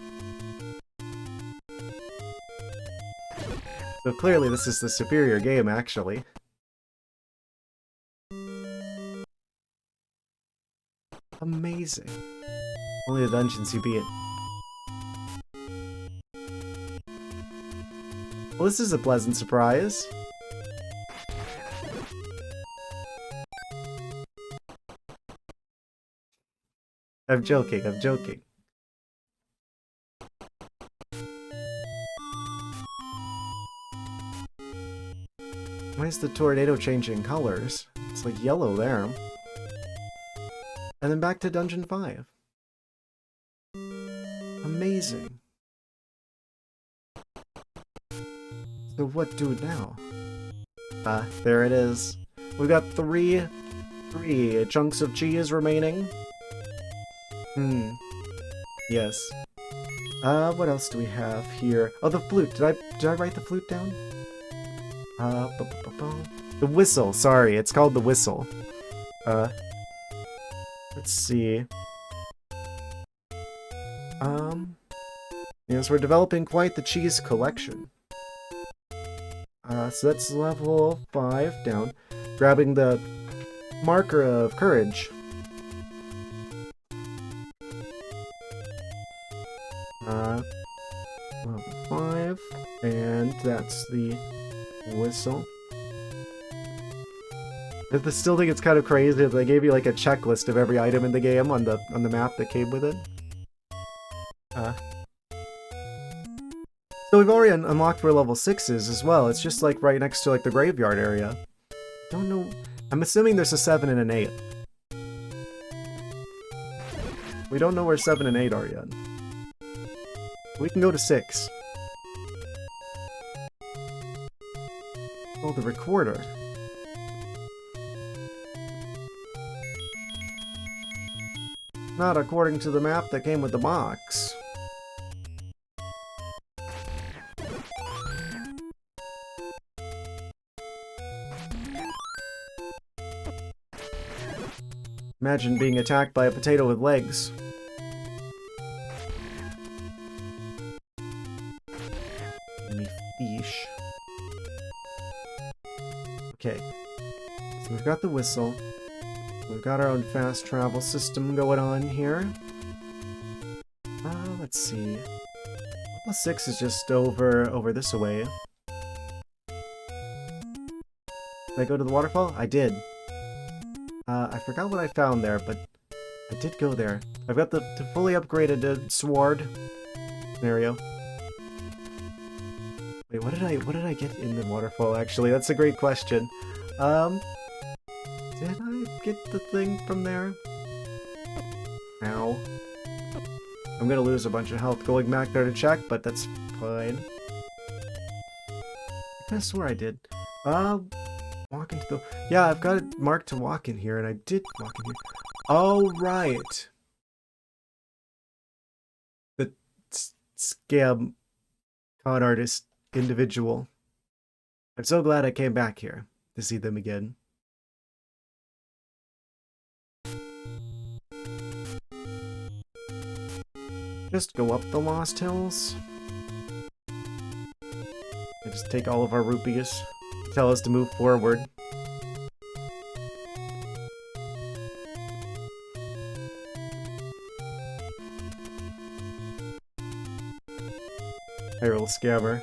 So clearly this is the superior game, actually. Amazing. Only the dungeons you beat. Well, this is a pleasant surprise. I'm joking, I'm joking. Why is the tornado changing colors? It's like yellow there. And then back to Dungeon 5. Amazing. So what do now? There it is. We've got three chunks of cheese remaining. Yes. What else do we have here? Oh, the flute. Did I write the flute down? The whistle. Sorry, it's called the whistle. Let's see. Yes, we're developing quite the cheese collection. So that's level 5 down. Grabbing the marker of courage. Level 5, and that's the whistle. I still think it's kind of crazy that they gave you like a checklist of every item in the game on the map that came with it. So we've already unlocked where level 6 is as well. It's just like right next to like the graveyard area. Don't know. I'm assuming there's a 7 and an 8. We don't know where 7 and 8 are yet. We can go to 6. Oh, the recorder. Not according to the map that came with the box. Imagine being attacked by a potato with legs. Give me fish. Okay. So we've got the whistle. We've got our own fast travel system going on here. Let's see. Level 6 is just over this way. Did I go to the waterfall? I did. I forgot what I found there, but I did go there. I've got the fully upgraded sword scenario. Wait, what did I get in the waterfall, actually? That's a great question. Did I get the thing from there? Ow. I'm gonna lose a bunch of health going back there to check, but that's fine. I kinda swore I did. Walk into the... Yeah, I've got it marked to walk in here, and I did walk in here. Oh, right. The scam con artist individual. I'm so glad I came back here to see them again. Just go up the Lost Hills. And just take all of our rupees. Tell us to move forward. Hyrule Scammer.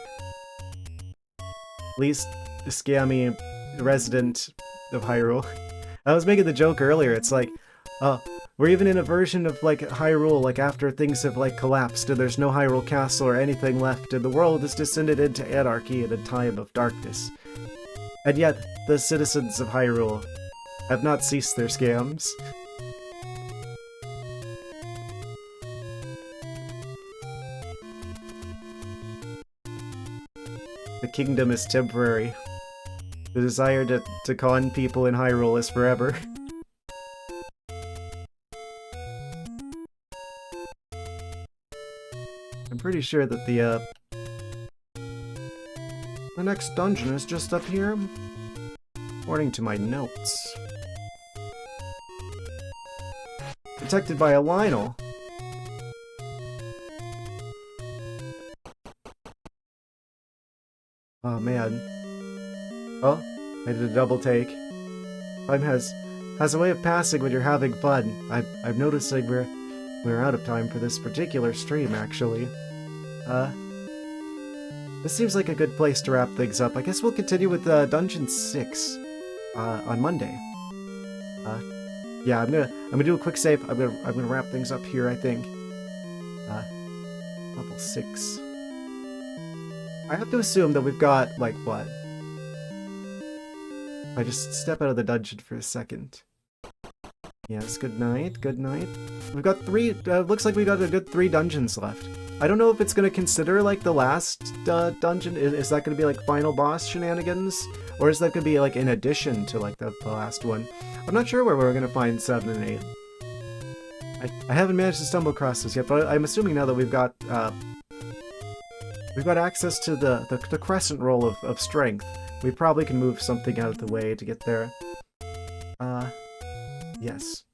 Least scammy resident of Hyrule. I was making the joke earlier, it's like, we're even in a version of, like, Hyrule, like, after things have, like, collapsed and there's no Hyrule Castle or anything left and the world is descended into anarchy in a time of darkness. And yet, the citizens of Hyrule have not ceased their scams. kingdom is temporary. The desire to con people in Hyrule is forever. I'm pretty sure that the next dungeon is just up here, according to my notes. Protected by a Lionel. Oh man. Oh, I did a double take. Time has a way of passing when you're having fun. I'm noticing we're out of time for this particular stream, actually. This seems like a good place to wrap things up. I guess we'll continue with Dungeon 6 on Monday. Yeah, I'm gonna do a quick save. I'm gonna wrap things up here, I think. Level 6. I have to assume that we've got, like, what? I just step out of the dungeon for a second. Yes, good night, good night. We've got 3, looks like we got a good 3 dungeons left. I don't know if it's gonna consider, like, the last dungeon. Is that gonna be, like, final boss shenanigans? Or is that gonna be, like, in addition to, like, the last one? I'm not sure where we're gonna find 7 and 8. I haven't managed to stumble across this yet, but I'm assuming now that we've got access to the crescent roll of strength. We probably can move something out of the way to get there. Yes.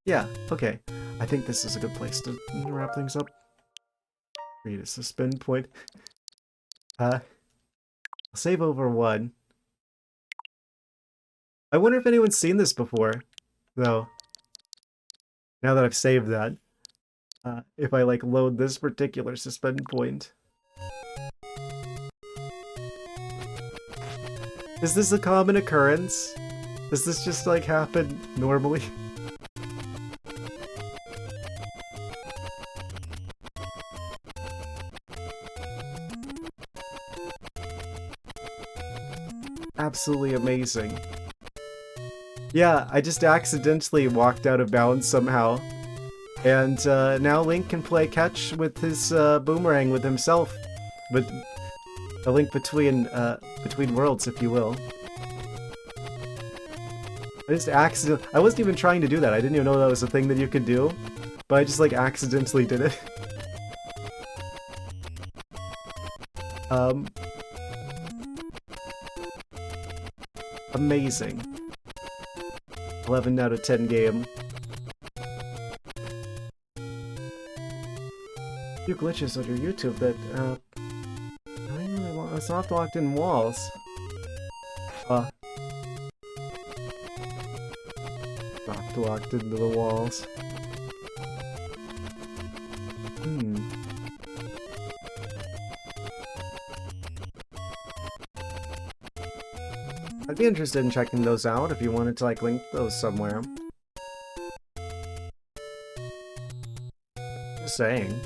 Yeah, okay. I think this is a good place to wrap things up. Read a suspend point. I'll save over 1. I wonder if anyone's seen this before, though. Now that I've saved that. If I, like, load this particular suspend point. Is this a common occurrence? Does this just, like, happen normally? Absolutely amazing. Yeah, I just accidentally walked out of bounds somehow. And now Link can play catch with his boomerang with himself. But a link between worlds, if you will. I just I wasn't even trying to do that. I didn't even know that was a thing that you could do. But I just, like, accidentally did it. Amazing. 11 out of 10 game. A few glitches on your YouTube that, it's not locked in walls. Not locked into the walls. I'd be interested in checking those out if you wanted to, like, link those somewhere. Just saying.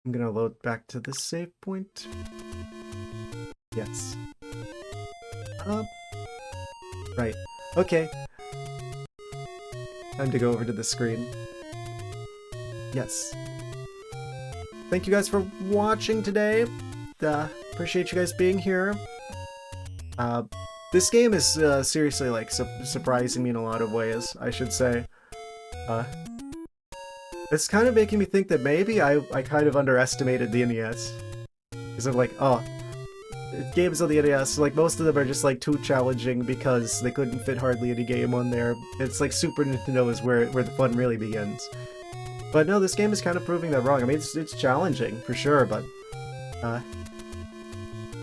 I'm gonna load back to the save point. Yes. Right. Okay. Time to go over to the screen. Yes. Thank you guys for watching today. Appreciate you guys being here. This game is seriously, like, surprising me in a lot of ways, I should say. It's kind of making me think that maybe I kind of underestimated the NES. Because I'm like, oh, games on the NES, like, most of them are just, like, too challenging because they couldn't fit hardly any game on there. It's like Super Nintendo is where the fun really begins. But no, this game is kind of proving that wrong. I mean, it's challenging, for sure, but...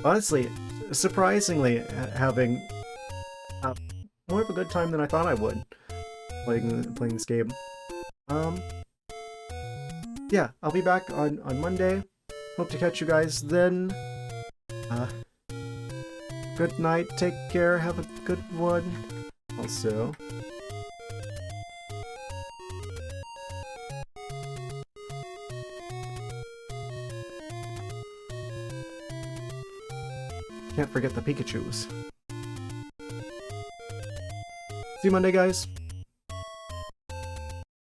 honestly, surprisingly, having more of a good time than I thought I would playing this game. Yeah, I'll be back on Monday. Hope to catch you guys then. Good night, take care, have a good one. Also... can't forget the Pikachus. See you Monday, guys.